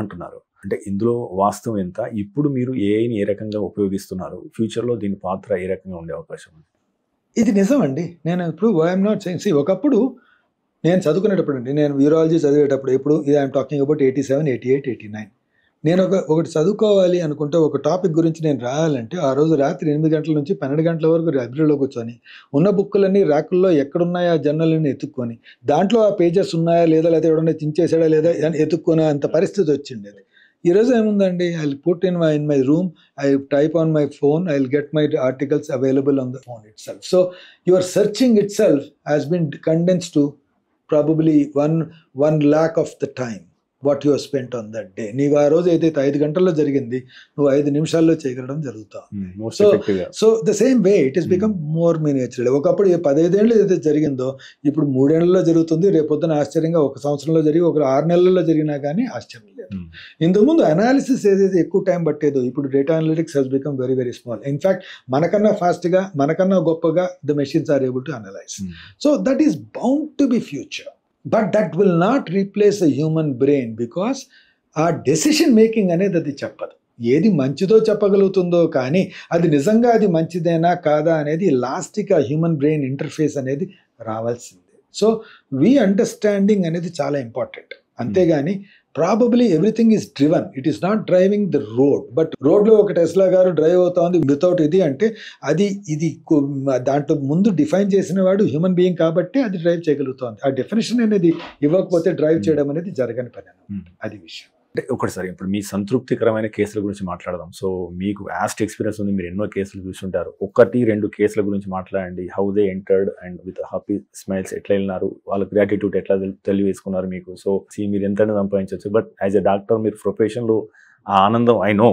అంటున్నారు. అంటే ఇందులో వాస్తవం ఎంత, ఇప్పుడు మీరు ఏఐని ఏ రకంగా ఉపయోగిస్తున్నారు, ఫ్యూచర్లో దీని పాత్ర ఏ రకంగా ఉండే అవకాశం ఉంది? ఇది నిజం అండి. నేను ఇప్పుడు ఐఎమ్ నాట్ సెయింగ్, ఒకప్పుడు నేను చదువుకునేటప్పుడు అండి, నేను యూరాలజీ చదివేటప్పుడు, ఇప్పుడు ఐఎమ్ టాకింగ్ అబౌట్ 87, 88, 89, నేను ఒకటి చదువుకోవాలి అనుకుంటే, ఒక టాపిక్ గురించి నేను రాయాలంటే ఆ రోజు రాత్రి 8 గంటల నుంచి 12 గంటల వరకు లైబ్రరీలో కూర్చొని ఉన్న బుక్కులన్నీ ర్యాకుల్లో ఎక్కడున్నాయా జర్నల్ని ఎత్తుక్కొని దాంట్లో ఆ పేజెస్ ఉన్నాయా లేదా, లేకపోతే ఎవడన్నా చించేసాడా లేదా అని ఎత్తుక్కునే అంత పరిస్థితి వచ్చిండేది. ఈ రోజు ఏముందండి, I put in my room, I type on my phone, I will get my articles available on the phone itself. So your searching itself has been condensed to probably 1 lakh of the time what you spent on that day. నీకు ఆ రోజు ఏదైతే 5 గంటల్లో జరిగింది, నువ్వు 5 నిమిషాల్లో చేయగలడం జరుగుతుంది. So the same way it is become more miniature. ఒకప్పుడు 15 ఏళ్ళు ఏదైతే జరిగిందో ఇప్పుడు 3 ఏళ్లలో జరుగుతుంది. రేపొద్దున ఆశ్చర్యంగా 1 సంవత్సరంలో జరిగి 6 నెలల్లో జరిగినా కానీ ఆశ్చర్యం లేదు. ఇంతకుముందు అనాలిసిస్ ఏదైతే ఎక్కువ టైం పట్టేదో ఇప్పుడు data analytics has become very very small. In fact మనకన్నా ఫాస్ట్గా, మనకన్నా గొప్పగా the machines are able to analyse. So that is bound to be future. But that will not replace a human brain because ఆ decision making అనేది అది చెప్పదు. ఏది మంచిదో చెప్పగలుగుతుందో కానీ అది నిజంగా అది మంచిదేనా కాదా అనేది లాస్ట్కి ఆ హ్యూమన్ బ్రెయిన్ ఇంటర్ఫేస్ అనేది రావాల్సిందే. సో వీ అండర్స్టాండింగ్ అనేది చాలా ఇంపార్టెంట్. అంతేగాని probably everything is driven, it is not driving the road. But రోడ్లో ఒక టెస్లా కారు డ్రైవ్ అవుతా ఉంది వితౌట్ ఇది అంటే ఇది దాంట్లో ముందు డిఫైన్ చేసిన వాడు హ్యూమన్ బీయింగ్ కాబట్టి అది డ్రైవ్ చేయగలుగుతుంది. ఆ డెఫినేషన్ అనేది ఇవ్వకపోతే డ్రైవ్ చేయడం అనేది జరగని పని అన్నమాట. అది విషయం. అంటే ఒకటిసారి ఇప్పుడు మీ సంతృప్తికరమైన కేసుల గురించి మాట్లాడదాం. సో మీకు యాస్ట్ ఎక్స్పీరియన్స్ ఉంది, మీరు ఎన్నో కేసులు చూసుంటారు. 1-2 కేసుల గురించి మాట్లాడండి. How they entered and with happy smiles ఎట్లా వెళ్ళినారు, వాళ్ళ గ్రాటిట్యూడ్ ఎట్లా తెలియవేసుకున్నారు మీకు. సో మీరు ఎంత సంపాదించవచ్చు, బట్ యాజ్ ఎ డాక్టర్ మీరు ప్రొఫెషన్లో ఆ ఆనందం ఐ నో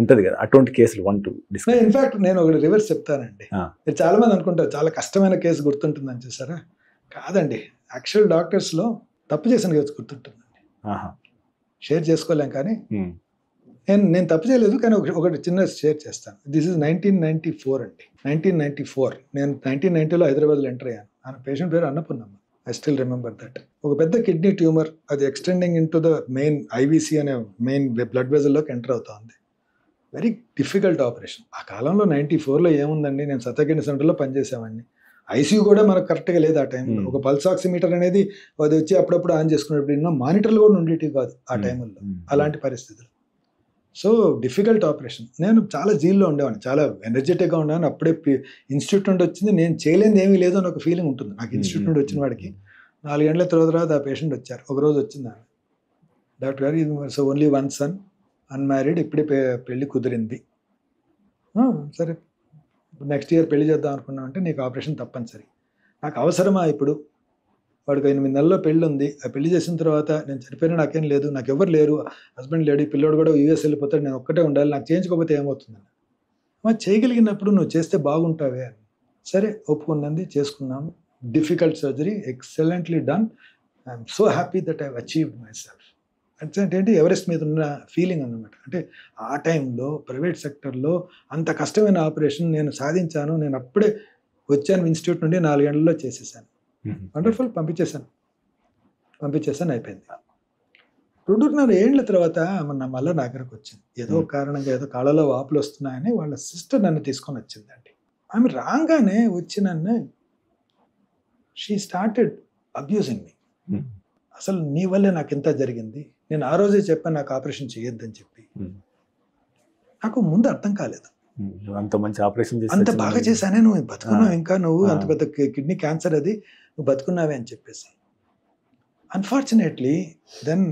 ఉంటుంది కదా, అటువంటి కేసులు 1-2 డిస్కస్. ఇన్ఫాక్ట్ నేను ఒకటి రివర్స్ చెప్తానండి. చాలా మంది అనుకుంటారు చాలా కష్టమైన కేసు గుర్తుంటుందని. చూసారా, కాదండి. యాక్చువల్ డాక్టర్స్లో తప్పు చేసిన కేసు గుర్తుంటుందండి. షేర్ చేసుకోలేం కానీ నేను తప్పు చేయలేదు, కానీ ఒకటి చిన్న షేర్ చేస్తాను. దిస్ ఇస్ 1994 అండి. 1994 నేను 1990లో హైదరాబాద్లో ఎంటర్ అయ్యాను. ఆ పేషెంట్ పేరు Annapurnamma. I still remember that. ఒక పెద్ద కిడ్నీ ట్యూమర్, అది extending in to the main IVC అనే మెయిన్ బ్లడ్ వెజల్లోకి ఎంటర్ అవుతా ఉంది. Very difficult operation. ఆ కాలంలో 94లో ఏముందండి, నేను సత్యకిరణ్ సెంటర్లో పనిచేసేవాడిని. ఐసీయూ కూడా మనకు కరెక్ట్గా లేదు ఆ టైంలో. ఒక పల్స్ ఆక్సిమీటర్ అనేది అది వచ్చి అప్పుడప్పుడు ఆన్ చేసుకున్నప్పుడు ఎన్నో మానిటర్లు కూడా ఉండేటివి కాదు ఆ టైంలో. అలాంటి పరిస్థితులు. So difficult operation. నేను చాలా జీల్లో ఉండేవాడిని, చాలా ఎనర్జెటిక్గా ఉండేవాడిని. అప్పుడే ఇన్స్టిట్యూట్ నుండి వచ్చింది, నేను చేయలేనిది ఏమీ లేదు అని ఒక ఫీలింగ్ ఉంటుంది నాకు. ఇన్స్టిట్యూట్ నుండి వచ్చిన వాడికి 4 గంటల తర్వాత ఆ పేషెంట్ వచ్చారు. ఒకరోజు వచ్చింది ఆమె, డాక్టర్ గారు ఇది సో ఓన్లీ 1 son, అన్మ్యారీడ్, ఇప్పుడే పెళ్ళి కుదిరింది. సరే నెక్స్ట్ ఇయర్ పెళ్లి చేద్దాం అనుకున్నాం అంటే నీకు ఆపరేషన్ తప్పనిసరి. నాకు అవసరమా ఇప్పుడు? వాడికి 8 నెలల్లో పెళ్ళి ఉంది. ఆ పెళ్లి చేసిన తర్వాత నేను చనిపోయినా నాకేం లేదు, నాకు ఎవరు లేరు, హస్బెండ్ లేడు, పిల్లోడు కూడా యూఎస్ వెళ్ళిపోతాడు, నేను ఒక్కటే ఉండాలి, నాకు చేయించుకోకపోతే ఏమవుతుందని. మరి చేయగలిగినప్పుడు నువ్వు చేస్తే బాగుంటావే అని. సరే ఒప్పుకున్నది, చేసుకున్నాము. Difficult surgery, excellently done. I'm so happy that I achieved my self. అంటే ఎవరెస్ట్ మీద ఉన్న ఫీలింగ్ అన్నమాట. అంటే ఆ టైంలో ప్రైవేట్ సెక్టర్లో అంత కష్టమైన ఆపరేషన్ నేను సాధించాను. నేను అప్పుడే వచ్చాను ఇన్స్టిట్యూట్ నుండి, 4 గంటల్లో చేసేసాను. వండర్ఫుల్. పంపించేసాను, అయిపోయింది. 2.5 ఏళ్ల తర్వాత మళ్ళీ నా దగ్గరకు వచ్చింది. ఏదో కారణంగా ఏదో కాళ్ళలో వాపులు వస్తున్నాయని వాళ్ళ సిస్టర్ నన్ను తీసుకొని వచ్చిందండి. ఆమె రాగానే వచ్చి నన్ను షీ స్టార్టెడ్ అబ్యూజింగ్ మీ. అసలు నీ వల్లే నాకు ఇంత జరిగింది, నేను ఆ రోజే చెప్పాను నాకు ఆపరేషన్ చేయొద్దని చెప్పి. నాకు ముందు అర్థం కాలేదు. అంత మంచి ఆపరేషన్ అంత బాగా చేశానే, నువ్వు బతుకున్నావు, ఇంకా నువ్వు అంత పెద్ద కిడ్నీ క్యాన్సర్ అది, నువ్వు బతుకున్నావే అని చెప్పేసి. అన్ఫార్చునేట్లీ దెన్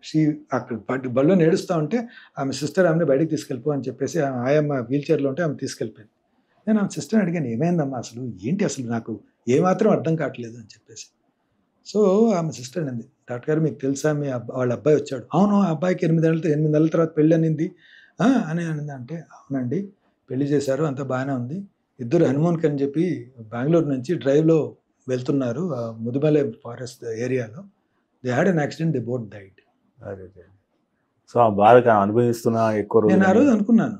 షీ అక్కడ బళ్ళో నేడుస్తూ ఉంటే ఆమె సిస్టర్ ఆమెను బయటకు తీసుకెళ్ళిపో అని చెప్పేసి, ఆయమ్మ వీల్ చైర్లో ఉంటే ఆమె తీసుకెళ్ళిపోయింది. నేను ఆమె సిస్టర్ని అడిగాను, ఏమైందమ్మా అసలు ఏంటి, అసలు నాకు ఏమాత్రం అర్థం కావట్లేదు అని చెప్పేసి. సో ఆమె సిస్టర్ అనింది, డాక్టర్ గారు మీకు తెలుసా మీ వాళ్ళ అబ్బాయి వచ్చాడు. అవును, ఆ అబ్బాయికి 8 నెలల తర్వాత పెళ్ళి అనింది అని అనింది. అంటే అవునండి, పెళ్లి చేశారు, అంతా బాగానే ఉంది. ఇద్దరు హనుమాన్కి అని చెప్పి బెంగళూరు నుంచి డ్రైవ్లో వెళ్తున్నారు ముదుమలై ఫారెస్ట్ ఏరియాలో. They had an accident, they both died. So ఆ బాధ అనుభవిస్తున్నా ఎక్కువ రోజు. నేను ఆ రోజు అనుకున్నాను,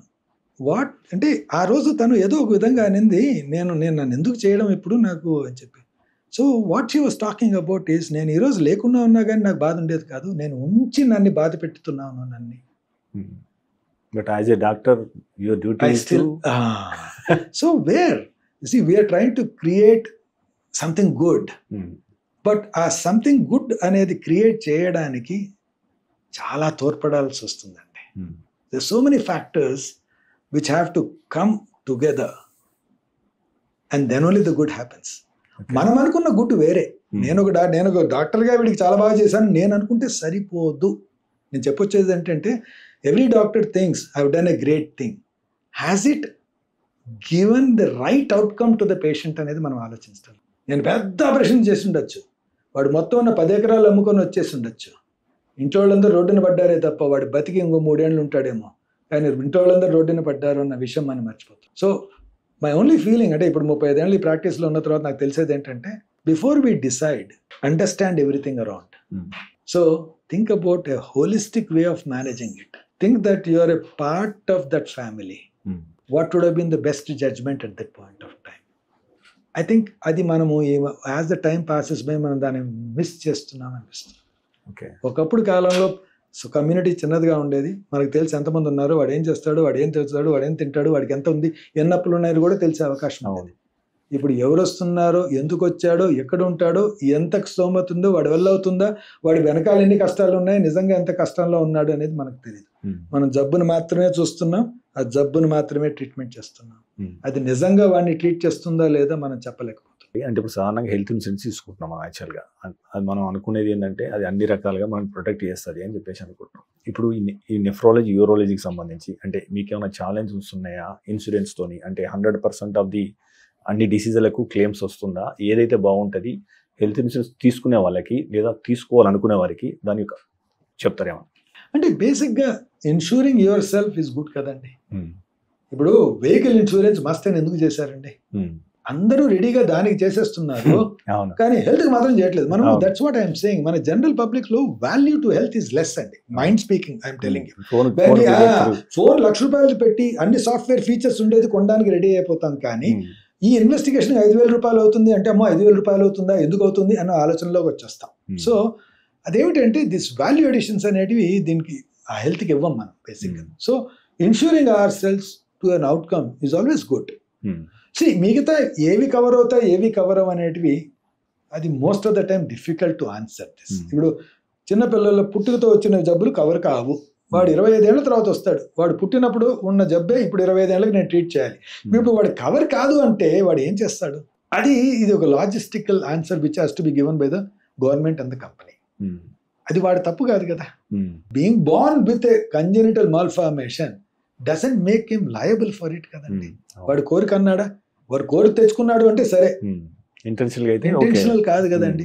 వాట్ అంటే ఆ రోజు తను ఏదో ఒక విధంగా అనింది, నేను నన్ను ఎందుకు చేయడం ఇప్పుడు నాకు అని చెప్పి. So what she was talking about is, నేను ఈరోజు లేకుండా ఉన్నా కానీ నాకు బాధ ఉండేది కాదు, నేను ఉంచి నన్ను బాధ పెట్టుతున్నాను నన్ను. But as a doctor your duty is to so where you see we are trying to create something good. But ఆ సంథింగ్ గుడ్ అనేది క్రియేట్ చేయడానికి చాలా తోడ్పడాల్సి వస్తుందండి. There so many factors which have to come together and then only the good happens. మనం అనుకున్న good వేరే. నేను ఒక డాక్టర్గా వీడికి చాలా బాగా చేశాను నేను అనుకుంటే సరిపోదు. నేను చెప్పొచ్చేది ఏంటంటే every doctor things I have done a great thing. Has it given the right outcome to the patient అనేది మనం ఆలోచించాలి. నేను పెద్ద ఆపరేషన్ చేసి ఉండొచ్చు, వాడు మొత్తం ఉన్న 10 ఎకరాలు అమ్ముకొని వచ్చేసి ఉండొచ్చు, ఇంట్లో వాళ్ళందరూ రోడ్డున పడ్డారే తప్ప వాడు బతికి ఇంకో 3 ఏళ్ళు ఉంటాడేమో, కానీ ఇంట్లో వాళ్ళందరూ రోడ్డున పడ్డారు అన్న విషయం మనం మర్చిపోతాం. సో మై ఓన్లీ ఫీలింగ్ అంటే ఇప్పుడు 35 ఏళ్ళు ఈ ప్రాక్టీస్లో ఉన్న తర్వాత నాకు తెలిసేది ఏంటంటే before we decide understand everything around. So think about a holistic way of managing it. Think that you are a part of that family. What would have been the best judgement at that point of time. I think అది మనము as the time passes by మనం దాన్ని miss చేస్తున్నాం అనిపిస్తుంది. ఒకప్పుడు కాలంలో community చిన్నదిగా ఉండేది, మనకు తెలిసి ఎంతమంది ఉన్నారు, వాడు ఏం చేస్తాడు, వాడు ఏం తెలుస్తాడు, వాడు ఏం తింటాడు, వాడికి ఎంత ఉంది, ఎన్ని అప్పులు ఉన్నాయని కూడా తెలిసే అవకాశం ఉండేది. ఇప్పుడు ఎవరు వస్తున్నారో, ఎందుకు వచ్చాడో, ఎక్కడ ఉంటాడో, ఎంత స్తోమత ఉందో, వాడి వల్ల అవుతుందా, వాడి వెనకాల ఎన్ని కష్టాలు ఉన్నాయి, నిజంగా ఎంత కష్టంలో ఉన్నాడు అనేది మనకు తెలియదు. మనం జబ్బును మాత్రమే చూస్తున్నాం, ఆ జబ్బును మాత్రమే ట్రీట్మెంట్ చేస్తున్నాం. అది నిజంగా వాడిని ట్రీట్ చేస్తుందా లేదా మనం చెప్పలేకపోతున్నాం. అంటే ఇప్పుడు సాధారణంగా హెల్త్ ఇన్సూరెన్స్ తీసుకుంటున్నాం మనం యాక్చువల్గా. అది మనం అనుకునేది ఏంటంటే అది అన్ని రకాలుగా మనం ప్రొటెక్ట్ చేస్తుంది అని చెప్పేసి అనుకుంటున్నాం. ఇప్పుడు ఈ నెఫ్రాలజీ, యూరాలజీకి సంబంధించి అంటే మీకు ఏమైనా ఛాలెంజెస్ ఉన్నాయా ఇన్సూరెన్స్తోని? అంటే 100% ఆఫ్ ది అన్ని డిసీజులకు క్లెయిమ్స్ వస్తుందా? ఏదైతే బాగుంటుంది హెల్త్ ఇన్సూరెన్స్ తీసుకునే వాళ్ళకి లేదా తీసుకోవాలనుకునే వారికి దాని యొక్క చెప్తారేమో? అంటే బేసిక్గా ensuring your self is good కదండి. ఇప్పుడు వెహికల్ ఇన్సూరెన్స్ మస్ట్ అని ఎందుకు చేశారండి? అందరూ రెడీగా దానికి చేసేస్తున్నారు, కానీ హెల్త్ మాత్రం చేయట్లేదు. మనం దట్స్ వాట్ ఐఎమ్ సేయింగ్. మన జనరల్ పబ్లిక్ లో value to health is less అండి. Mind speaking I'm telling you. $4 లక్షలు పెట్టి అన్ని సాఫ్ట్వేర్ ఫీచర్స్ ఉండేది కొనడానికి రెడీ అయిపోతాం, కానీ ఈ ఇన్వెస్టిగేషన్ $5,000 అవుతుంది అంటే అమ్మో $5,000 అవుతుందా, ఎందుకు అవుతుంది అన్న ఆలోచనలోకి వచ్చేస్తాం. సో అదేమిటంటే దిస్ వాల్యూ ఎడిషన్స్ అనేటివి దీనికి ఆ హెల్త్కి ఇవ్వం మనం బేసిక్గా. So insuring our selves to an outcome is always good. మిగతా ఏవి కవర్ అవుతాయి, ఏవి కవర్ అవ్వ అనేటివి అది most of the time difficult to answer this. ఇప్పుడు చిన్నపిల్లల పుట్టుకతో వచ్చిన జబ్బులు కవర్ కావు. వాడు 25 ఏళ్ల తర్వాత వస్తాడు, వాడు పుట్టినప్పుడు ఉన్న జబ్బే ఇప్పుడు 25 ఏళ్ళకి నేను ట్రీట్ చేయాలి. ఇప్పుడు వాడు కవర్ కాదు అంటే వాడు ఏం చేస్తాడు? ఇది ఒక logistical answer which has to be given by the government and the company. అది వాడు తప్పు కాదు కదా. Being Born with a congenital malformation doesn't make him liable for it కదండి. వాడు కోరిక అన్నాడా, వాడు కోరిక తెచ్చుకున్నాడు అంటే సరే, ఇంటెన్షనల్ కాదు కదండి.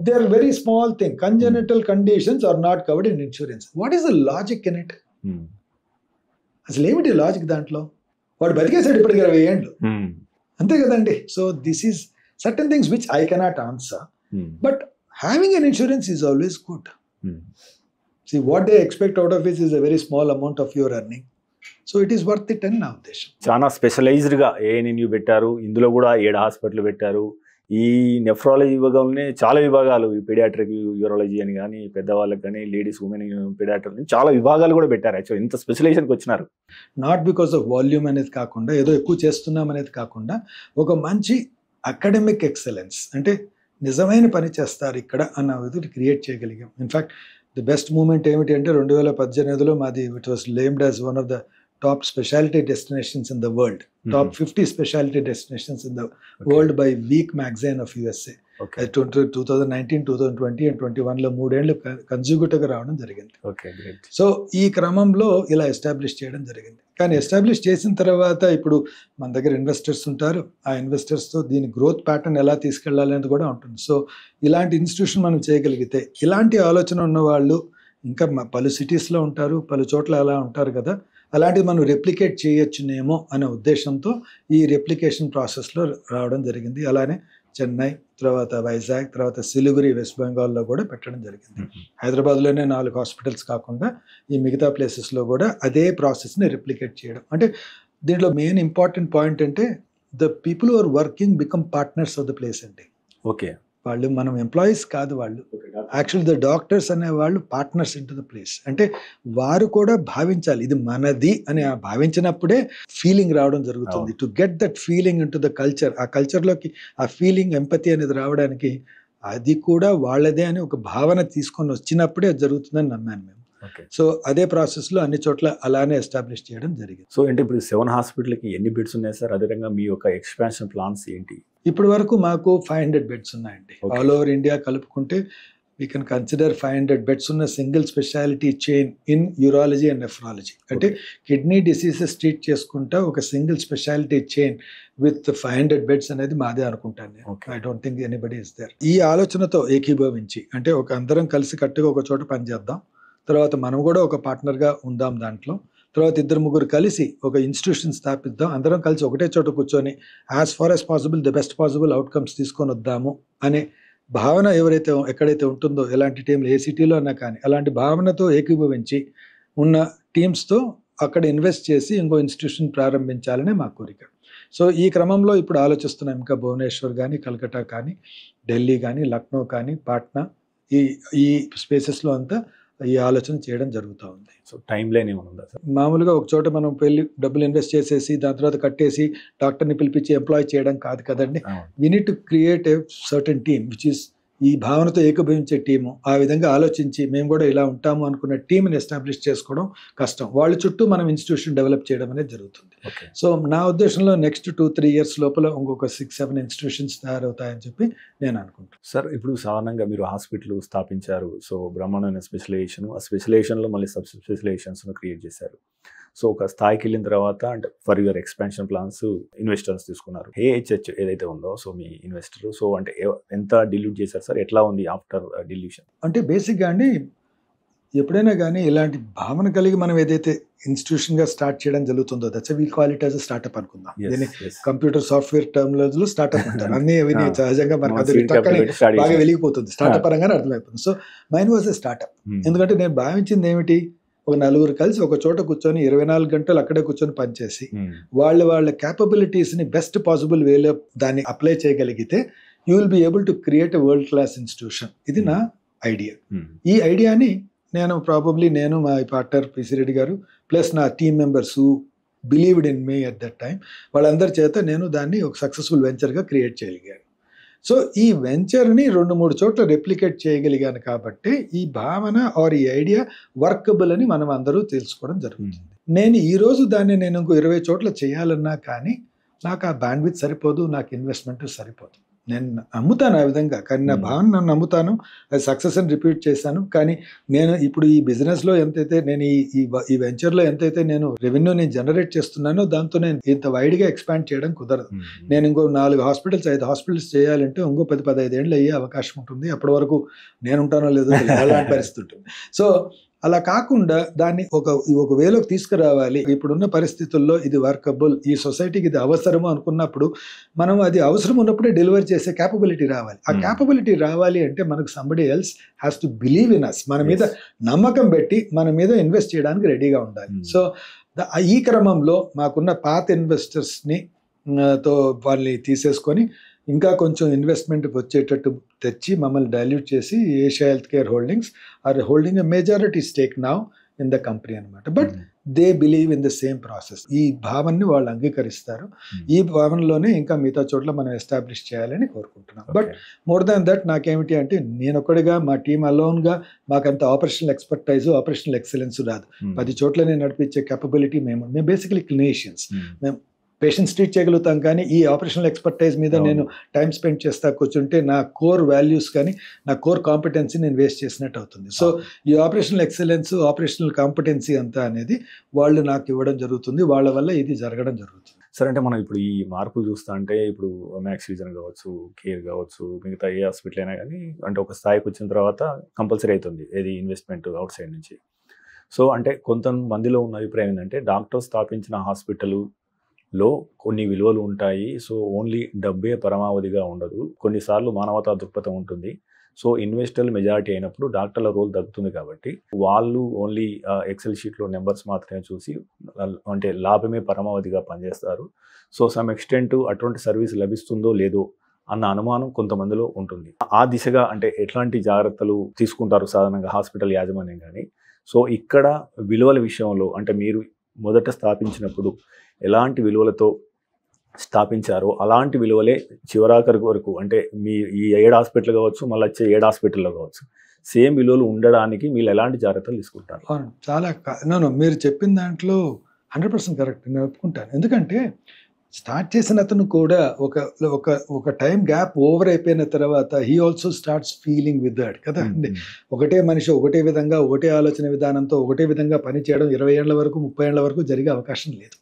They are very small thing. Congenital conditions are not covered in insurance. What is the logic in it? అసలు ఏమిటి లాజిక్ దాంట్లో? వాడు బతికేసాడు ఇప్పటికి 20 ఏళ్ళు, అంతే కదండి. So this is certain things which I cannot answer, but having an insurance is always good. See, what they expect out of it is a very small amount of your earning. So it is worth it అని నా ఉద్దేశం. చాలా స్పెషలైజ్డ్గా ఏఎన్ఎన్యూ పెట్టారు, ఇందులో కూడా 7 hospital పెట్టారు. ఈ nephrology విభాగంలోనే చాలా విభాగాలు, ఈ పీడియాట్రిక్ యూరాలజీ అని కానీ, పెద్దవాళ్ళకి కానీ, లేడీస్ ఉమెన్ పీడియాట్రిక్ చాలా విభాగాలు కూడా పెట్టారు. యాక్చువల్ ఇంత స్పెషలైజేషన్కి వచ్చినారు. నాట్ బికాస్ ఆఫ్ వాల్యూమ్ అనేది కాకుండా, ఏదో ఎక్కువ చేస్తున్నాం అనేది కాకుండా, ఒక మంచి అకాడమిక్ ఎక్సలెన్స్ అంటే నిజమైన పని చేస్తారు ఇక్కడ అన్న ఇది క్రియేట్ చేయగలిగాం. ఇన్ఫ్యాక్ట్ ది బెస్ట్ మూమెంట్ ఏమిటి అంటే 2018లో మాది it was named as one of the top specialty destinations in the world, top 50 specialty destinations in the world by week magazine of USA. 2019, 2020 and 2021లో 3 ఏళ్ళు కన్స్యూటివ్గా రావడం జరిగింది. సో ఈ క్రమంలో ఇలా ఎస్టాబ్లిష్ చేయడం జరిగింది. కానీ ఎస్టాబ్లిష్ చేసిన తర్వాత ఇప్పుడు మన దగ్గర ఇన్వెస్టర్స్ ఉంటారు, ఆ ఇన్వెస్టర్స్తో దీని గ్రోత్ ప్యాటర్న్ ఎలా తీసుకెళ్లాలి అనేది కూడా ఉంటుంది. సో ఇలాంటి ఇన్స్టిట్యూషన్ మనం చేయగలిగితే, ఇలాంటి ఆలోచన ఉన్న వాళ్ళు ఇంకా పలు సిటీస్లో ఉంటారు, పలు చోట్ల అలా ఉంటారు కదా, అలాంటివి మనం రెప్లికేట్ చేయొచ్చునేమో అనే ఉద్దేశంతో ఈ రెప్లికేషన్ ప్రాసెస్లో రావడం జరిగింది. అలానే చెన్నై, తర్వాత వైజాగ్, తర్వాత సిలిగురి వెస్ట్ బెంగాల్లో కూడా పెట్టడం జరిగింది. హైదరాబాద్లోనే 4 హాస్పిటల్స్ కాకుండా ఈ మిగతా ప్లేసెస్లో కూడా అదే ప్రాసెస్ని రెప్లికేట్ చేయడం. అంటే దీంట్లో మెయిన్ ఇంపార్టెంట్ పాయింట్ అంటే the people who are working become partners of the place అండి. ఓకే, వాళ్ళు మనం ఎంప్లాయీస్ కాదు, వాళ్ళు యాక్చువల్లీ ద డాక్టర్స్ అనే వాళ్ళు partners in to the place. అంటే వారు కూడా భావించాలి ఇది మనది అని, భావించినప్పుడే ఫీలింగ్ రావడం జరుగుతుంది. To get that feeling in to the culture, ఆ కల్చర్లోకి ఆ ఫీలింగ్, ఎంపతి అనేది రావడానికి అది కూడా వాళ్ళదే అని ఒక భావన తీసుకొని వచ్చినప్పుడే అది జరుగుతుందని నమ్మాను మేము. సో అదే ప్రాసెస్లో అన్ని చోట్ల అలానే ఎస్టాబ్లిష్ చేయడం జరిగింది. సో అంటే ఇప్పుడు 7 హాస్పిటల్కి ఎన్ని బెడ్స్ ఉన్నాయి సార్? అదేవిధంగా మీ యొక్క ఎక్స్పాన్షన్ ప్లాన్స్ ఏంటి? ఇప్పటి వరకు మాకు 500 బెడ్స్ ఉన్నాయండి. ఆల్ ఓవర్ ఇండియా కలుపుకుంటే వీ కెన్ కన్సిడర్ 500 బెడ్స్ ఉన్న single speciality chain in urology and nephrology. అంటే కిడ్నీ డిసీజెస్ ట్రీట్ చేసుకుంటా ఒక single speciality chain with 500 beds అనేది మాదే అనుకుంటాను నేను. I don't think anybody is there. ఈ ఆలోచనతో ఏకీభవించి అంటే ఒక అందరం కలిసి కట్టుగా ఒక చోట పనిచేద్దాం, తర్వాత మనం కూడా ఒక పార్ట్నర్గా ఉందాం దాంట్లో, తర్వాత 2-3 కలిసి ఒక ఇన్స్టిట్యూషన్ స్థాపిద్దాం, అందరం కలిసి ఒకటే చోట కూర్చొని as far as possible the best possible outcomes తీసుకొని వద్దాము అనే భావన ఎక్కడైతే ఉంటుందో, ఎలాంటి టీంలు ఏ సిటీలో అన్నా కానీ అలాంటి భావనతో ఏకీభవించి ఉన్న టీమ్స్తో అక్కడ ఇన్వెస్ట్ చేసి ఇంకో ఇన్స్టిట్యూషన్ ప్రారంభించాలనే మా కోరిక. సో ఈ క్రమంలో ఇప్పుడు ఆలోచిస్తున్నాం. ఇంకా భువనేశ్వర్ కానీ, కలకత్తా కానీ, ఢిల్లీ కానీ, లక్నో కానీ, పాట్నా, ఈ స్పేసెస్లో అంతా ఈ ఆలోచన చేయడం జరుగుతూ ఉంది. సో టైం లైన్ ఏమైనా ఉందా సార్? మామూలుగా ఒక చోట మనం వెళ్ళి డబ్బులు ఇన్వెస్ట్ చేసేసి దాని తర్వాత కట్టేసి డాక్టర్ని పిలిపించి ఎంప్లాయ్ చేయడం కాదు కదండి. We need to create a certain team which is ఈ భావనతో ఏకీభవించే టీము. ఆ విధంగా ఆలోచించి మేము కూడా ఇలా ఉంటాము అనుకున్న టీంని ఎస్టాబ్లిష్ చేసుకోవడం కష్టం. వాళ్ళ చుట్టూ మనం ఇన్స్టిట్యూషన్ డెవలప్ చేయడం అనేది జరుగుతుంది. సో నా ఉద్దేశంలో నెక్స్ట్ 2-3 years లోపల ఇంకొక 6-7 ఇన్స్టిట్యూషన్స్ తయారవుతాయని చెప్పి నేను అనుకుంటాను. సార్ ఇప్పుడు సాధారణంగా మీరు హాస్పిటల్ స్థాపించారు. సో బ్రహ్మాండమైన స్పెషలైజేషన్, ఆ స్పెషలైజేషన్లో మళ్ళీ సబ్ స్పెషలైజేషన్స్ను క్రియేట్ చేశారు. సో ఒక స్థాయికి వెళ్ళిన తర్వాత అంటే for your expansion plans investors తీసుకున్నారు. AHH ఏదైతే ఉందో సో మీ ఇన్వెస్టర్, సో అంటే ఎంత డిల్యూట్ చేశారు సార్? ఎట్లా ఉంది ఆఫ్టర్ డిల్యూషన్? అంటే బేసిక్గా అండి, ఎప్పుడైనా కానీ ఇలాంటి భావన కలిగి మనం ఏదైతే ఇన్స్టిట్యూషన్గా స్టార్ట్ చేయడం జరుగుతుందో that's we'll call it as startup అనుకుందాం. దీన్ని కంప్యూటర్ సాఫ్ట్వేర్ టర్మినాలజీలో స్టార్టప్ అంటారు. అన్ని సహజంగా మనకు అది బాగా వెలిగిపోతుంది, స్టార్టప్ పరంగానే అర్థమైపోతుంది. So mine was a startup. ఎందుకంటే నేను భావించింది ఏమిటి, ఒక 4 కలిసి ఒక చోట కూర్చొని 24 గంటలు అక్కడే కూర్చొని పనిచేసి వాళ్ళ క్యాపబిలిటీస్ని బెస్ట్ పాసిబుల్ వేలో దాన్ని అప్లై చేయగలిగితే you will be able to create a world class institution. ఇది నా ఐడియా. ఈ ఐడియాని నేను మా పార్ట్నర్ పిసి రెడ్డి గారు ప్లస్ నా team members who believed in me at that time, వాళ్ళందరి చేత నేను దాన్ని ఒక సక్సెస్ఫుల్ వెంచర్గా క్రియేట్ చేయగలిగాను. సో ఈ వెంచర్ని 2-3 చోట్ల రెప్లికేట్ చేయగలిగాను కాబట్టి ఈ భావన ఆర్ ఈ ఐడియా వర్కబుల్ అని మనం అందరూ తెలుసుకోవడం జరుగుతుంది. నేను ఈరోజు దాన్ని నేను ఇంకో 20 చోట్ల చేయాలన్నా కానీ నాకు ఆ బ్యాండ్విడ్త్ సరిపోదు, నాకు ఇన్వెస్ట్మెంట్ సరిపోదు. నేను నమ్ముతాను ఆ విధంగా, కానీ నా భావన నన్ను నమ్ముతాను, అది సక్సెస్ అని రిపీట్ చేశాను. కానీ నేను ఇప్పుడు ఈ బిజినెస్లో ఎంతైతే నేను ఈ వెంచర్లో ఎంతైతే నేను రెవెన్యూని జనరేట్ చేస్తున్నానో దాంతో నేను ఇంత వైడ్గా ఎక్స్పాండ్ చేయడం కుదరదు. నేను ఇంకో 4 హాస్పిటల్స్ 5 హాస్పిటల్స్ చేయాలంటే ఇంకో 10-15 ఏళ్ళు అయ్యే అవకాశం ఉంటుంది. అప్పటి వరకు నేను ఉంటానో లేదో అలాంటి పరిస్థితి ఉంటుంది. సో అలా కాకుండా దాన్ని ఒక వేలోకి తీసుకురావాలి. ఇప్పుడున్న పరిస్థితుల్లో ఇది వర్కబుల్, ఈ సొసైటీకి ఇది అవసరము అనుకున్నప్పుడు మనం అది అవసరం ఉన్నప్పుడే డెలివర్ చేసే క్యాపబిలిటీ రావాలి. ఆ క్యాపబిలిటీ రావాలి అంటే మనకు somebody else has to believe in us, మన మీద నమ్మకం పెట్టి మన మీద ఇన్వెస్ట్ చేయడానికి రెడీగా ఉండాలి. సో ఈ క్రమంలో మాకున్న పాత ఇన్వెస్టర్స్ని తో వాళ్ళని తీసేసుకొని ఇంకా కొంచెం ఇన్వెస్ట్మెంట్ వచ్చేటట్టు తెచ్చి మమ్మల్ని డైల్యూట్ చేసి Asia Healthcare Holdings are holding a majority stake now in the company అనమాట. But they believe in the same process. ఈ భావనని వాళ్ళు అంగీకరిస్తారు. ఈ భావనలోనే ఇంకా మిగతా చోట్ల మనం ఎస్టాబ్లిష్ చేయాలని కోరుకుంటున్నాం. బట్ మోర్ దాన్ దట్ నాకేమిటి అంటే నేను ఒక్కడిగా మా టీమ్ అలోన్గా మాకంత ఆపరేషనల్ ఎక్స్పర్టైజ్ ఆపరేషనల్ ఎక్సలెన్స్ రాదు. 10 చోట్ల నేను నడిపించే కెపబిలిటీ మేము బేసికలీ క్లినిషియన్స్. మేము పేషెంట్స్ ట్రీట్ చేయగలుగుతాం, కానీ ఈ ఆపరేషనల్ ఎక్స్పర్టైజ్ మీద నేను టైం స్పెండ్ చేస్తా కూర్చుంటే నా కోర్ వాల్యూస్ కానీ నా కోర్ కాంపిటెన్సీ నేను వేస్ట్ చేసినట్టు అవుతుంది. సో ఈ ఆపరేషనల్ ఎక్సలెన్స్ ఆపరేషనల్ కాంపిటెన్సీ అంతా అనేది వాళ్ళు నాకు ఇవ్వడం జరుగుతుంది. వాళ్ళ వల్ల ఇది జరగడం జరుగుతుంది. సరే, అంటే మనం ఇప్పుడు ఈ మార్పులు చూస్తా అంటే ఇప్పుడు మ్యాక్స్ విజన్ కావచ్చు, కేర్ కావచ్చు, మిగతా ఏ హాస్పిటల్ అయినా కానీ అంటే ఒక స్థాయికి వచ్చిన తర్వాత కంపల్సరీ అవుతుంది ఏది ఇన్వెస్ట్మెంట్ అవుట్ సైడ్ నుంచి. సో అంటే కొంతమందిలో ఉన్న అభిప్రాయం ఏంటంటే డాక్టర్ స్థాపించిన హాస్పిటల్లో కొన్ని విలువలు ఉంటాయి. సో ఓన్లీ డబ్బే పరమావధిగా ఉండదు, కొన్నిసార్లు మానవతా దృక్పథం ఉంటుంది. సో ఇన్వెస్టర్లు మెజారిటీ అయినప్పుడు డాక్టర్ల రోల్ తగ్గుతుంది కాబట్టి వాళ్ళు ఓన్లీ ఎక్సెల్ షీట్లో నెంబర్స్ మాత్రమే చూసి అంటే లాభమే పరమావధిగా పనిచేస్తారు. సో సమ్ ఎక్స్టెంట్ అటువంటి సర్వీస్ లభిస్తుందో లేదో అన్న అనుమానం కొంతమందిలో ఉంటుంది. ఆ దిశగా అంటే ఎట్లాంటి జాగ్రత్తలు తీసుకుంటారు సాధారణంగా హాస్పిటల్ యాజమాన్యం కానీ? సో ఇక్కడ విలువల విషయంలో అంటే మీరు మొదట స్థాపించినప్పుడు ఎలాంటి విలువలతో స్థాపించారో అలాంటి విలువలే చివరాఖరి వరకు అంటే మీ ఈ 7 హాస్పిటల్ కావచ్చు, మళ్ళీ వచ్చే 7 హాస్పిటల్లో కావచ్చు, సేమ్ విలువలు ఉండడానికి మీరు ఎలాంటి జాగ్రత్తలు తీసుకుంటారు? చాలా మీరు చెప్పిన దాంట్లో 100% కరెక్ట్, నేను ఒప్పుకుంటాను. ఎందుకంటే స్టార్ట్ చేసిన అతను కూడా ఒక ఒక ఒక టైం గ్యాప్ ఓవర్ అయిపోయిన తర్వాత he also starts feeling with that కదా అండి. ఒకటే మనిషి ఒకటే విధంగా ఒకటే ఆలోచన విధానంతో ఒకటే విధంగా పని చేయడం 20 ఏళ్ల వరకు 30 ఏళ్ల వరకు జరిగే అవకాశం లేదు.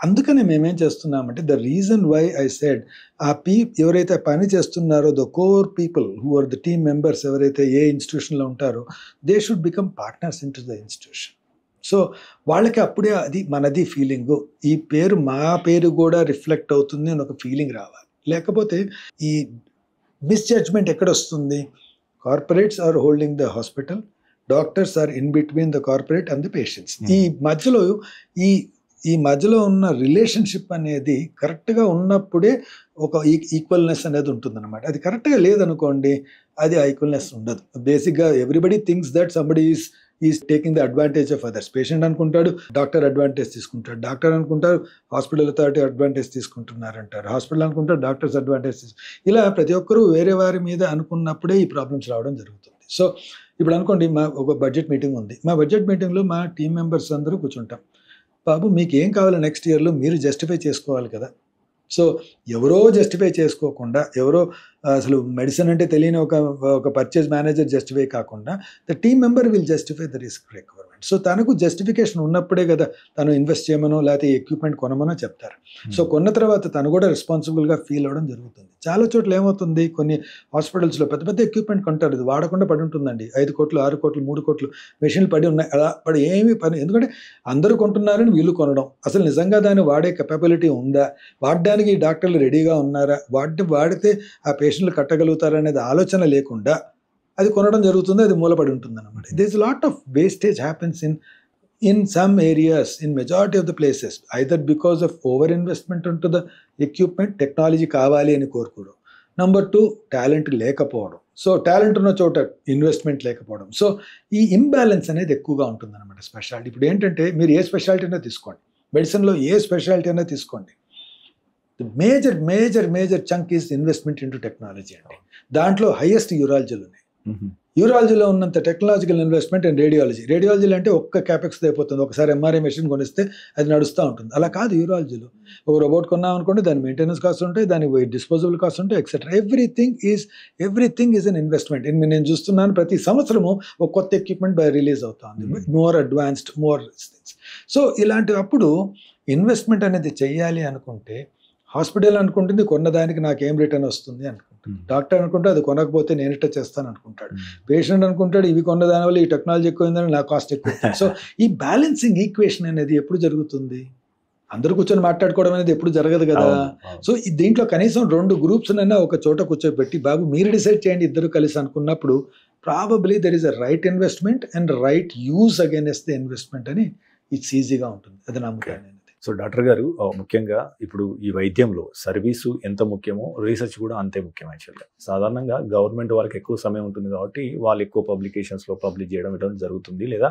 అందుకనే మేమేం చేస్తున్నామంటే the reason why I said ఆ ఎవరైతే పని చేస్తున్నారో the core people who are the team members ఎవరైతే ఏ ఇన్స్టిట్యూషన్లో ఉంటారో they should become partners in to the institution. So వాళ్ళకి అప్పుడే అది మనది ఫీలింగు, ఈ పేరు మా పేరు కూడా రిఫ్లెక్ట్ అవుతుంది అని ఒక ఫీలింగ్ రావాలి. లేకపోతే ఈ మిస్జడ్జ్మెంట్ ఎక్కడ వస్తుంది? Corporates are holding the hospital, doctors are in between the corporate and the patients. ఈ మధ్యలో ఉన్న రిలేషన్షిప్ అనేది కరెక్ట్గా ఉన్నప్పుడే ఒక ఈక్వల్నెస్ అనేది ఉంటుందన్నమాట. అది కరెక్ట్గా లేదనుకోండి, అది ఈక్వల్నెస్ ఉండదు. బేసిక్గా everybody thinks that somebody is taking the advantage of others. Patient అనుకుంటాడు డాక్టర్ అడ్వాంటేజ్ తీసుకుంటాడు, డాక్టర్ అనుకుంటారు హాస్పిటల్ అథారిటీ అడ్వాంటేజ్ తీసుకుంటున్నారంటారు, హాస్పిటల్ అనుకుంటారు డాక్టర్స్ అడ్వాంటేజ్ ఇలా ప్రతి ఒక్కరూ వేరే వారి మీద అనుకున్నప్పుడే ఈ ప్రాబ్లమ్స్ రావడం జరుగుతుంది. సో ఇప్పుడు అనుకోండి, మా ఒక బడ్జెట్ మీటింగ్ ఉంది. మా బడ్జెట్ మీటింగ్లో మా టీం మెంబర్స్ అందరూ కూర్చుంటాం. బాబు మీకు ఏం కావాలో నెక్స్ట్ ఇయర్లో మీరు జస్టిఫై చేసుకోవాలి కదా. సో ఎవరో జస్టిఫై చేసుకోకుండా, ఎవరో అసలు మెడిసిన్ అంటే తెలియని ఒక పర్చేజ్ మేనేజర్ జస్టిఫై కాకుండా the team member will justify the risk requirement. So తనకు జస్టిఫికేషన్ ఉన్నప్పుడే కదా తను ఇన్వెస్ట్ చేయమనో లేకపోతే ఎక్విప్మెంట్ కొనమనో చెప్తారు. సో కొన్న తర్వాత తను కూడా రెస్పాన్సిబుల్గా ఫీల్ అవ్వడం జరుగుతుంది. చాలా చోట్ల ఏమవుతుంది, కొన్ని హాస్పిటల్స్లో పెద్ద పెద్ద ఎక్విప్మెంట్ కొంటారు, ఇది వాడకుండా పడి ఉంటుందండి. 5 కోట్లు 6 కోట్లు 3 కోట్లు మెషిన్లు పడి ఉన్నాయి, అలా పడి ఏమీ పని. ఎందుకంటే అందరూ కొంటున్నారని వీళ్ళు కొనడం, అసలు నిజంగా దాన్ని వాడే కెపాబిలిటీ ఉందా, వాడడానికి డాక్టర్లు రెడీగా ఉన్నారా, వాడితే ఆ పేషెంట్లు కట్టగలుగుతారనేది ఆలోచన లేకుండా అది కొనడం జరుగుతుంది, అది మూలపడి ఉంటుంది అనమాట. This lot of wastage happens in some areas, in majority of the places, either because of over investment into the equipment, technology కావాలి అని కోరుకోవడం. నెంబర్ 2, టాలెంట్ లేకపోవడం. సో టాలెంట్ ఉన్న చోట ఇన్వెస్ట్మెంట్ లేకపోవడం. సో ఈ ఇంబ్యాలెన్స్ అనేది ఎక్కువగా ఉంటుంది అనమాట స్పెషాలిటీ. ఇప్పుడు ఏంటంటే మీరు ఏ స్పెషాలిటీ అయినా తీసుకోండి, మెడిసిన్లో ఏ స్పెషాలిటీ అయినా తీసుకోండి, major major major chunk is investment into technology అండి. దాంట్లో హైయెస్ట్ యూరాలజీలు ఉన్నాయి. యూరాలజీలో ఉన్నంత టెక్నాలజికల్ ఇన్వెస్ట్మెంట్ అండ్ రేడియాలజీలో అంటే ఒక్క క్యాపెక్స్ అయిపోతుంది. ఒకసారి ఎంఆర్ఐ మెషిన్ కొనిస్తే అది నడుస్తూ ఉంటుంది. అలా కాదు యూరాలజీలో. ఒక రోబోట్ కొన్నాం అనుకోండి, దాని మెయింటెనెన్స్ కాస్ట్ ఉంటాయి, దాని డిస్పోజబుల్ కాస్ట్ ఉంటాయి, etcetera. Everything is an investment. నేను చూస్తున్నాను ప్రతి సంవత్సరము ఒక కొత్త ఎక్విప్మెంట్ రిలీజ్ అవుతుంది, more advanced, more things. So ఇలాంటప్పుడు ఇన్వెస్ట్మెంట్ అనేది చెయ్యాలి అనుకుంటే హాస్పిటల్ అనుకుంటుంది కొన్నదానికి నాకేం రిటర్న్ వస్తుంది అనుకుంటుంది, డాక్టర్ అనుకుంటే అది కొనకపోతే నేను ఇట్లా చేస్తాను అనుకుంటాడు, పేషెంట్ అనుకుంటాడు ఇవి కొన్న దానివల్ల ఈ టెక్నాలజీ ఎక్కువైందని నా కాస్ట్ ఎక్కువ. సో ఈ బ్యాలెన్సింగ్ ఈక్వేషన్ అనేది ఎప్పుడు జరుగుతుంది? అందరూ కూర్చొని మాట్లాడుకోవడం అనేది ఎప్పుడు జరగదు కదా. సో దీంట్లో కనీసం 2 గ్రూప్స్ అయినా ఒక చోట కూర్చోబెట్టి బాబు మీరు డిసైడ్ చేయండి ఇద్దరు కలిసి అనుకున్నప్పుడు probably there is a right investment and right use against the investment అని ఇట్స్ ఈజీగా ఉంటుంది. అది నమ్ముతాను. సో డాక్టర్ గారు, ముఖ్యంగా ఇప్పుడు ఈ వైద్యంలో సర్వీసు ఎంత ముఖ్యమో రీసెర్చ్ కూడా అంతే ముఖ్యం. యాక్చువల్గా సాధారణంగా గవర్నమెంట్ వాళ్ళకి ఎక్కువ సమయం ఉంటుంది కాబట్టి వాళ్ళు ఎక్కువ పబ్లికేషన్స్లో పబ్లిష్ చేయడం జరుగుతుంది, లేదా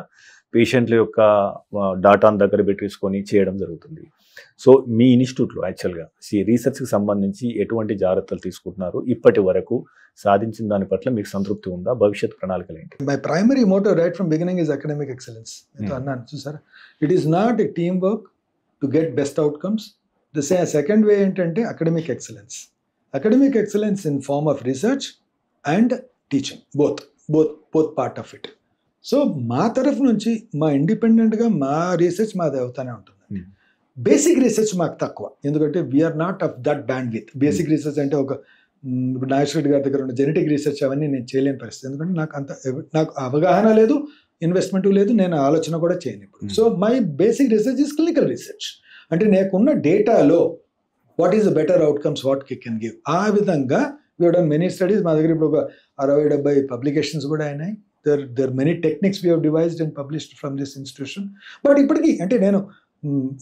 పేషెంట్ల యొక్క డాటాను దగ్గర పెట్టేసుకొని చేయడం జరుగుతుంది. సో మీ ఇన్స్టిట్యూట్లో యాక్చువల్గా రీసెర్చ్కి సంబంధించి ఎటువంటి జాగ్రత్తలు తీసుకుంటున్నారు? ఇప్పటి వరకు సాధించిన దాని పట్ల మీకు సంతృప్తి ఉందా? భవిష్యత్ ప్రణాళికలు ఏంటి? My primary motto right from beginning is academic excellence. అన్నాను చూసారా, it is not a team work to get best outcomes. The second way ఏంటంటే academic excellence. Academic excellence in form of research and teaching, both part of it. So మా తరఫు నుంచి మా ఇండిపెండెంట్గా మా research మాది అవుతానే ఉంటుంది. బేసిక్ రీసెర్చ్ మాకు తక్కువ, ఎందుకంటే we are not of that bandwidth. Basic research అంటే ఒక ఇప్పుడు నాగేశ్వర రెడ్డి గారి దగ్గర ఉన్న జెనెటిక్ రీసెర్చ్ అవన్నీ నేను చేయలేని పరిస్థితి, ఎందుకంటే నాకు అవగాహన లేదు, ఇన్వెస్ట్మెంట్ లేదు, నేను ఆలోచన కూడా చేయను ఇప్పుడు. So my basic research is clinical research. అంటే నాకున్న డేటాలో what is the better outcomes what can give. ఆ విధంగా వీ డన్ మెనీ స్టడీస్. మా దగ్గర ఇప్పుడు ఒక 60-70 పబ్లికేషన్స్ కూడా అయినాయి. There many techniques we have devised and published from this institution. But ఇప్పటికీ అంటే నేను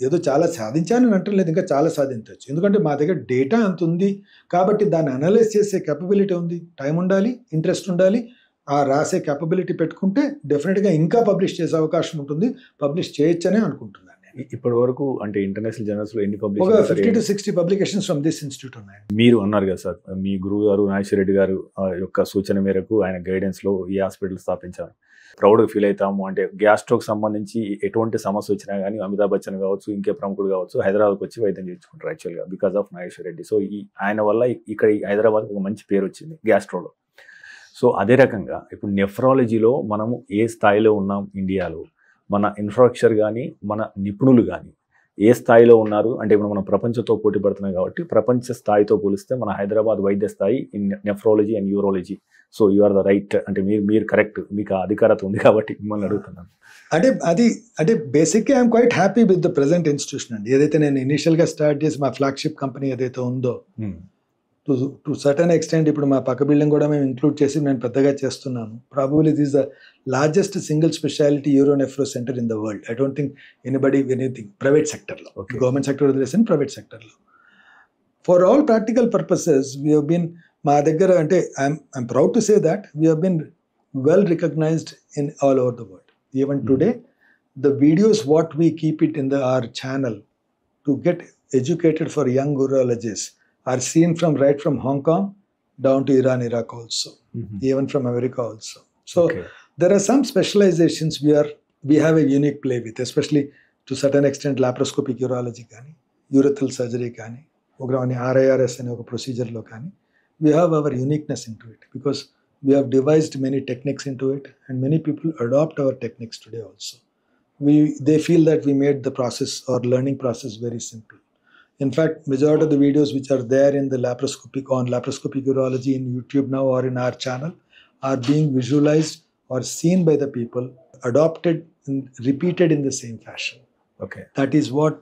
ఏదో చాలా సాధించానని అంటలేదు, ఇంకా చాలా సాధించవచ్చు. ఎందుకంటే మా దగ్గర డేటా అంత ఉంది కాబట్టి దాన్ని అనలైజ్ చేసే కేపబిలిటీ ఉంది, టైం ఉండాలి, ఇంట్రెస్ట్ ఉండాలి. ఆ రాసే కేపబిలిటీ పెట్టుకుంటే డెఫినెట్గా ఇంకా పబ్లిష్ చేసే అవకాశం ఉంటుంది, పబ్లిష్ చేయొచ్చనే అనుకుంటున్నాను. ఇప్పటి వరకు అంటే ఇంటర్నేషనల్ జర్నల్స్లో ఎన్ని ఒక 50 to 60 publications from this institute ఉన్నాయి. మీరు అన్నారు కదా సార్, మీ గురువు గారు నాగేశ్వర రెడ్డి గారు యొక్క సూచన మేరకు ఆయన గైడెన్స్లో ఈ హాస్పిటల్ స్థాపించారు. ప్రౌడ్గా ఫీల్ అవుతాము. అంటే గ్యాస్ట్రోకి సంబంధించి ఎటువంటి సమస్య వచ్చినా కానీ అమితాబ్ బచ్చన్ కావచ్చు, ఇంకే ప్రముఖుడు కావచ్చు, హైదరాబాద్కి వచ్చి వైద్యం చేయించుకుంటారు యాక్చువల్గా because of Nageswara Reddy. So ఆయన వల్ల ఇక్కడ హైదరాబాద్కి ఒక మంచి పేరు వచ్చింది గ్యాస్ట్రోలో. సో అదే రకంగా ఇప్పుడు నెఫ్రాలజీలో మనము ఏ స్థాయిలో ఉన్నాం ఇండియాలో, మన ఇన్ఫ్రాస్ట్రక్చర్ కానీ మన నిపుణులు కానీ ఏ స్థాయిలో ఉన్నారు అంటే ఇప్పుడు మనం ప్రపంచంతో పోటీ పడుతున్నాం కాబట్టి ప్రపంచ స్థాయితో పోలిస్తే మన హైదరాబాద్ వైద్య స్థాయి in nephrology and urology. So you are the right, అంటే మీరు కరెక్ట్, మీకు ఆ అధికారత ఉంది కాబట్టి మిమ్మల్ని అడుగుతున్నాను. అంటే బేసిక్గా I'm quite happy with the present institution అండి. ఏదైతే నేను ఇనిషియల్గా స్టార్ట్ చేసి మా ఫ్లాగ్షిప్ కంపెనీ ఏదైతే ఉందో టు సర్టన్ ఎక్స్టెంట్ ఇప్పుడు మా పక్క బిల్డింగ్ కూడా మేము ఇంక్లూడ్ చేసి నేను పెద్దగా చేస్తున్నాను. Probably this the largest single specialty uronephro centre in the world. I don't think anybody anything private సెక్టర్లో, గవర్నమెంట్ సెక్టర్ వదిలేసి ప్రైవేట్ సెక్టర్లో. For all practical purposes we have been మా దగ్గర అంటే I'm proud to say that we have been well recognised in all over the world. Even today the videos what we keep it in our channel to get educated for young urologists are seen from right from Hong Kong down to Iran, Iraq also, even from America also. So there are some specializations we have a unique play with, especially to certain extent laparoscopic urology kani, urethral surgery kani, ogravani RIRS ane oka procedure lo kani, we have our uniqueness into it because we have devised many techniques into it and many people adopt our techniques today also. They feel that we made the process or learning process very simple. In fact, majority of the videos which are there in the laparoscopic urology in YouTube now or in our channel are being visualized or seen by the people, adopted and repeated in the same fashion. Okay, that is what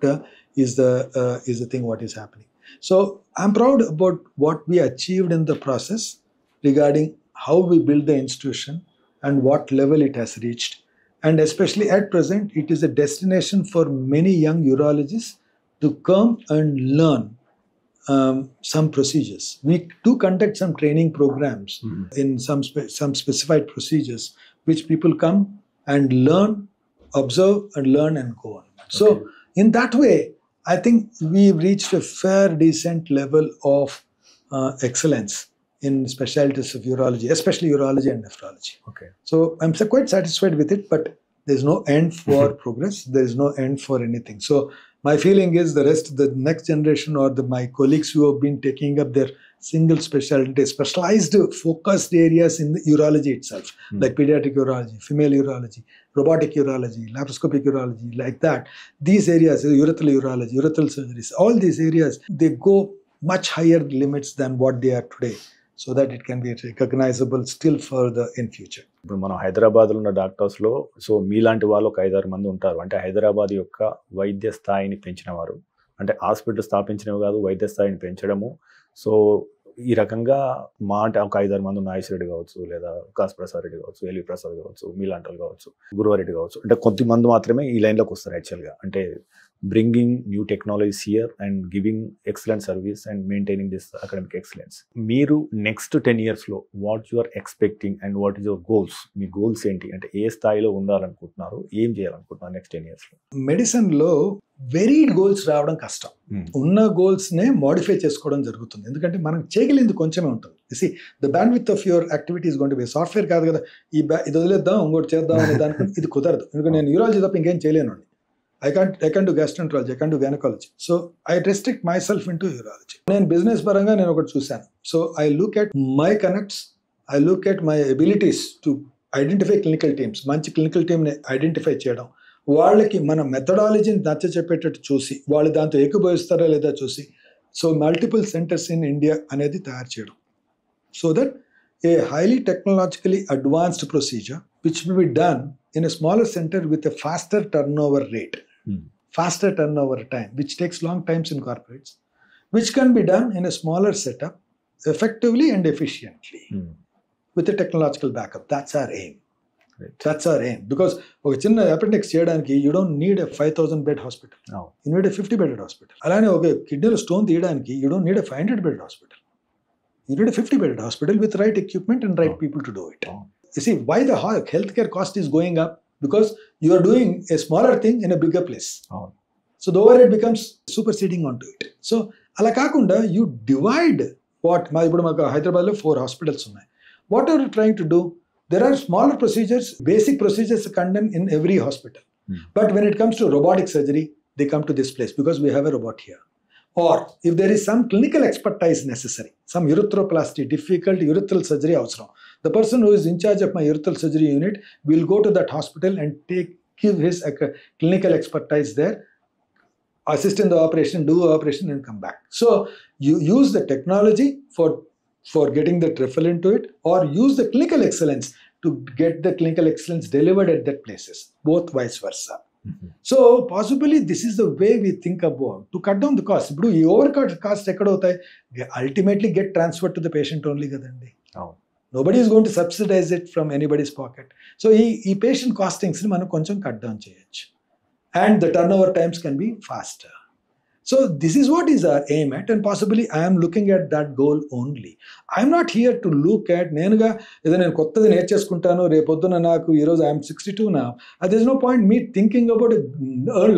is the thing what is happening. So I'm proud about what we achieved in the process regarding how we built the institution and what level it has reached. And especially at present, it is a destination for many young urologists to come and learn some procedures. We do conduct some training programs in some specified procedures, which people come and learn, observe and learn and go on. So in that way, I think we've reached a fair, decent level of excellence in specialties of urology, especially urology and nephrology. Okay. So I'm quite satisfied with it, but there's no end for progress. There is no end for anything. So my feeling is the next generation or my colleagues who have been taking up their single specialty, specialized focused areas in the urology itself, like pediatric urology, female urology, robotic urology, laparoscopic urology, like that. These areas, urethral urology, urethral surgeries, all these areas, they go much higher limits than what they are today, so that it can be recognizable still further in future. ఇప్పుడు మనం హైదరాబాద్లో ఉన్న డాక్టర్స్లో so మీలాంటి వాళ్ళు ఒక 5-6 మంది ఉంటారు. అంటే హైదరాబాద్ యొక్క వైద్య స్థాయిని పెంచిన వారు, అంటే హాస్పిటల్ స్థాపించినవి కాదు, వైద్య స్థాయిని పెంచడము. సో ఈ రకంగా మా అంటే ఒక 5-6 మంది నాగేశ్వర రెడ్డి కావచ్చు, లేదా వికాస్ ప్రసాద్ రెడ్డి కావచ్చు, ఎల్వి ప్రసాద్ కావచ్చు, మీలాంటి వాళ్ళు కావచ్చు, గురువారెడ్డి కావచ్చు, అంటే కొద్దిమంది మాత్రమే ఈ లైన్లోకి వస్తారు యాక్చువల్గా. అంటే bringing new technologies here and giving excellent service and maintaining this academic excellence. మీరు నెక్స్ట్ 10 yearsలో what you are expecting and what is your goals? మీ గోల్స్ ఏంటి? అంటే ఏ స్థాయిలో ఉండాలనుకుంటున్నారు, ఏం చేయాలనుకుంటున్నారు నెక్స్ట్ 10 yearsలో? మెడిసిన్లో వెరీడ్ గోల్స్ రావడం కష్టం. ఉన్న గోల్స్నే మోడిఫై చేసుకోవడం జరుగుతుంది. ఎందుకంటే మనం చేయగలిగింది కొంచెమే ఉంటుంది. See the band with of your activity is going to B software కాదు కదా, ఇది వదిలేద్దాం ఇంకోటి చేద్దాం అనే దానికి ఇది కుదరదు. ఎందుకంటే నేను యూరాలజీ తప్ప ఇంకేం చేయలేను. I can't do gastroenterology, I can't do gynecology. So I restrict myself into urology. నేను బిజినెస్ పరంగా నేను ఒకటి చూశాను. So I look at my connects, I look at my abilities to identify clinical teams. మంచి clinical టీమ్ని identify చేయడం, వాళ్ళకి మన మెథడాలజీని నచ్చ చెప్పేటట్టు చూసి వాళ్ళు దాంతో ఏకీభవిస్తారా లేదా చూసి, so multiple centres in India అనేది తయారు చేయడం. So that a highly technologically advanced procedure which will be done in a smaller center with a faster turnover rate, faster turnover time, which takes long times in corporates, which can be done in a smaller setup effectively and efficiently with a technological backup. That's our aim. Right. That's our aim. Because ఒక చిన్న appendix చేయడానికి you don't need a 5,000-bed hospital. No. You need a 50-bedded hospital. అలానే ఒక కిడ్నీలో stone తీయడానికి you don't need a 500-bedded hospital. You need a 50-bedded hospital with right equipment and right people to do it. You see, why the healthcare cost is going up? Because you are doing a smaller thing in a bigger place. So the overhead becomes superseding onto it. So ala kaakunda you divide what ఇప్పుడు మాకు హైదరాబాద్లో 4 hospitals ఉన్నాయి. What are you trying to do? there are smaller procedures, basic procedures conducted in every hospital. But when it comes to robotic surgery, they come to this place because we have a robot here. Or if there is some clinical expertise necessary, some urethroplasty, difficult urethral surgery avasram, the person who is in charge of my urethral surgery unit will go to that hospital and give his clinical expertise there, assist in the operation, do operation and come back. So you use the technology for getting the referral into it, or use the clinical excellence to get the clinical excellence delivered at that places, both vice versa. So possibly this is the way we think about to cut down the cost. ఇప్పుడు ఈ over cost ఎక్కడ అవుతాయి? Ultimately get transferred to the patient only కదండి. Nobody is going to subsidize it from anybody's pocket. So ఈ patient costings ని మనం కొంచెం cut down చేయొచ్చు, and the turnover times can be faster. So this is what is our aim at, and possibly I am looking at that goal only. I am not here to look at నేనుగా ఏదో నేను కొత్తది నేర్చేసుకుంటాను రేపొద్దున నాకు ఈరోజు I am 62 now. There is no point me thinking about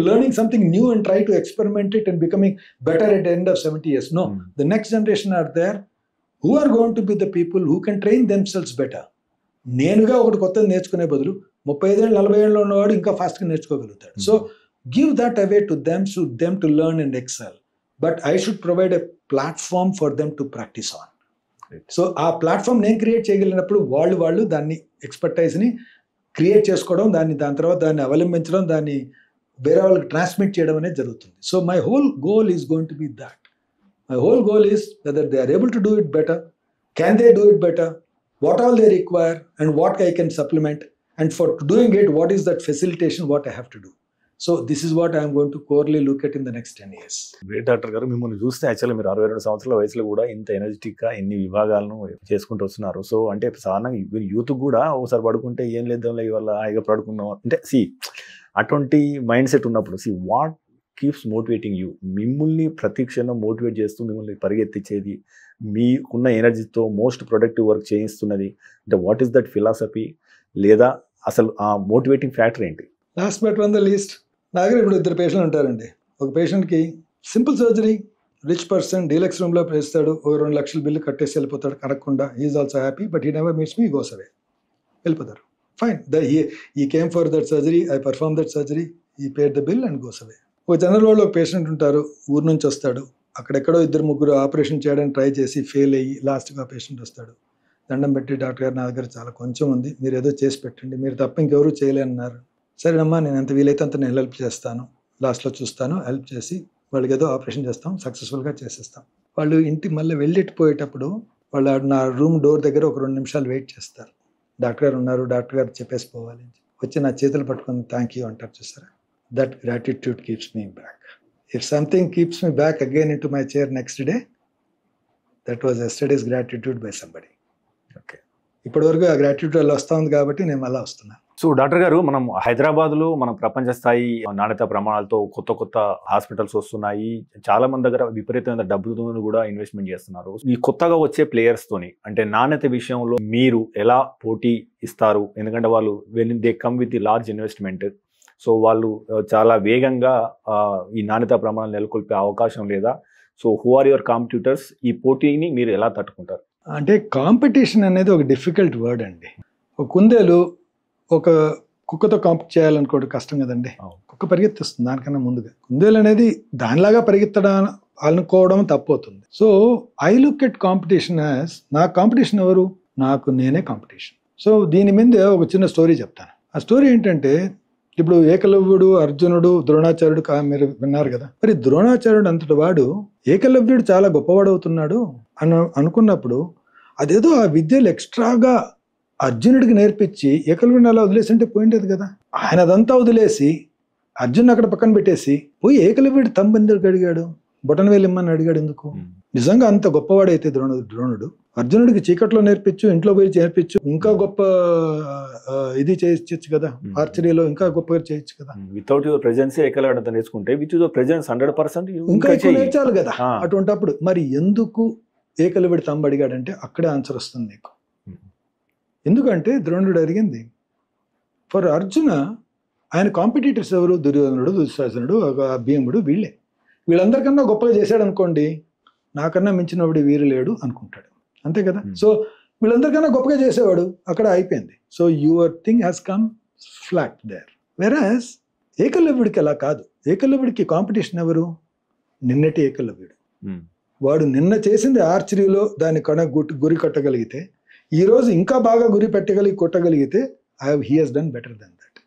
learning something new and try to experiment it and becoming better at the end of 70 years. No, the next generation are there who are going to be the people who can train themselves better. నేనుగా ఒకటి కొత్తది నేర్చుకునే బదులు 35 ఏళ్ళు 40 ఏళ్ళు ఉన్నవాడు ఇంకా ఫాస్ట్గా నేర్చుకోగలుగుతాడు. So give that away to them so them to learn and excel, but I should provide a platform for them to practice on. So ఆ ప్లాట్ఫామ్ నేను క్రియేట్ చేయగలిగినప్పుడు వాళ్ళు దాన్ని ఎక్స్పర్టైజ్ని క్రియేట్ చేసుకోవడం, దాని తర్వాత దాన్ని అవలంబించడం, దాన్ని వేరే వాళ్ళకి ట్రాన్స్మిట్ చేయడం అనేది జరుగుతుంది. So my whole goal is going to be that. My whole goal is whether they are able to do it better, can they do it better, what all they require and what I can supplement, and for doing it what is that facilitation what I have to do. So this is what I'm going to closely look at in the next 10 years. Great doctor గారు, మిమ్మల్ని చూస్తే యాక్చువల్గా మీరు 62 సంవత్సరాల వయసులో కూడా ఇంత ఎనర్జెటిక్గా ఎన్ని విభాగాలను చేసుకుంటూ వస్తున్నారు. సో అంటే సాధారణంగా యూత్ కూడా ఒకసారి పడుకుంటే ఏం లేద్దాం ఇవాళ హాయిగా పడుకుందాం అంటే అటువంటి మైండ్ సెట్ ఉన్నప్పుడు వాట్ కీప్స్ మోటివేటింగ్ యూ? మిమ్మల్ని ప్రతి క్షణం మోటివేట్ చేస్తూ మిమ్మల్ని పరిగెత్తించేది, మీకున్న ఎనర్జీతో మోస్ట్ ప్రొడక్టివ్ వర్క్ చేయిస్తున్నది అంటే వాట్ ఈస్ దట్ ఫిలాసఫీ, లేదా అసలు ఆ మోటివేటింగ్ ఫ్యాక్టర్ ఏంటి? Last but one the least, నా దగ్గర ఇప్పుడు 2 పేషెంట్లు ఉంటారండి. ఒక పేషెంట్కి simple surgery, rich person deluxe రూమ్లో వేస్తాడు, 2 లక్షల బిల్లు కట్టేసి వెళ్ళిపోతాడు కడగకుండా. Is also happy, but he never meets me, goes away, వెళ్ళిపోతారు. Fine, he came for that surgery, I perform that surgery, he paid the bill and goes away. ఒక general వార్డ్లో ఒక patient ఉంటారు, ఊరు నుంచి వస్తాడు, అక్కడెక్కడో 2-3 ఆపరేషన్ చేయడానికి ట్రై చేసి ఫెయిల్ అయ్యి లాస్ట్గా ఆ పేషెంట్ వస్తాడు, దండం పెట్టి డాక్టర్ గారు నా దగ్గర చాలా కొంచెం ఉంది, మీరు ఏదో చేసి పెట్టండి, మీరు తప్ప ఇంకెవరూ చేయలేనన్నారు. సరేనమ్మా, నేను ఎంత వీలైతే అంత నేను హెల్ప్ చేస్తాను, లాస్ట్లో చూస్తాను, హెల్ప్ చేసి వాళ్ళకి ఏదో ఆపరేషన్ చేస్తాం, సక్సెస్ఫుల్గా చేసేస్తాం. వాళ్ళు ఇంటికి మళ్ళీ వెళ్ళిపోయేటప్పుడు వాళ్ళు నా రూమ్ డోర్ దగ్గర ఒక 2 నిమిషాలు వెయిట్ చేస్తారు. డాక్టర్ గారు ఉన్నారు, డాక్టర్ గారు చెప్పేసి పోవాలి, వచ్చి నా చేతులు పట్టుకొని థ్యాంక్ యూ అంటారు. చూసారా, that gratitude keeps me back. If something keeps me back again in to my chair next day, that was yesterday's gratitude by somebody. Okay, ఇప్పటివరకు ఆ గ్రాటిట్యూడ్ అలా వస్తూ ఉంది కాబట్టి నేను మళ్ళీ వస్తున్నాను. సో డాక్టర్ గారు, మనం హైదరాబాద్లో మనం ప్రపంచ స్థాయి నాణ్యత ప్రమాణాలతో కొత్త హాస్పిటల్స్ వస్తున్నాయి. చాలా మంది దగ్గర విపరీతమైన డబ్బులతో కూడా ఇన్వెస్ట్మెంట్ చేస్తున్నారు. ఈ కొత్తగా వచ్చే ప్లేయర్స్ తోని అంటే నాణ్యత విషయంలో మీరు ఎలా పోటీ ఇస్తారు? ఎందుకంటే వాళ్ళు they come with the large investment. So వాళ్ళు చాలా వేగంగా ఈ నాణ్యత ప్రమాణాలు నెలకొల్పే అవకాశం లేదా? So who are your competitors? ఈ పోటీని మీరు ఎలా తట్టుకుంటారు? అంటే కాంపిటీషన్ అనేది ఒక డిఫికల్ట్ వర్డ్ అండి. ఒక కుందేలు ఒక కుక్కతో కాంపిట్ చేయాలనుకోవడం కష్టం కదండి. కుక్క పరిగెత్తిస్తుంది దానికన్నా ముందుగా. కుందేలు అనేది దానిలాగా పరిగెత్తడం అనుకోవడం తప్పవుతుంది. So I look at competition as, నా కాంపిటీషన్ ఎవరు? నాకు నేనే కాంపిటీషన్. సో దీని మీద ఒక చిన్న స్టోరీ చెప్తాను. ఆ స్టోరీ ఏంటంటే, ఇప్పుడు ఏకలవ్యుడు, అర్జునుడు, ద్రోణాచార్యుడు మీరు విన్నారు కదా. మరి ద్రోణాచార్యుడు అంతటి వాడు ఏకలవ్యుడు చాలా గొప్పవాడు అవుతున్నాడు అనుకున్నప్పుడు అదేదో ఆ విద్యలు ఎక్స్ట్రాగా అర్జునుడికి నేర్పించి ఏకలవ్యుడిని అలా వదిలేసింటే పోయిండేది కదా. ఆయన అదంతా వదిలేసి అర్జున్ అక్కడ పక్కన పెట్టేసి పోయి ఏకలవ్యుడు తమ్మెందుకు అడిగాడు, బొటన్ వేలిమ్మని అడిగాడు ఎందుకు? నిజంగా అంత గొప్పవాడైతే ద్రోణుడు అర్జునుడికి చీకట్లో నేర్పించు, ఇంట్లో పోయి నేర్పించు, ఇంకా గొప్ప ఇది చేయొచ్చు కదా, ఆర్చరీలో ఇంకా గొప్పగా చేయొచ్చు కదా. వితౌట్ యువర్ ప్రెజెన్స్ ఏకలవ్యుడు నేర్చుకుంటే విత్ యువర్ ప్రెజెన్స్ 100% ఇంకా ఎక్కువ నేర్చాలి కదా. అటువంటిప్పుడు మరి ఎందుకు ఏకలవ్యుడు తమ్ము అడిగాడంటే అక్కడే ఆన్సర్ వస్తుంది నీకు. ఎందుకంటే ద్రోణుడు అడిగింది ఫర్ అర్జున, ఆయన కాంపిటీటర్స్ ఎవరు? దుర్యోధనుడు, దుశ్శాసనుడు, భీముడు, వీళ్ళందరికన్నా గొప్పగా చేశాడు అనుకోండి, నాకన్నా మించినవాడు వీరు లేడు అనుకుంటాడు. అంతే కదా. సో వీళ్ళందరికన్నా గొప్పగా చేసేవాడు, అక్కడ అయిపోయింది. So your thing has come flat there. వెరాజ్ ఏకలవ్యుడికి అలా కాదు. ఏకలవ్యుడికి కాంపిటీషన్ ఎవరు? నిన్నటి ఏకలవ్యుడు. వాడు నిన్న చేసింది ఆర్చరీలో దాని గురి కొట్టగలిగితే, ఈరోజు ఇంకా బాగా గురి కొట్టగలిగితే he has done better than that.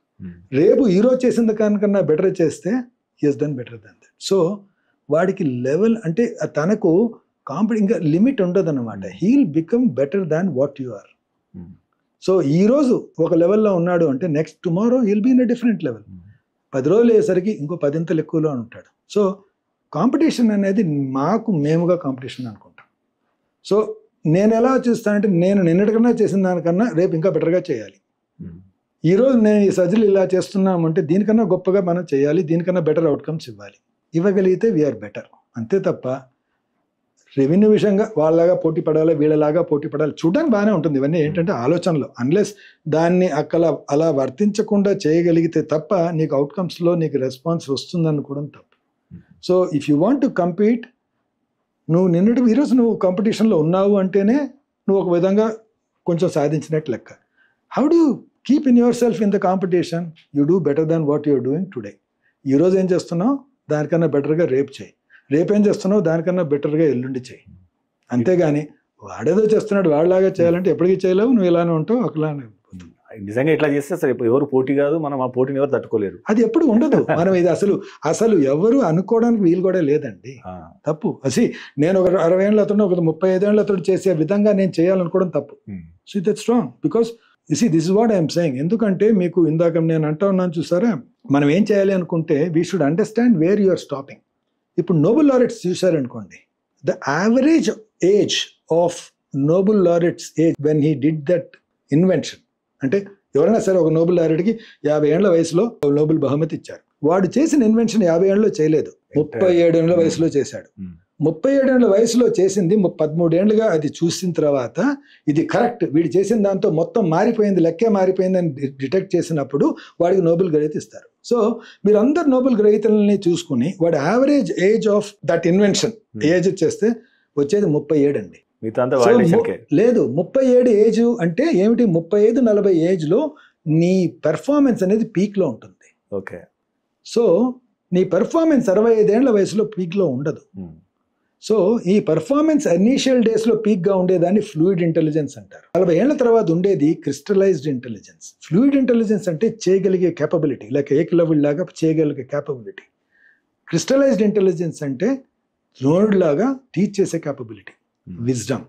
రేపు ఈరోజు చేసిన దానికన్నా బెటర్ చేస్తే he has done better than that. So వాడికి లెవెల్ అంటే తనకు ఇంకా లిమిట్ ఉండదు అనమాట. He will become better than what you are. So ఈరోజు ఒక లెవెల్లో ఉన్నాడు అంటే next tomorrow he'll be in a different level. 10 రోజులు అయ్యేసరికి ఇంకో 10 ఎక్కువలో ఉంటాడు. సో కాంపిటీషన్ అనేది మేముగా కాంపిటీషన్ అనుకుంటాం. సో నేను ఎలా చూస్తానంటే, నేను నిన్నటికన్నా చేసిన దానికన్నా రేపు ఇంకా బెటర్గా చేయాలి. ఈరోజు నేను ఈ సర్జరీ ఇలా చేస్తున్నామంటే దీనికన్నా గొప్పగా మనం చేయాలి, దీనికన్నా బెటర్ అవుట్కమ్స్ ఇవ్వగలిగితే వీఆర్ బెటర్. అంతే తప్ప రెవెన్యూ విషయంగా వాళ్ళలాగా పోటీ పడాలి, వీళ్ళలాగా పోటీ పడాలి చూడడానికి బాగానే ఉంటుంది. ఇవన్నీ ఏంటంటే ఆలోచనలు. అన్లెస్ దాన్ని అలా వర్తించకుండా చేయగలిగితే తప్ప నీకు అవుట్కమ్స్లో నీకు రెస్పాన్స్ వస్తుందని కూడా తప్పు. So if you want to compete, నువ్వు ఈరోజు నువ్వు కాంపిటీషన్లో ఉన్నావు అంటేనే నువ్వు ఒక విధంగా కొంచెం సాధించినట్టు లెక్క. How do keep in yourself in the competition? You do better than what you are doing today. ఈరోజు ఏం చేస్తున్నావు దానికన్నా బెటర్గా రేపు చేయి, రేపేం చేస్తున్నావు దానికన్నా బెటర్గా ఎల్లుండి చేయి. అంతేగాని వాడేదో చేస్తున్నాడు వాడిలాగా చేయాలంటే ఎప్పటికీ చేయలేవు, నువ్వు ఇలానే ఉంటావు, ఒకలానే. నిజంగా ఇట్లా చేస్తే అసలు ఎవరు పోటీ కాదు, మనం ఆ పోటీని ఎవరు తట్టుకోలేరు. అది ఎప్పుడు ఉండదు. మనం ఇది అసలు ఎవరు అనుకోవడానికి వీలు కూడా లేదండి. తప్పు. నేను ఒక 60 ఏళ్ళ అతను ఒక 35 ఏళ్ళ అతడు చేసే విధంగా నేను చేయాలనుకోవడం తప్పు. So that's wrong. Because this is what I'm saying. ఎందుకంటే మీకు ఇందాక నేను అంటా ఉన్నాను చూసారా, మనం ఏం చేయాలి అనుకుంటే we should understand where you are stopping. ఇప్పుడు నోబెల్ లారెట్స్ చూసారనుకోండి, the average age of Nobel laureates age when he did that invention, అంటే ఎవరైనా సరే ఒక నోబెల్ లారెట్కి 50 ఏళ్ల వయసులో నోబెల్ బహుమతి ఇచ్చారు. వాడు చేసిన ఇన్వెన్షన్ 50 ఏళ్ళలో చేయలేదు, 37 ఏళ్ల వయసులో చేశాడు. 37 ఏళ్ల వయసులో చేసింది 13 ఏళ్లుగా అది చూసిన తర్వాత ఇది కరెక్ట్, వీడు చేసిన దాంతో మొత్తం మారిపోయింది, లెక్కే మారిపోయింది అని డిటెక్ట్ చేసినప్పుడు వాడికి నోబెల్ గ్రహీత ఇస్తారు. సో మీరు అందరు నోబెల్ గ్రహీతలని చూసుకుని వాడి average age of that invention age చేస్తే వచ్చేది 37 అండి. లేదు, 37 ఏజ్ అంటే ఏమిటి? 35-40 ఏజ్లో నీ పెర్ఫార్మెన్స్ అనేది పీక్లో ఉంటుంది. ఓకే. సో నీ పెర్ఫార్మెన్స్ 65 ఏళ్ల వయసులో పీక్లో ఉండదు. సో ఈ పెర్ఫార్మెన్స్ ఇనీషియల్ డేస్లో పీక్గా ఉండేదాన్ని ఫ్లూయిడ్ ఇంటెలిజెన్స్ అంటారు. 40 ఏళ్ల తర్వాత ఉండేది క్రిస్టలైజ్డ్ ఇంటెలిజెన్స్. ఫ్లూయిడ్ ఇంటెలిజెన్స్ అంటే చేయగలిగే కేపబిలిటీ, లేక ఏకలవ్యుడి లాగా చేయగలిగే కేపబిలిటీ. క్రిస్టలైజ్డ్ ఇంటెలిజెన్స్ అంటే ద్రోణుడి లాగా టీచ్ చేసే కేపబిలిటీ, విజ్డమ్.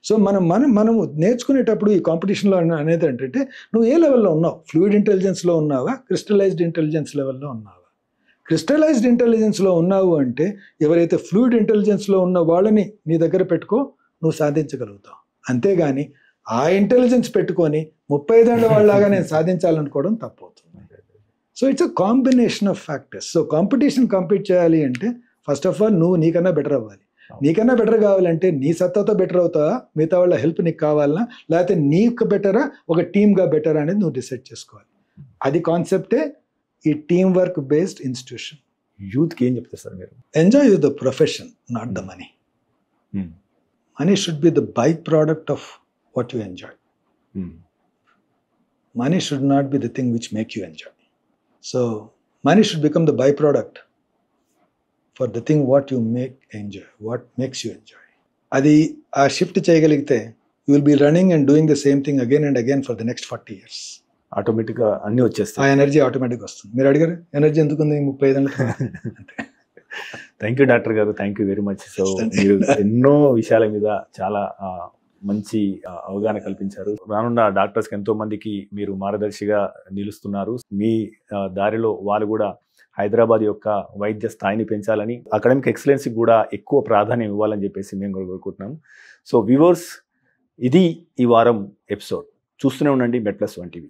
సో మనము నేర్చుకునేటప్పుడు ఈ కాంపిటీషన్లో అనేది ఏంటంటే నువ్వు ఏ లెవెల్లో ఉన్నావు? ఫ్లూయిడ్ ఇంటెలిజెన్స్లో ఉన్నావా, క్రిస్టలైజ్డ్ ఇంటెలిజెన్స్ లెవెల్లో ఉన్నావా? క్రిస్టలైజ్డ్ ఇంటెలిజెన్స్లో ఉన్నావు అంటే ఎవరైతే ఫ్లూయిడ్ ఇంటెలిజెన్స్లో ఉన్న వాళ్ళని నీ దగ్గర పెట్టుకో, నువ్వు సాధించగలుగుతావు. అంతేగాని ఆ ఇంటెలిజెన్స్ పెట్టుకొని 35 ఏళ్ల వాళ్ళలాగా నేను సాధించాలనుకోవడం తప్పవుతుంది. So it's a combination of factors. So compete చేయాలి అంటే ఫస్ట్ ఆఫ్ ఆల్ నువ్వు నీకన్నా బెటర్ అవ్వాలి. నీకన్నా బెటర్ కావాలంటే నీ సత్తాతో బెటర్ అవుతావా, మిగతా వాళ్ళ హెల్ప్ నీకు కావాలన్నా, లేకపోతే నీకు బెటరా, ఒక టీమ్గా బెటరా అనేది నువ్వు డిసైడ్ చేసుకోవాలి. అది కాన్సెప్టే ఈ టీమ్ వర్క్ బేస్డ్ ఇన్స్టిట్యూషన్. యూత్కి ఏం చెప్తారు సార్ మీరు? Enjoy the profession, not the money. Money should be the by product of what you enjoy. Money should not be the thing which make you enjoy. So money should become the byproduct for the thing what you enjoy, what makes you enjoy. Adi aa shift cheyagalite, you will be running and doing the same thing again and again for the next 40 years. Automatic గా అన్ని వచ్చేస్తాయి. ఆ energy automatic వస్తుంది. మీరు అడిగారు energy ఎందుకుంది 35 ఏళ్ళ. Thank you doctor గారు, thank you very much. So మీరు ఎన్నో విషయాల మీద చాలా మంచి అవగాహన కల్పించారు. రానున్న డాక్టర్స్కి ఎంతో మందికి మీరు మార్గదర్శిగా నిలుస్తున్నారు. మీ దారిలో వాళ్ళు కూడా హైదరాబాద్ యొక్క వైద్య స్థాయిని పెంచాలని, అకాడమిక్ ఎక్సలెన్స్కి కూడా ఎక్కువ ప్రాధాన్యం ఇవ్వాలని చెప్పేసి మేము కూడా కోరుకుంటున్నాం. సో వ్యూవర్స్, ఇది ఈ వారం ఎపిసోడ్. చూస్తూనే ఉండండి మెడ్ ప్లస్ 1 TV.